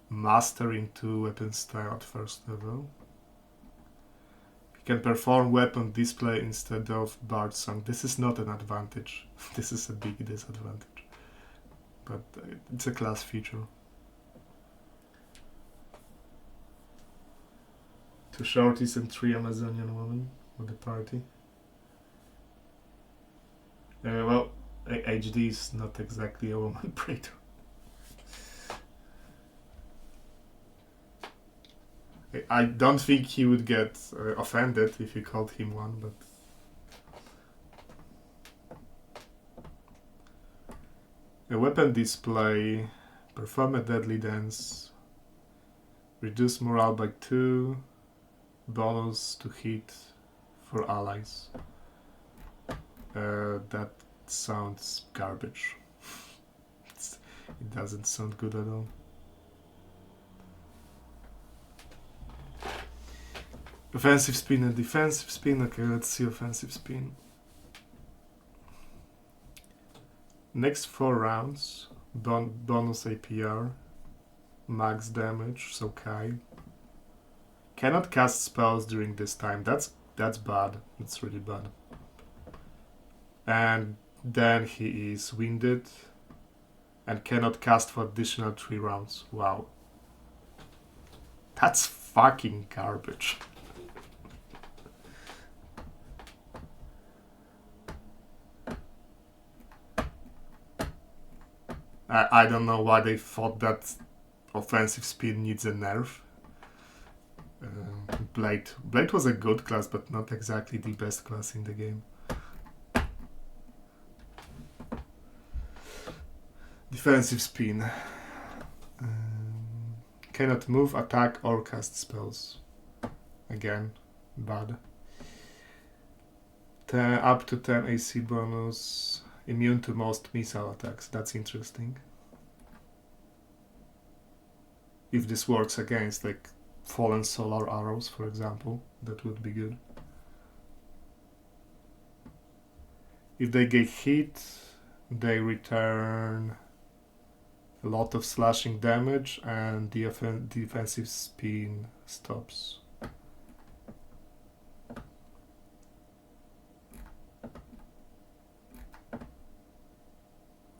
S2: Master into weapon style at first level. You can perform weapon display instead of Bard Song. This is not an advantage. This is a big disadvantage. But it's a class feature. 2 shorties and 3 Amazonian women with the party. Well, HD is not exactly a woman praetor. I don't think he would get offended if you called him one, but... A weapon display, perform a deadly dance, reduce morale by 2, bonus to hit for allies. That sounds garbage. It doesn't sound good at all. Offensive spin and defensive spin. Okay, let's see offensive spin. Next 4 rounds, bonus APR, max damage, so Kai. Cannot cast spells during this time. That's bad. It's really bad. And then he is winded and cannot cast for additional 3 rounds. Wow. That's fucking garbage. I don't know why they thought that offensive speed needs a nerf. Blade was a good class, but not exactly the best class in the game. Defensive spin. Cannot move, attack, or cast spells. Again, bad. Up to 10 AC bonus. Immune to most missile attacks. That's interesting. If this works against, like, fallen solar arrows, for example, that would be good. If they get hit, they return a lot of slashing damage, and the defensive spin stops.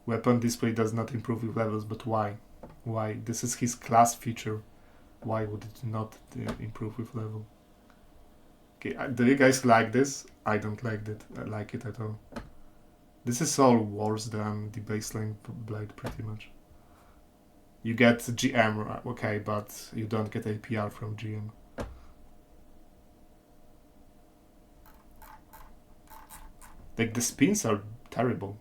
S2: Weapon display does not improve with levels, but why? Why? This is his class feature. Why would it not improve with level? Okay, do you guys like this? I don't like it at all. This is all worse than the baseline blade, pretty much. You get GM, okay, but you don't get APR from GM. Like, the spins are terrible.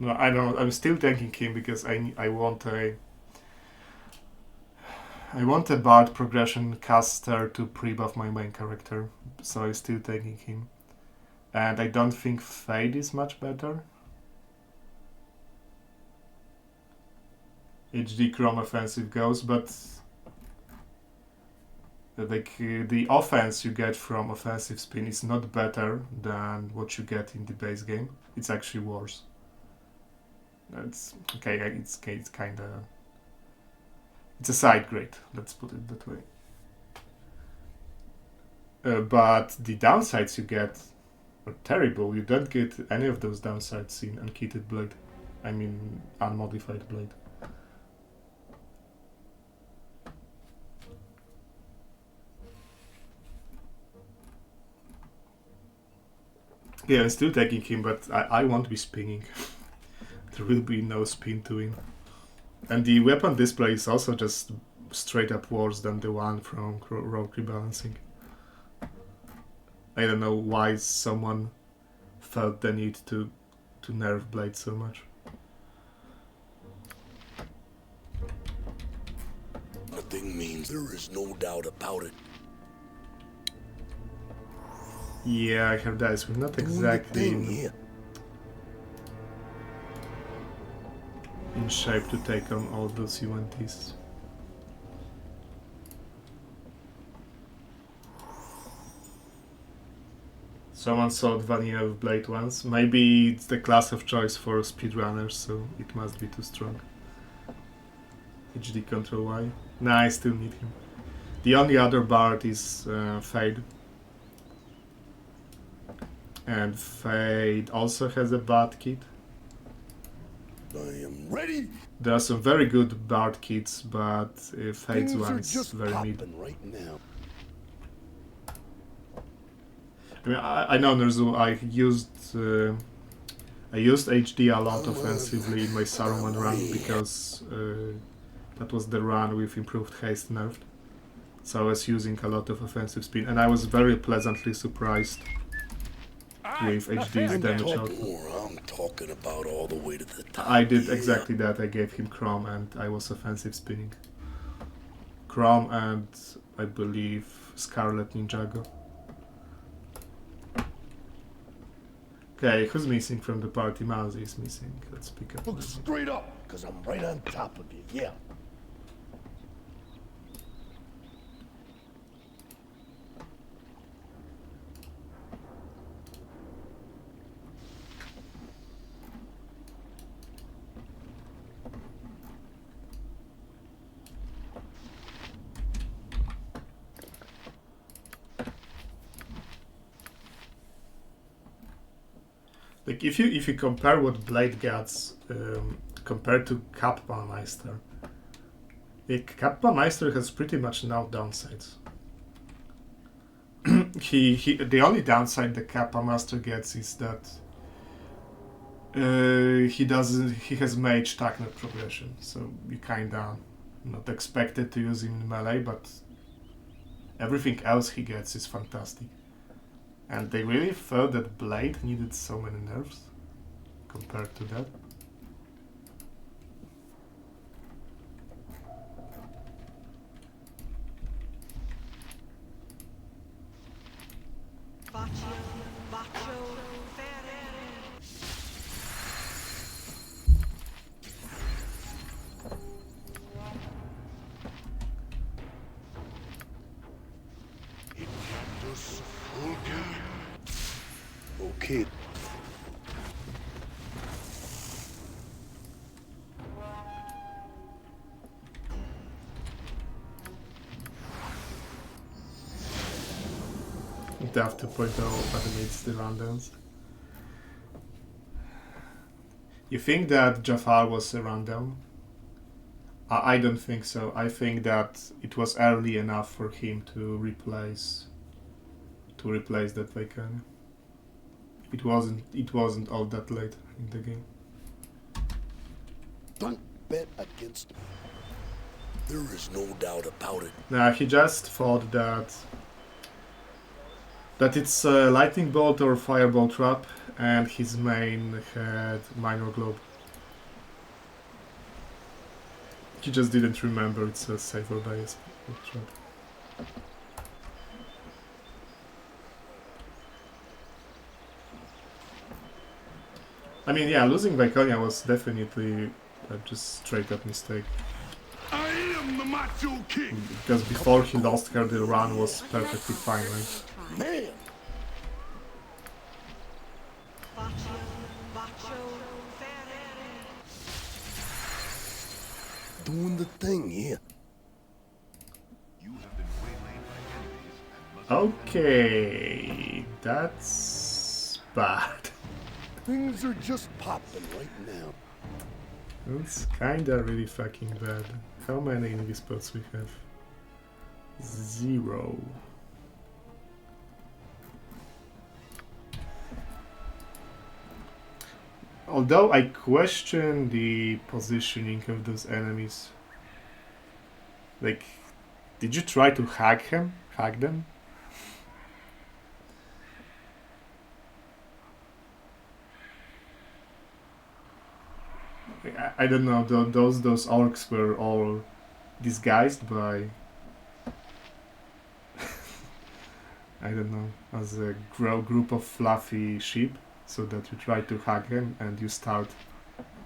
S2: No, I don't. I'm still taking him because I want a Bard progression caster to pre-buff my main character, so I'm still taking him. And I don't think Fade is much better. HD Chrome offensive goes, but like the offense you get from offensive spin is not better than what you get in the base game. It's actually worse. It's okay. It's kind of, it's a side grade. Let's put it that way. But the downsides you get are terrible. You don't get any of those downsides in Unkitted Blade. I mean, unmodified Blade. Yeah, I'm still taking him, but I won't be spinning. There will be no spin to win. And the weapon display is also just straight up worse than the one from Rogue Rebalancing. I don't know why someone felt the need to nerf Blade so much.
S1: Nothing means there is no doubt about it.
S2: Yeah, I have dice. We're not exactly in shape to take on all those UNTs. Someone sold Vanilla with Blade once. Maybe it's the class of choice for speedrunners, so it must be too strong. HD Control Y. Nah, I still need him. The only other Bard is Fade. And Fade also has a Bard kit.
S1: I am ready.
S2: There are some very good Bard kits, but Fade's one is very mid.
S1: Right now.
S2: I mean, I know Nerzu. I used HD a lot offensively in my Saruman run because that was the run with improved haste nerfed. So I was using a lot of offensive spin, and I was very pleasantly surprised with HD's damage output.
S1: I'm talking about all the way to the top.
S2: I did exactly that. I gave him Chrome and I was offensive spinning. Chrome and I believe Scarlet Ninjago. Okay, who's missing from the party? Mousy is missing. Let's pick up.
S1: Look straight up, because I'm right on top of you, yeah.
S2: Like if you compare what Blade gets compared to Kappa-Meister, like Kappa-Meister has pretty much no downsides. The only downside the Kappa-Master gets is that he has mage Tacnet progression, so you kinda not expected to use him in melee, but everything else he gets is fantastic. And they really felt that Blade needed so many nerfs compared to that.
S1: Okay.
S2: Daft 2.0 automates the rundowns. You think that Jafar was a rundown? I don't think so. I think that it was early enough for him to replace that Pai'na. It wasn't all that late in the game.
S1: Don't bet against me. There is no doubt about it.
S2: Nah, he just thought that it's a lightning bolt or fireball trap, and his main had minor globe. He just didn't remember it's a safer base trap. I mean, yeah, losing Pai'na was definitely just straight up mistake.
S1: I am the Macho King.
S2: Because before he lost her, the run was perfectly fine, right?
S1: Man. Doing the thing here.
S2: Okay, that's bad.
S1: Things are just popping right now.
S2: That's kinda really fucking bad. How many enemy spots we have? 0. Although I question the positioning of those enemies. Like, did you try to hack them? I don't know, those orcs were all disguised by I don't know, as a group of fluffy sheep, so that you try to hack them and you start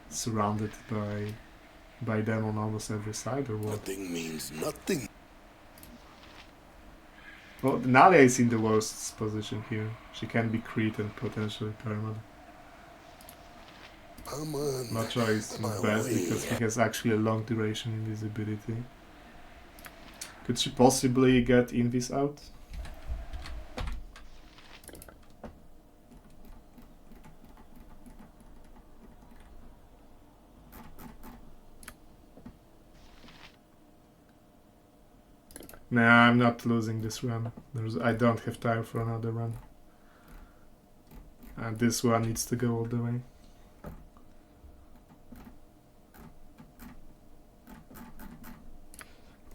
S2: surrounded by them on almost every side, or what?
S1: Nothing means nothing.
S2: Well, Nalia is in the worst position here. She can be crit and potentially permanent.
S1: I'm on
S2: Macho is not best because he has actually a long duration invisibility. Could she possibly get Invis out? Nah, I'm not losing this run. I don't have time for another run. And this one needs to go all the way.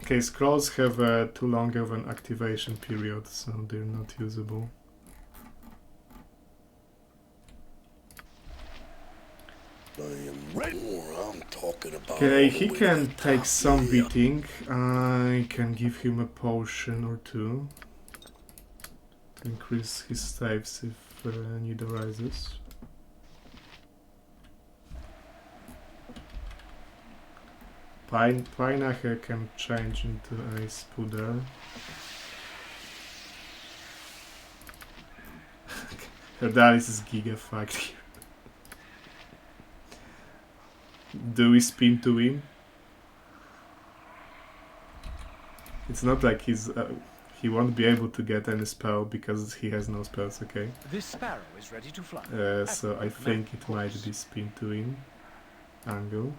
S2: Okay, scrolls have too long of an activation period, so they're not usable.
S1: I am ready. I'm talking about.
S2: Okay, he can take some beating. I can give him a potion or two to increase his saves if need arises. Pai'na can change into a Spooder. Her Dallas is giga fucked here. Do we spin to win? It's not like he won't be able to get any spell because he has no spells, okay?
S7: This sparrow is ready to fly.
S2: So I think it might be spin to win angle.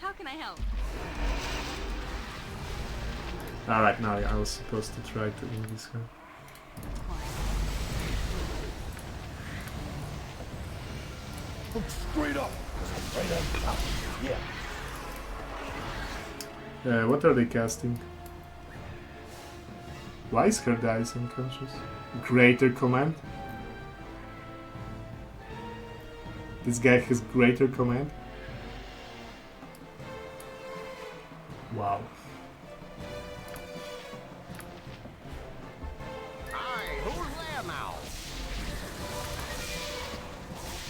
S4: How can I help?
S2: Alright, now I was supposed to try to win this guy.
S1: Straight up. Right on top. Yeah.
S2: What are they casting? Why is her dice unconscious? Greater command? This guy has greater command? Wow.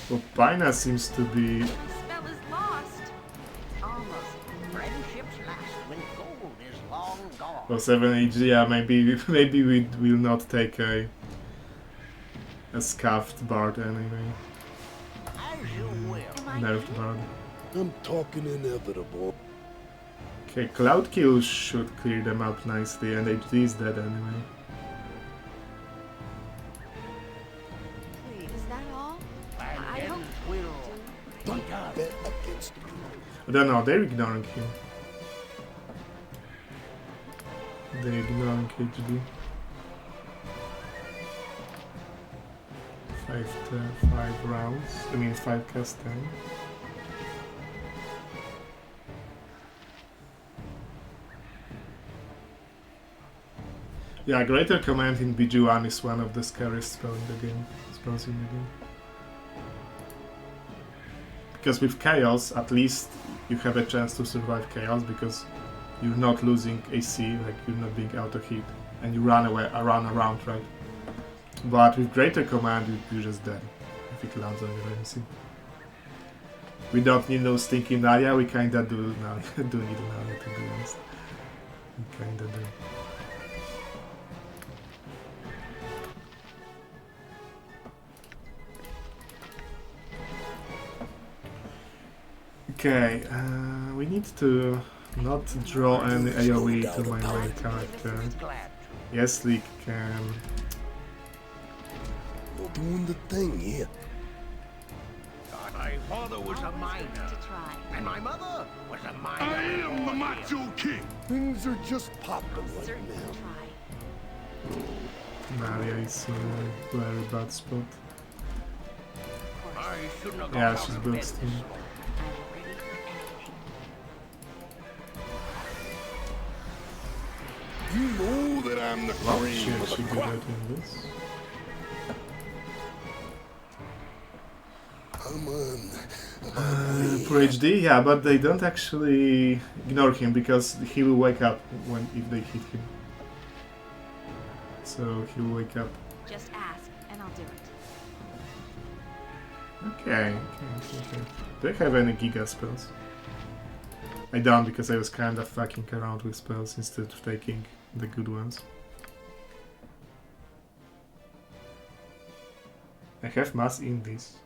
S2: Well, Pai'na seems to be...
S4: The spell is lost.
S3: Almost. Friendships last when gold is long gone.
S2: Well, 7 HG, yeah, maybe we will not take a scuffed Bard anyway.
S3: As you will.
S2: Nerfed Bard.
S1: I'm talking inevitable.
S2: Okay, Cloud Kill should clear them up nicely, and HD is dead anyway.
S4: Is that all? I hope
S1: Don't bet against me.
S2: I don't know, they're ignoring him. They're ignoring HD. 5 rounds. I mean 5 cast time. Yeah, Greater Command in BG1 is one of the scariest spells in the game. Because with Chaos, at least you have a chance to survive Chaos because you're not losing AC, like you're not being auto-hit, and you run around, right? But with Greater Command, you're just dead if it lands on your MC. We don't need no stinking Naya, we kinda do now. Do need Naya, to be honest. We kinda do. Okay, we need to not draw any AoE to my main character. Yeslick can...
S1: Doing the thing, yeah.
S3: My father was a miner, and my mother was a miner.
S1: I am the Macho King. Things are just popping right now.
S2: Maria is a very bad spot.
S3: I shouldn't have
S2: Yeah,
S3: gone
S2: she's
S3: out of bed
S2: boosting.
S1: You know that I'm the
S2: Oh
S1: cream
S2: shit,
S1: of
S2: she
S1: the
S2: did
S1: crop.
S2: that in this.
S1: Come on.
S2: For HD, yeah, but they don't actually ignore him because he will wake up if they hit him. So he will wake up.
S4: Just ask, and I'll do it.
S2: Okay. Do I have any Giga spells? I don't, because I was kind of fucking around with spells instead of taking the good ones. I have mass in this.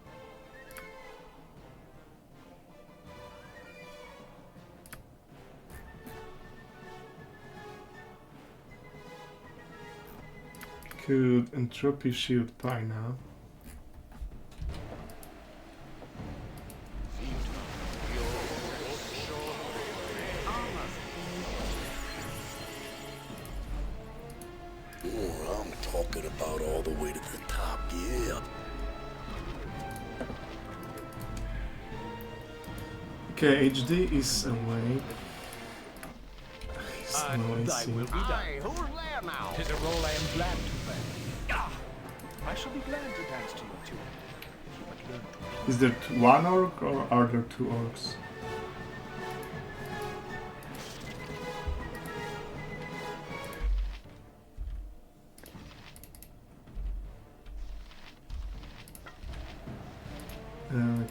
S2: Could Entropy Shield Pai'na.
S1: Oh, I'm talking about all the way to the top, yeah.
S2: Okay, HD is awake. He's noisy.
S3: Aye, who's there now?
S9: 'Tis a role I am glad to play. I shall be glad to dance to you too. If you but learn to.
S2: Is there one orc or are there 2 orcs?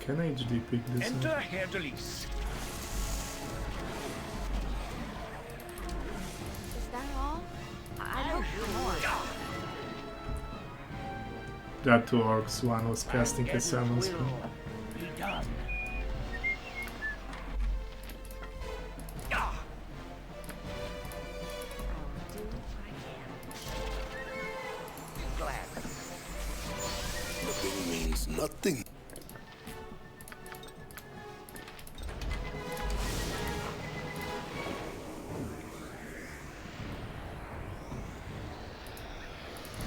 S2: Can I HD pick this
S9: Enter
S2: up?
S9: Herr Delis.
S4: Is that all? I don't hear more.
S2: There are 2 orcs, one was casting a summon spell.
S3: Be done. Glad.
S1: Nothing means nothing.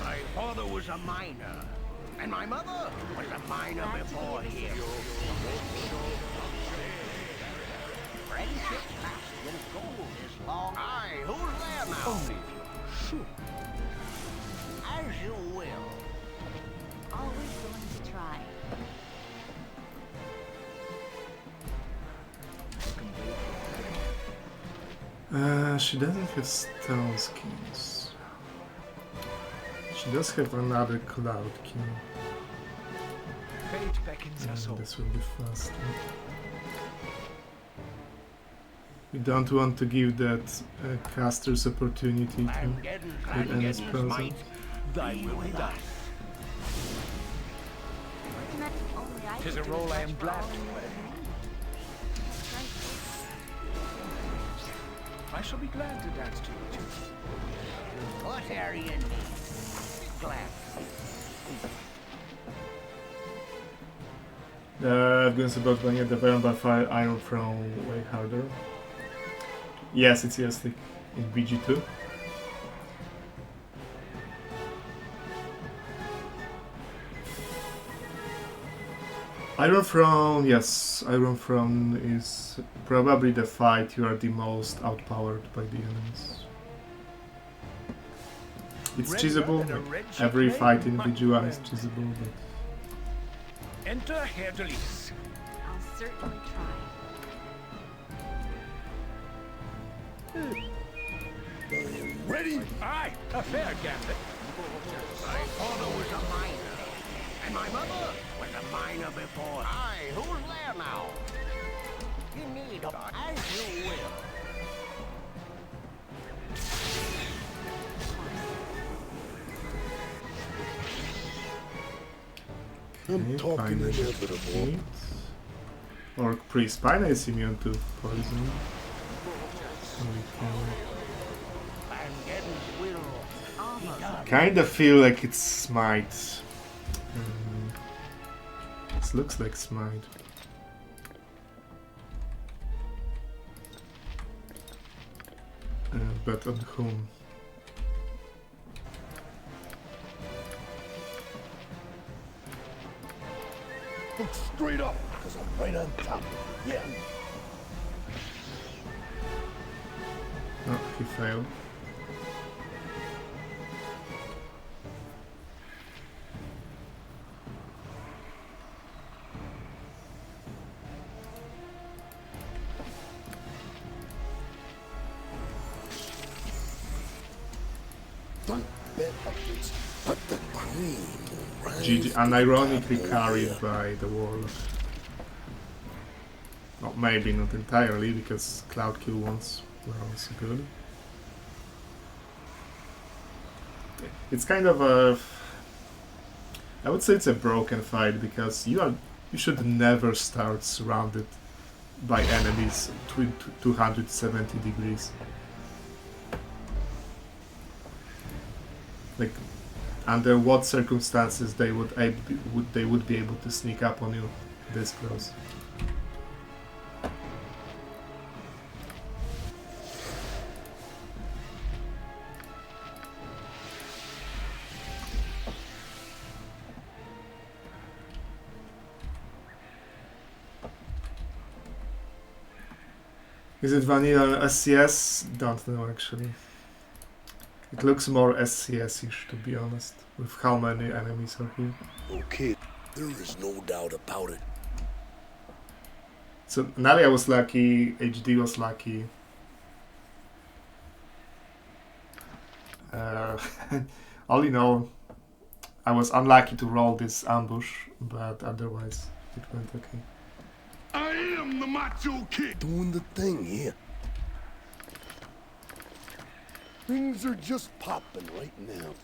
S3: My father was a miner, and my mother was a miner before him. Friendships last when gold is long. Aye, who's there now?
S9: Only if you shoot.
S3: As you will.
S4: Always willing to try.
S2: She doesn't have stone skins. She does have another cloud king.
S9: Fate beckons us all.
S2: This will be faster. We don't want to give that caster's opportunity to get any spells out.
S9: Thy will be done.
S4: Only I
S9: 'Tis
S4: could
S9: a
S4: do
S9: role I
S4: much
S9: am
S4: for
S9: glad
S4: all
S9: to
S4: you
S9: play.
S4: and me.
S9: I shall be glad to dance to you too.
S3: What area you need? Glad.
S2: I'm going to about when you develop by fire iron from way harder. Yes, it's Yeslick in BG2. Iron Throne, yes, Iron Throne is probably the fight you are the most outpowered by the enemies. It's cheesable, like every fight in BG1 is cheesable, but...
S7: Enter Herr Delis.
S4: I'll certainly try.
S1: I am ready.
S7: Aye, a fair gambit.
S3: My father was a miner, and my mother was a miner before. Aye, who's there now? You need as you will.
S1: I'm talking
S2: Pai'na
S1: inevitable.
S2: Orc Priest. Pai'na is immune to poison. So we can... Kinda feel like it's Smite. This looks like Smite. But on whom?
S1: Look straight up, because I'm right on top. Yeah.
S2: Oh, he failed.
S1: Don't bet against but the cream.
S2: GG, unironically carried by the Warlock. Well, maybe not entirely, because Cloud Kill ones were also good. It's kind of a... I would say it's a broken fight, because you should never start surrounded by enemies 270 degrees. Like, under what circumstances they would be able to sneak up on you this close? Is it vanilla SCS? Don't know actually. It looks more SCS-ish, to be honest, with how many enemies are here.
S1: Okay, there is no doubt about it.
S2: So Nalia was lucky, HD was lucky. All in all, I was unlucky to roll this ambush, but otherwise it went okay.
S1: I am the Macho Kid doing the thing here. Things are just popping right now.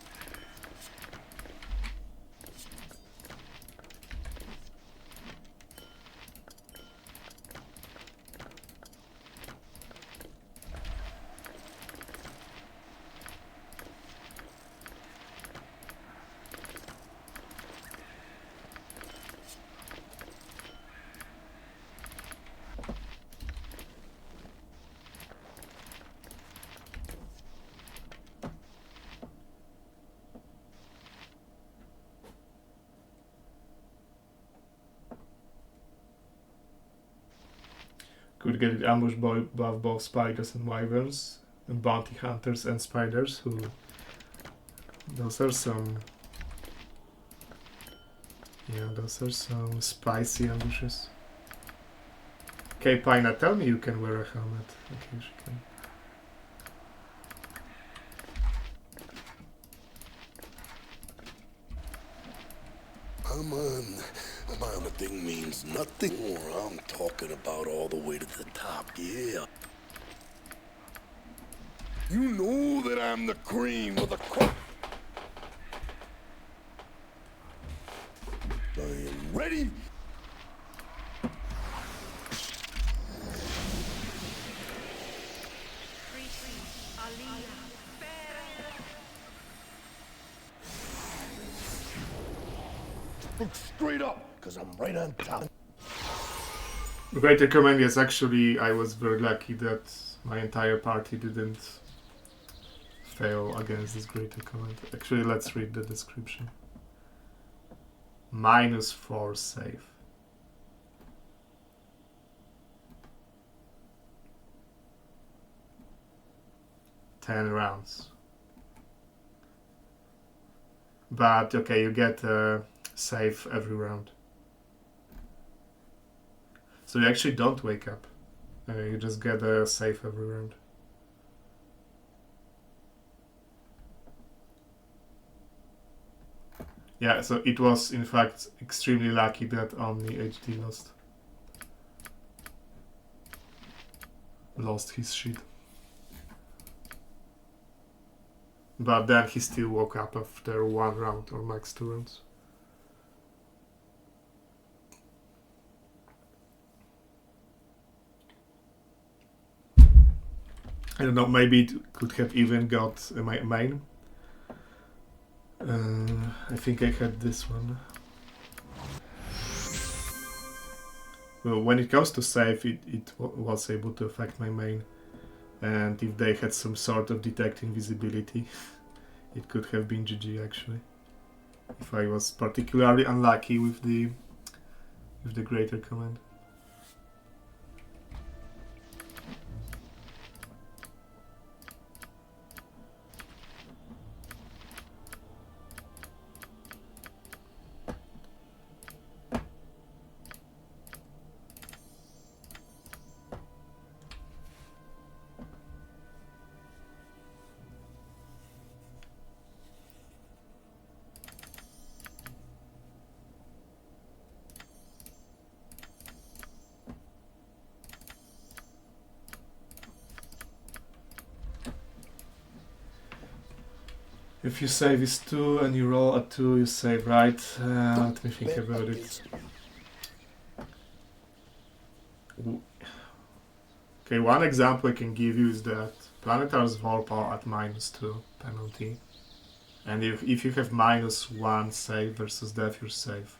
S2: Could get ambushed by both spiders and wyverns, and bounty hunters and spiders, who... Those are some... Yeah, those are some spicy ambushes. Okay, Pai'na, tell me you can wear a helmet. Okay, she can.
S1: Come on. The thing means nothing more. I'm talking about all the way to the top, yeah. You know that I'm the cream of the crop. I am ready. Look straight up, because I'm right on top.
S2: Greater Command, yes, actually I was very lucky that my entire party didn't fail against this Greater Command. Actually, let's read the description. -4 save. 10 rounds. But okay, you get a save every round. So you actually don't wake up. You just get a save every round. Yeah, so it was in fact extremely lucky that only HD lost his shit. But then he still woke up after 1 round or max 2 rounds. I don't know, maybe it could have even got a main. I think I had this one. Well, when it comes to save, it was able to affect my main. And if they had some sort of detect invisibility, it could have been GG actually. If I was particularly unlucky with the greater command. If you save is 2 and you roll a 2, you save, right? Let me think about it. Okay, one example I can give you is that Planetar's Vorpal at -2 penalty. And if you have -1 save versus death, you're safe.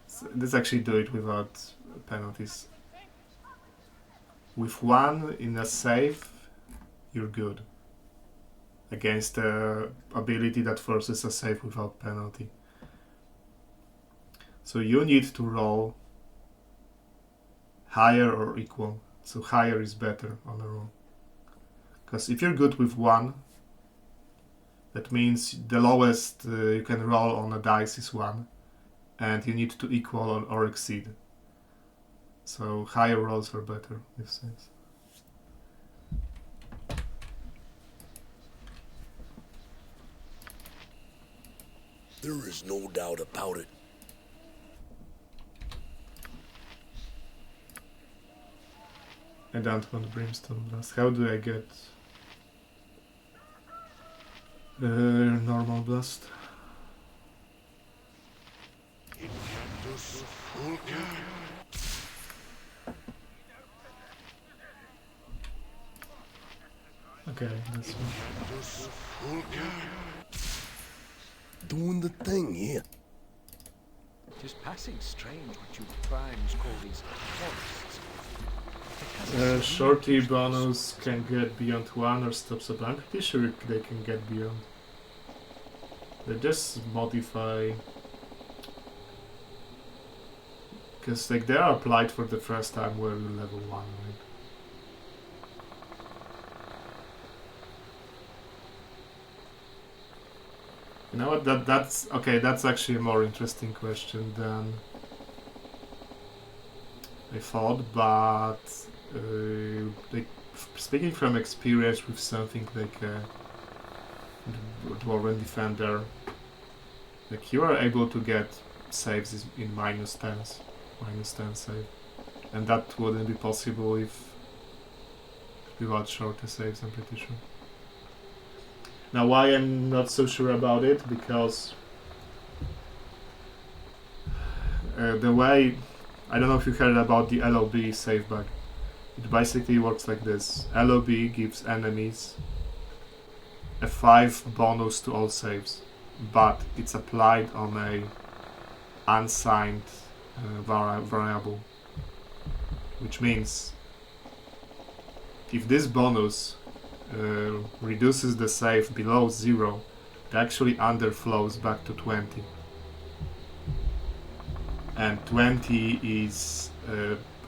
S2: So let's actually do it without penalties. With 1 in a save, you're good. Against the ability that forces a save without penalty. So you need to roll higher or equal. So higher is better on a roll. Because if you're good with 1, that means the lowest you can roll on a dice is 1. And you need to equal or exceed. So higher rolls are better with saves.
S1: There is no doubt about it.
S2: I don't want Brimstone Blast. How do I get normal blast? Okay, that's one.
S1: Doing the thing here.
S9: Tis passing strange what you primes call these forests.
S2: Shorty bonus can get beyond 1 or stops up. I'm pretty sure they can get beyond. They just modify. Because like they are applied for the first time where you level 1, right? You know what? That's okay. That's actually a more interesting question than I thought. But like speaking from experience with something like Dwarven Defender, like you are able to get saves in -10s, -10 save, and that wouldn't be possible if without shorter saves. I'm pretty sure. Now, why I'm not so sure about it, because the way, I don't know if you heard about the LOB save bug. It basically works like this. LOB gives enemies a 5 bonus to all saves, but it's applied on a unsigned variable, which means if this bonus reduces the save below 0, it actually underflows back to 20. And 20 is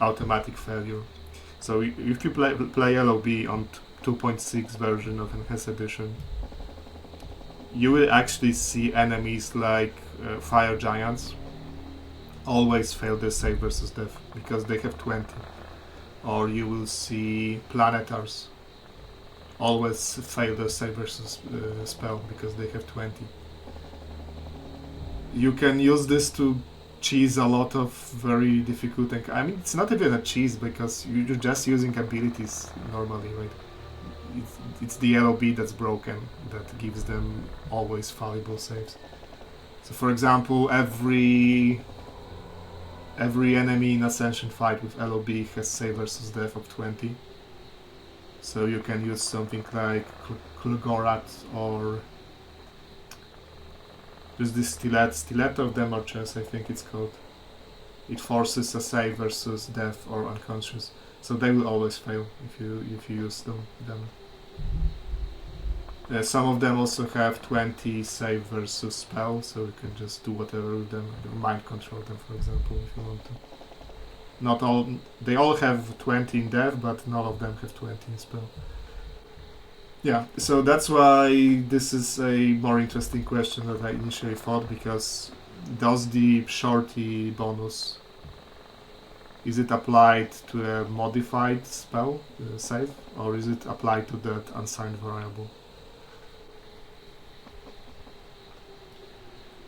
S2: automatic failure. So if you play LOB 2.6 version of Enhanced Edition, you will actually see enemies like fire giants always fail their save versus death because they have 20. Or you will see planetars always fail their save versus spell because they have 20. You can use this to cheese a lot of very difficult, I mean, it's not even a cheese because you're just using abilities normally, right? It's the LOB that's broken that gives them always fallible saves. So for example, every enemy in Ascension fight with LOB has save versus death of 20. So you can use something like Kulgorat or there's this Stiletto of Demar Chess, I think it's called. It forces a save versus death or unconscious. So they will always fail if you use them. Some of them also have 20 save versus spell, so you can just do whatever with them. Mind control them, for example, if you want to. Not all, they all have 20 in death, but none of them have 20 in spell. Yeah, so that's why this is a more interesting question than I initially thought, because does the shorty bonus, is it applied to a modified spell save, or is it applied to that unsigned variable?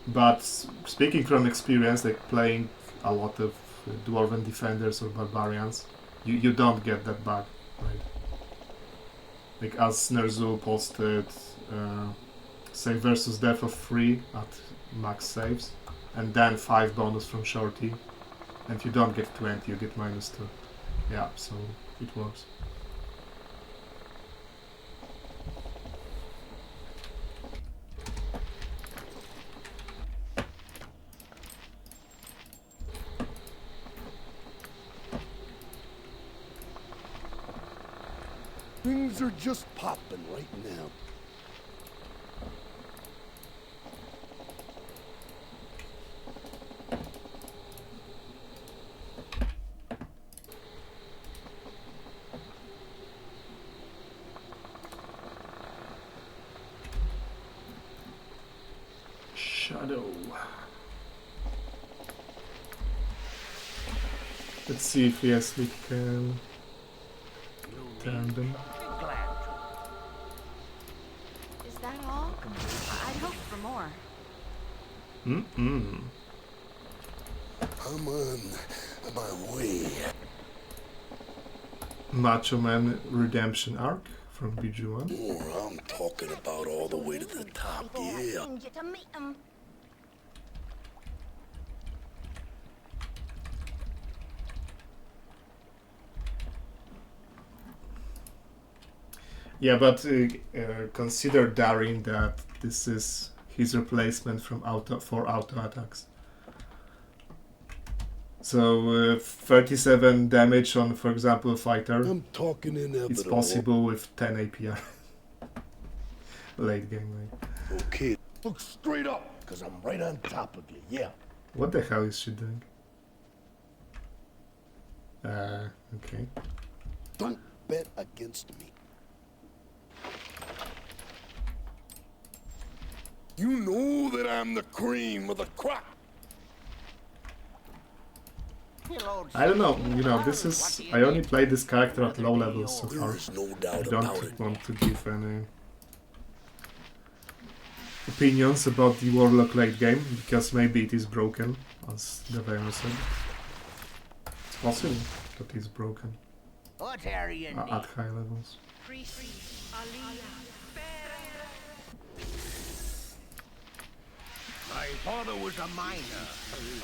S2: But speaking from experience, like playing a lot of Dwarven Defenders or Barbarians, you don't get that bug, right? Like as Ner'zhul posted save versus death of 3 at max saves, and then 5 bonus from shorty, and you don't get 20, you get -2. Yeah, so it works.
S1: Things are just popping right now.
S2: Shadow. Let's see if Yeslick can turn them.
S4: Is that all? I'd hoped for more.
S1: I'm on my way.
S2: Macho Man Redemption Arc from BG1.
S1: More, I'm talking about all the way to the top, yeah.
S2: Yeah, but consider Darin that this is his replacement for auto attacks. So 37 damage on, for example, a fighter.
S1: I'm talking inevitable.
S2: It's possible with 10 APR. Late game, right?
S1: Okay, look straight up, because I'm right on top of you, yeah.
S2: What the hell is she doing? Okay.
S1: Don't bet against me. You know that I'm the cream of the crop.
S2: I don't know, you know, this is... I only played this character at low levels so far. I don't want to give any opinions about the Warlock late game, because maybe it is broken, as the Vayner said. It's possible that it's broken at high levels.
S3: My father was a miner,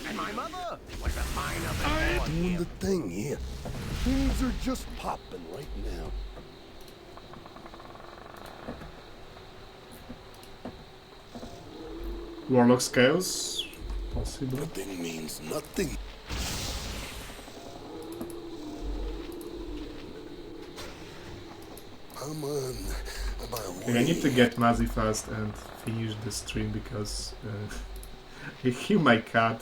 S3: and my mother was a miner before
S1: Doing
S3: him.
S1: the thing here. Things are just popping right now.
S2: Warlock scales? Possible.
S1: Nothing means nothing. I'm on my way.
S2: Okay, I need to get Mazzy fast and finish the stream because I hear my cat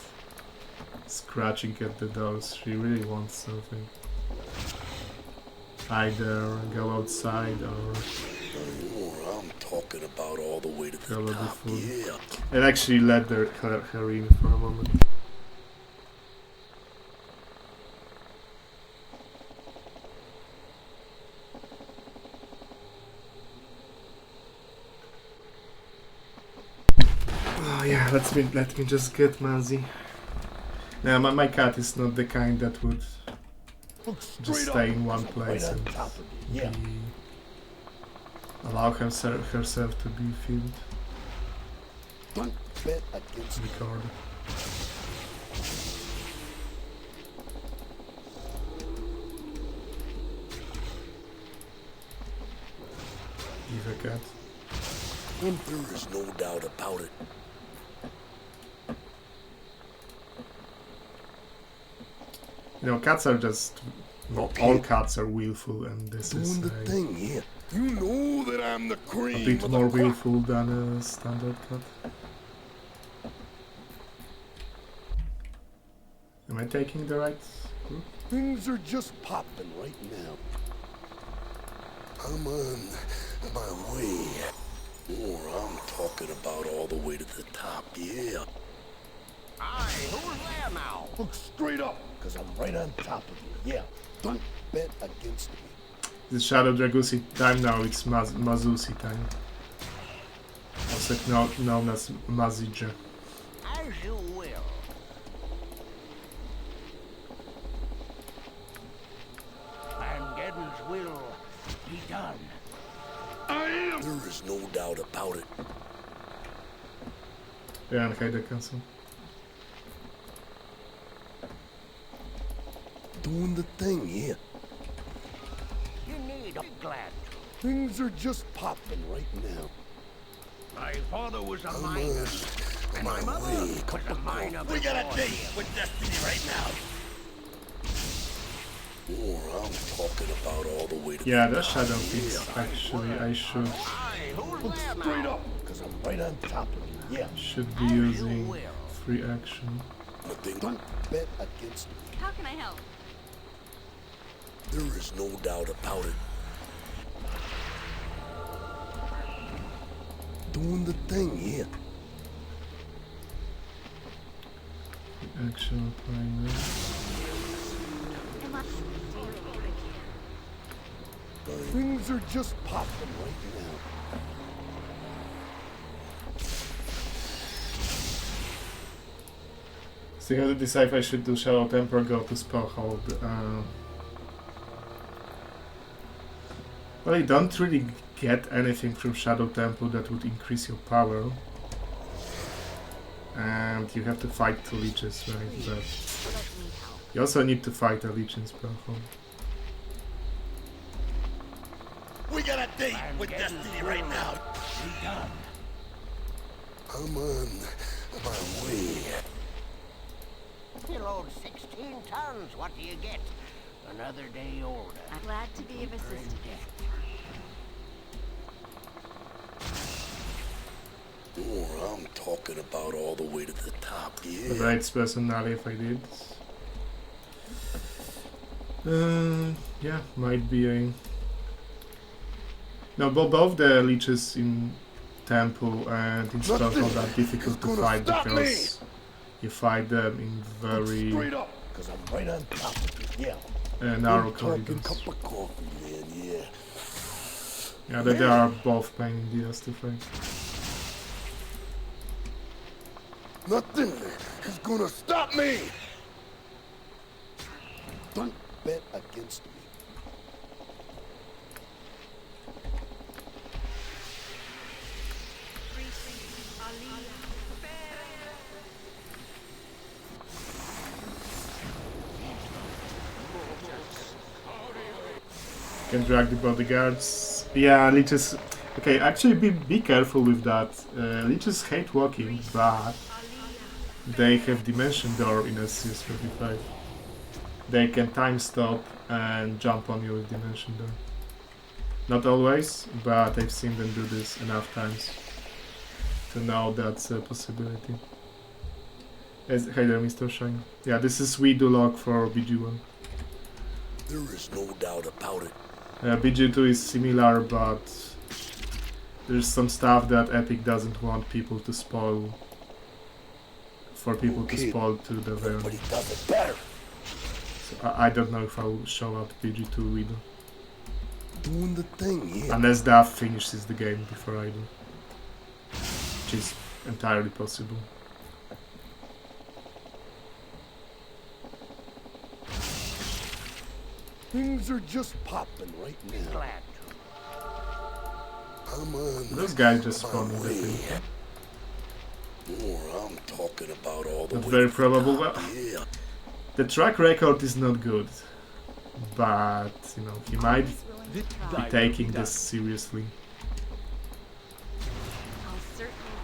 S2: scratching at the door. She really wants something. either go outside or
S1: I'm talking about all the way to the
S2: go
S1: top. Yeah.
S2: and actually let her in for a moment. Oh yeah, let me just get Mazzy. Now my cat is not the kind that would just stay in one place and allow herself to be filmed.
S1: Don't bet against
S2: recorded. Give a cat.
S1: There is no doubt about it.
S2: You know, cats are just... Well, all cats are willful, and this is
S1: the thing here. You know that I'm the cream
S2: a bit more willful than a standard cat. Am I taking the right route?
S1: Things are just popping right now. I'm on my way. Or I'm talking about all the way to the top, yeah.
S3: Aye, who's there now?
S1: Look straight up, because I'm right on top of you, yeah. Don't bet against me.
S2: It's Shadow Dragusi time now, it's Mazusi time. Also known as Mazija.
S3: As you will. Armageddon's will be done.
S1: I am! There is no doubt about it.
S2: Ja, dan ga je de cancel.
S1: Doing the thing here.
S3: You need a glad.
S1: Things are just popping right now.
S3: My father was a miner, and my mother was a miner.
S1: We got a date with destiny right now. Or I'm talking about all the way to
S2: yeah, the shadow things. Actually, I should.
S1: Look straight up, because I'm right on top of you. Yeah.
S2: Should be using free action.
S1: Don't bet against me.
S4: How can I help?
S1: There is no doubt about it. Doing the thing here.
S2: Action applying there.
S1: Things are just popping right now.
S2: So you have to decide if I should do Shadow Temper or go to Spellhold. Well, you don't really get anything from Shadow Temple that would increase your power. And you have to fight 2 leeches, right? But you also need to fight a leech in Spellhold.
S1: We got a date with destiny right now. I'm on my way.
S3: You load 16 tons. What do you get? Another day older.
S4: I'm glad to be of assistance.
S1: Or I'm talking about all the way to the top, yeah.
S2: The right personality if I did. Yeah, might be a... No, both the leeches in Temple and in Spellhold are difficult to fight because you fight them in very narrow corridors. Yeah, they are both pain in the ass to fight.
S1: Nothing is gonna stop me! Don't bet against me.
S2: Can drag the bodyguards. Yeah, leeches. Okay, actually be careful with that. Leeches hate walking, but they have Dimension Door in SCS-35. They can time stop and jump on you with Dimension Door. Not always, but I've seen them do this enough times to know that's a possibility. Hey there, Mr. Shine. Yeah, this is We Do Log for BG1.
S1: There is no doubt about it.
S2: BG2 is similar, but there's some stuff that Epic doesn't want people to spoil. For people to spoil to the very. So I don't know if I'll show up BG2 either.
S1: Doing the thing, yeah.
S2: Unless Dav finishes the game before I do. Which is entirely possible.
S1: Things are just popping right now.
S3: Glad
S1: I'm on.
S2: Those guys just spawned in the thing.
S1: More, I'm talking about all the
S2: Not
S1: way
S2: very
S1: to the
S2: probable.
S1: top,
S2: Well,
S1: yeah.
S2: the track record is not good. But, you know, he might be taking this seriously.
S4: I'll certainly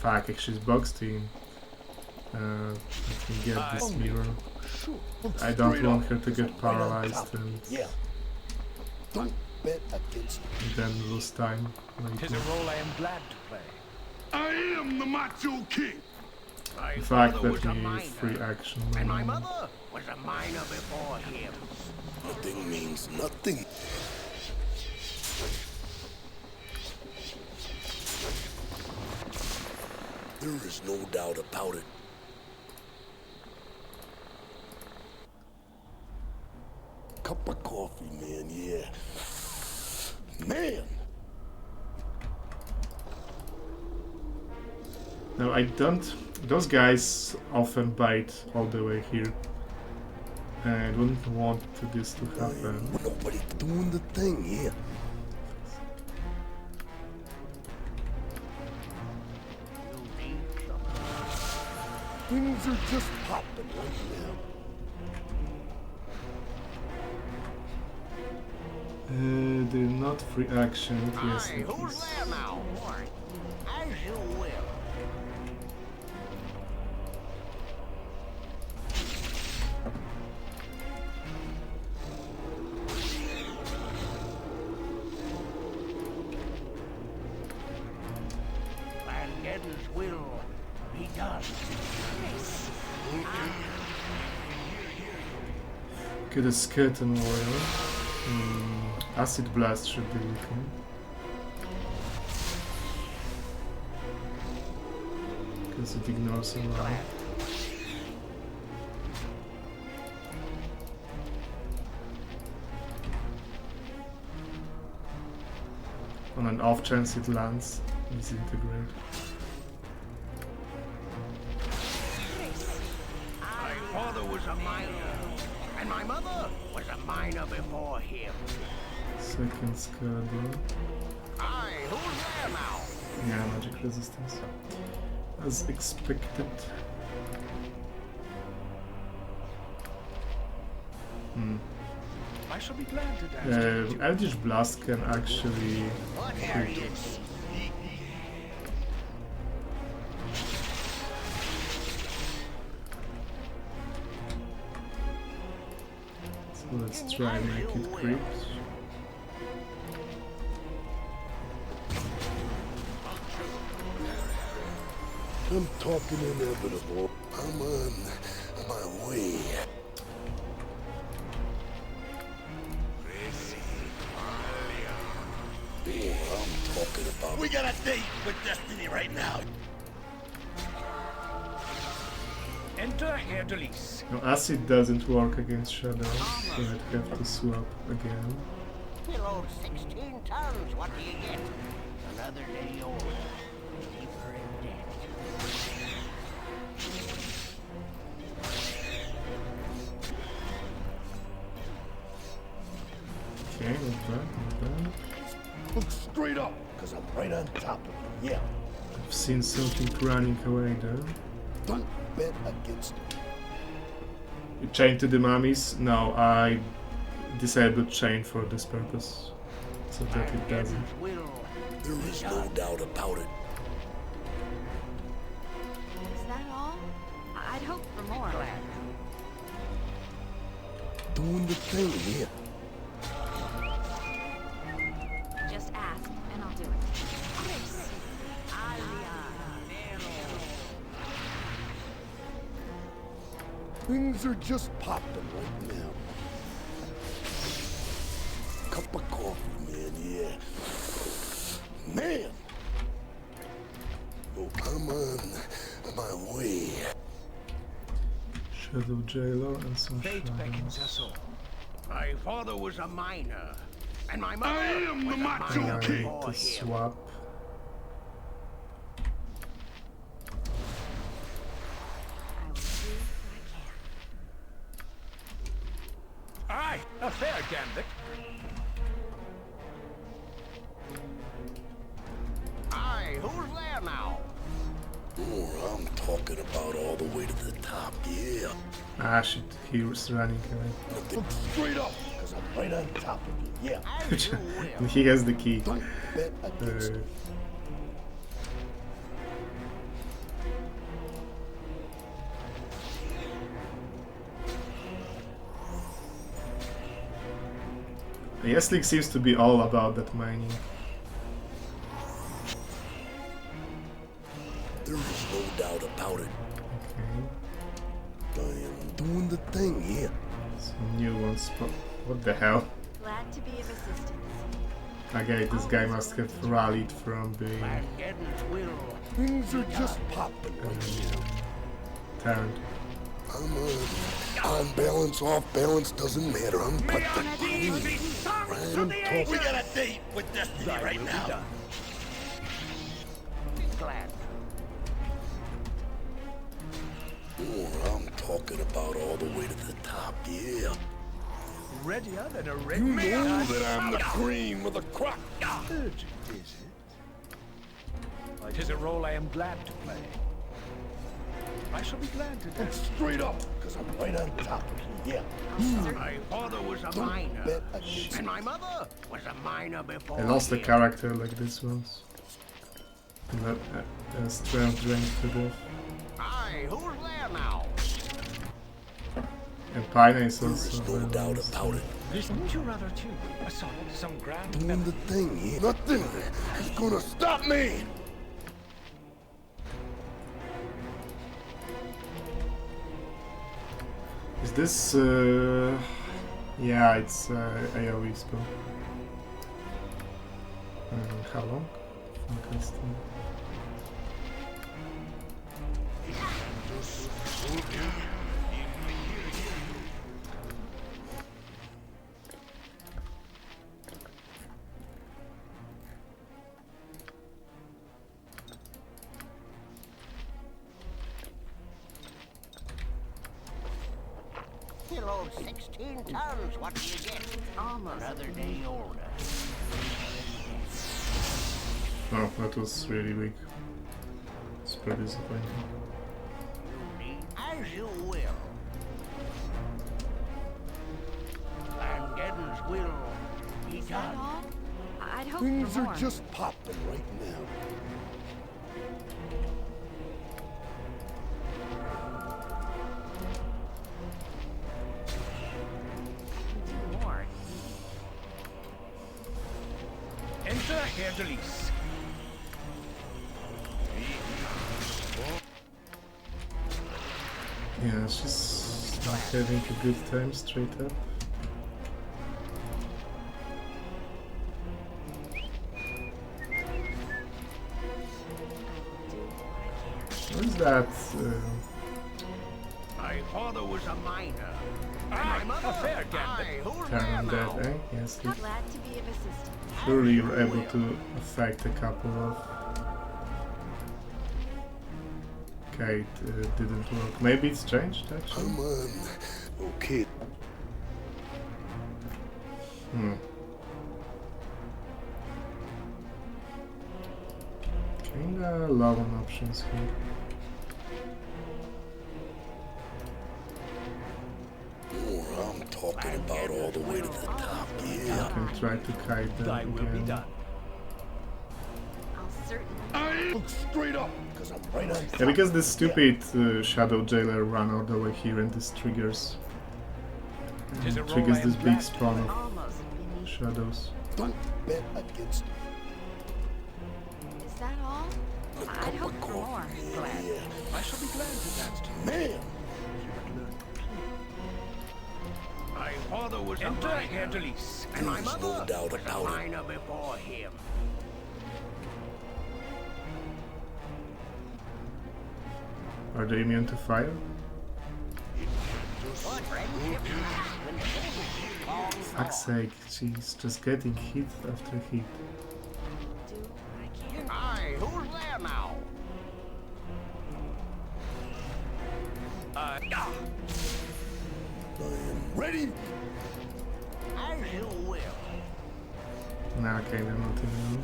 S4: try.
S2: Fuck, she's boxed in. Let me get this mirror. I don't want her to get paralyzed and
S1: Yeah. Don't bet against me.
S2: then lose time.
S9: Tis a role I am glad to play.
S6: I am the Macho King.
S2: In fact, let me free action.
S3: And my mother was a miner before him.
S1: Nothing means nothing. There is no doubt about it. Cup of coffee, man, yeah. Man!
S2: No, I don't. Those guys often bite all the way here. And I wouldn't want this to happen.
S1: Nobody doing the thing, yeah. Things are just popping right now.
S2: They're not free action. Yes, it
S3: Who's
S2: is.
S3: there now? As you will. Bandet's will be done.
S2: Get a skeleton warrior. Acid blast should be working. Because it ignores a lot. On an off chance it lands, disintegrate.
S3: My father was a miner, and my mother was a miner before him.
S2: Second Skador.
S3: Aye, who's there now?
S2: Yeah, magic resistance. As expected.
S9: I shall be glad to dance.
S2: Eldritch Blast can actually crit. So let's try and make it crit.
S1: I'm talking inevitable. I'm on my way. I'm talking about.
S6: We got a date with Destiny right now.
S7: Enter Erdelis.
S2: No, acid doesn't work against shadows, so I'd have to swap again.
S3: Below 16 tons, what do you get? Another day old. Deeper in debt.
S2: Okay, not bad, not bad.
S1: Look straight up, because I'm right on top of it. Yeah.
S2: I've seen something running away there.
S1: Don't bet against me.
S2: You chain to the mummies? No, I disabled chain for this purpose. So that it doesn't.
S1: There is no doubt about it.
S4: Is that all? I'd hoped for more.
S1: Doing the thing here.
S4: Just ask, and I'll do it. Chris.
S1: Things are just popping right now. Cup of coffee, man, yeah. Man! Oh, I'm on my way.
S2: Shadow Jailer and some
S3: Fate beckons
S2: shadows.
S3: us all. My father was a miner, and my mother
S1: I am
S3: was
S1: the
S3: a
S1: Macho
S3: miner
S2: I
S1: King.
S2: need
S3: before
S2: to
S3: him.
S2: swap.
S4: I will do what I can.
S7: Aye, a fair gambit.
S3: Aye, who's there now?
S1: Oh, I'm talking about all the way to the top, yeah.
S2: Ah shit, he was running away.
S1: Look straight up, because I'm right on top of you, yeah.
S3: As you will.
S2: And he has the key.
S1: Don't bet against me.
S2: Yeslick seems to be all about that mining.
S1: There is no doubt about it.
S2: Okay.
S1: I am doing the thing here.
S2: Some new ones. What the hell?
S4: Glad to be of assistance.
S2: Okay, this guy must have rallied from being
S3: Armageddon's will.
S1: Things are just popping right now.
S2: turned.
S1: I'm on balance, off balance, doesn't matter. I'm but the queen. I'm talking.
S3: We got a date with destiny right now. Glad.
S1: Oh, I'm talking about all the way to the top, yeah.
S3: Readier than a red
S1: You
S3: man.
S1: know that I'm the cream of the crop.
S3: Urgent, is it? It is a role I am glad to play. I shall be glad to
S1: Look
S3: dance.
S1: straight up, because I'm right on top of you, yeah.
S3: My father was a
S1: Don't
S3: miner,
S1: bet against
S3: and
S1: me.
S3: my mother was a miner before
S2: I lost a
S3: him.
S2: character like this once. That strength drained to death.
S3: Aye, who's there now?
S2: And Pai'na is
S1: There
S2: also
S1: is no
S2: very
S1: doubt
S2: nice.
S1: about it.
S3: Wouldn't you rather too? A sonnet, some grand
S1: Doing the thing here. Nothing is gonna stop me.
S2: Is this yeah, it's AoE spell. How long? Interesting.
S3: Kilo 16 tons, what do you get?
S4: Almost.
S3: Another day older.
S2: Oh, that was really weak. It's pretty disappointing.
S3: As you will. Armageddon's will be
S4: Is that
S3: done.
S4: all? I'd hope
S1: Things
S4: for
S1: are
S4: more.
S1: just popping right now.
S4: Do more.
S3: Enter Herr Delis.
S2: Yeah, she's not having a good time straight up. What is that?
S3: My father was a miner. My mother,
S7: a fair gambit.
S3: aye, who's
S2: Turn
S3: there
S2: on
S3: now?
S2: that, eh? Yes,
S4: Glad to be of assistance.
S2: surely you're able to affect a couple of... Okay, it didn't work. Maybe it's changed, actually?
S1: Come on. Okay.
S2: Kinda low on options here.
S1: Oh, I'm talking about all the way to the top, yeah.
S2: I can try to kite
S3: Thy
S2: them
S3: will be
S2: again.
S3: done.
S4: I'll certainly.
S1: I look straight up, because I'm right on top.
S2: Yeah, because this stupid Shadow Jailer ran all the way here and this triggers
S3: Tis a role
S2: triggers
S3: I
S2: this
S3: am
S2: big
S3: glad
S2: spawn of
S4: Almost beneath.
S2: shadows.
S1: Don't bet against me.
S4: Is that all?
S1: A
S4: I'd
S1: cup
S4: hope
S1: of
S4: for more.
S1: coffee,
S3: Glad.
S1: yeah.
S3: I shall be glad to dance to you.
S1: Man,
S3: You would learn father was a miner, and my mother was a miner before him.
S2: Are they immune to fire? Fuck's sake, she's just getting hit after hit.
S3: Aye, who's there now?
S1: I am ready.
S3: As you will.
S2: Nah, okay, they're not immune.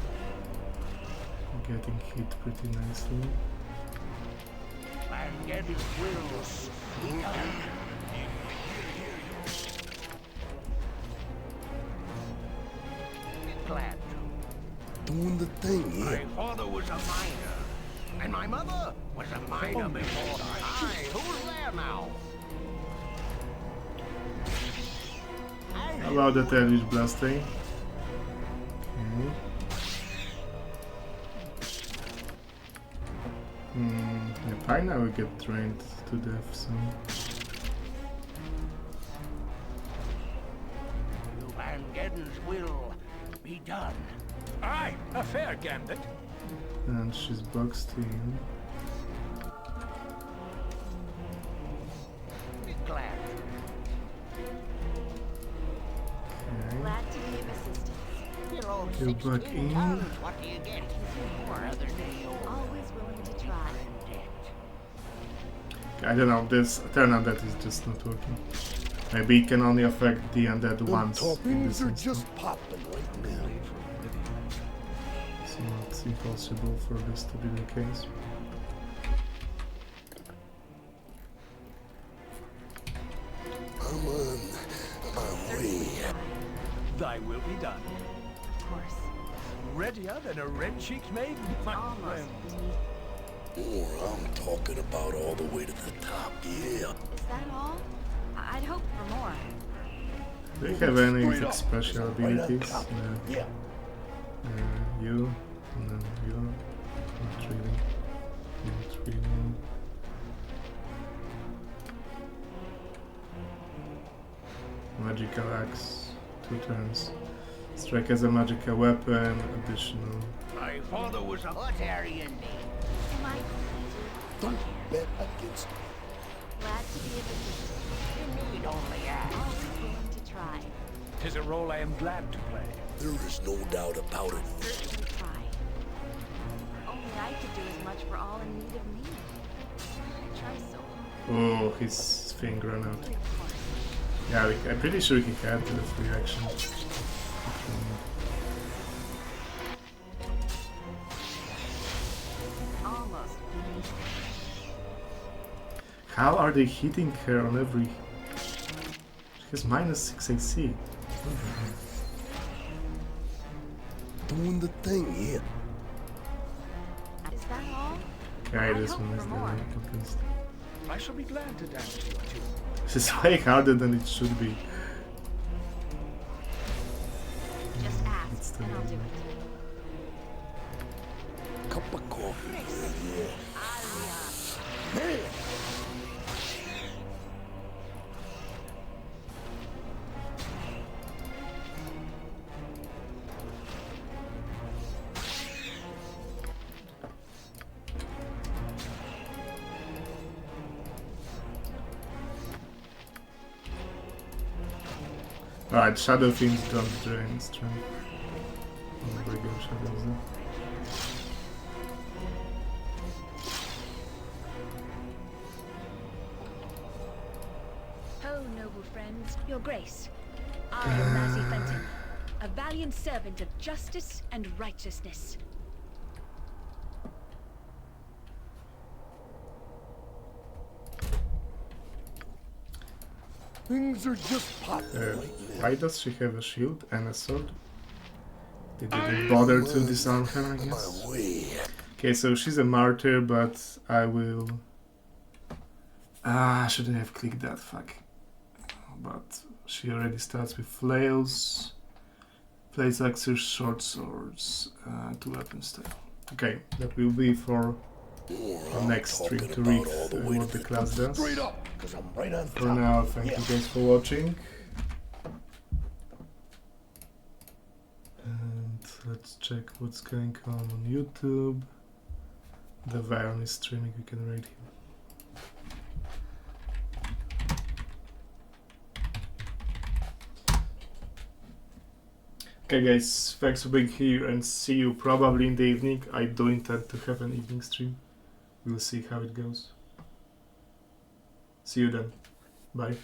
S2: Getting hit pretty nicely.
S3: And get his wills. Glad to.
S1: Doing the thing here.
S3: My father was a miner, and my mother was a miner before. Aye, who's there now?
S2: How about the Eldritch Blasting? Okay. Yeah, Pai'na will get drained to death soon.
S3: Vangeddon's will be done.
S7: Aye, a fair gambit.
S2: And she's boxed in.
S3: Glad.
S2: Okay.
S4: Glad to be of assistance.
S3: Below
S2: Go back
S3: 16
S2: in.
S3: tons, what do you get? Or other day
S4: Always willing to try.
S2: I don't know, this Eternal Death is just not working. Maybe it can only affect the undead once in this
S1: Things are
S2: instance.
S1: just popping right now.
S2: It's not impossible for this to be the case.
S1: I'm on my way.
S7: Thy will be done.
S4: Of course.
S7: Readier than a red-cheeked maiden, my friend.
S1: More, I'm talking about all the way to the top, yeah.
S4: Is that all? I'd hope for more.
S2: Do you have any
S1: Straight up,
S2: special
S1: right on
S2: abilities?
S1: top. Yeah.
S2: You? No, you? Not really. Not really. Magical Axe, 2 turns. Strike as a magical weapon, additional.
S3: My father was a... What are you need?
S4: Am I
S1: Don't bet against me.
S4: glad to be of assistance?
S3: You need only ask.
S4: Always willing to try.
S7: 'Tis a role I am glad to play.
S1: There is no doubt about it.
S4: Certainly try. Only I could do as much for all in need of me. I try so hard.
S2: Oh, his thing ran out.
S4: Of course.
S2: Yeah, I'm pretty sure he had the free action.
S4: Almost.
S2: How are they hitting her on every... She has -6 AC.
S1: Doing the thing here.
S4: Is that all?
S2: Okay,
S4: I
S2: this
S4: hope
S2: one is
S4: for
S2: the
S4: more.
S2: rank at least.
S7: I shall be glad to dance to your tune.
S2: This is way harder than it should be.
S4: Just
S2: It's
S4: ask,
S2: still
S4: and I'll do it.
S1: Cup of coffee. Yeah. Man.
S2: Alright, Shadow Fiends don't drain strength. Oh, there we go, Shadows there.
S11: Ho, noble friends, your grace. I am Mazzy Fenton, a valiant servant of justice and righteousness.
S1: Things are just popping right now.
S2: Why does she have a shield and a sword? They didn't bother to disarm her, I guess.
S1: My way.
S2: Okay, so she's a martyr, but I will... I shouldn't have clicked that, fuck. But she already starts with flails, blades, axes, short swords, 2 weapon style. Okay, that will be for the next stream to read what the class does.
S1: Straight up, 'cause I'm right on
S2: For
S1: top.
S2: now, thank you guys for watching. Let's check what's going on YouTube. The Varen is streaming, we can raid him. Okay guys, thanks for being here and see you probably in the evening. I do intend to have an evening stream. We'll see how it goes. See you then. Bye.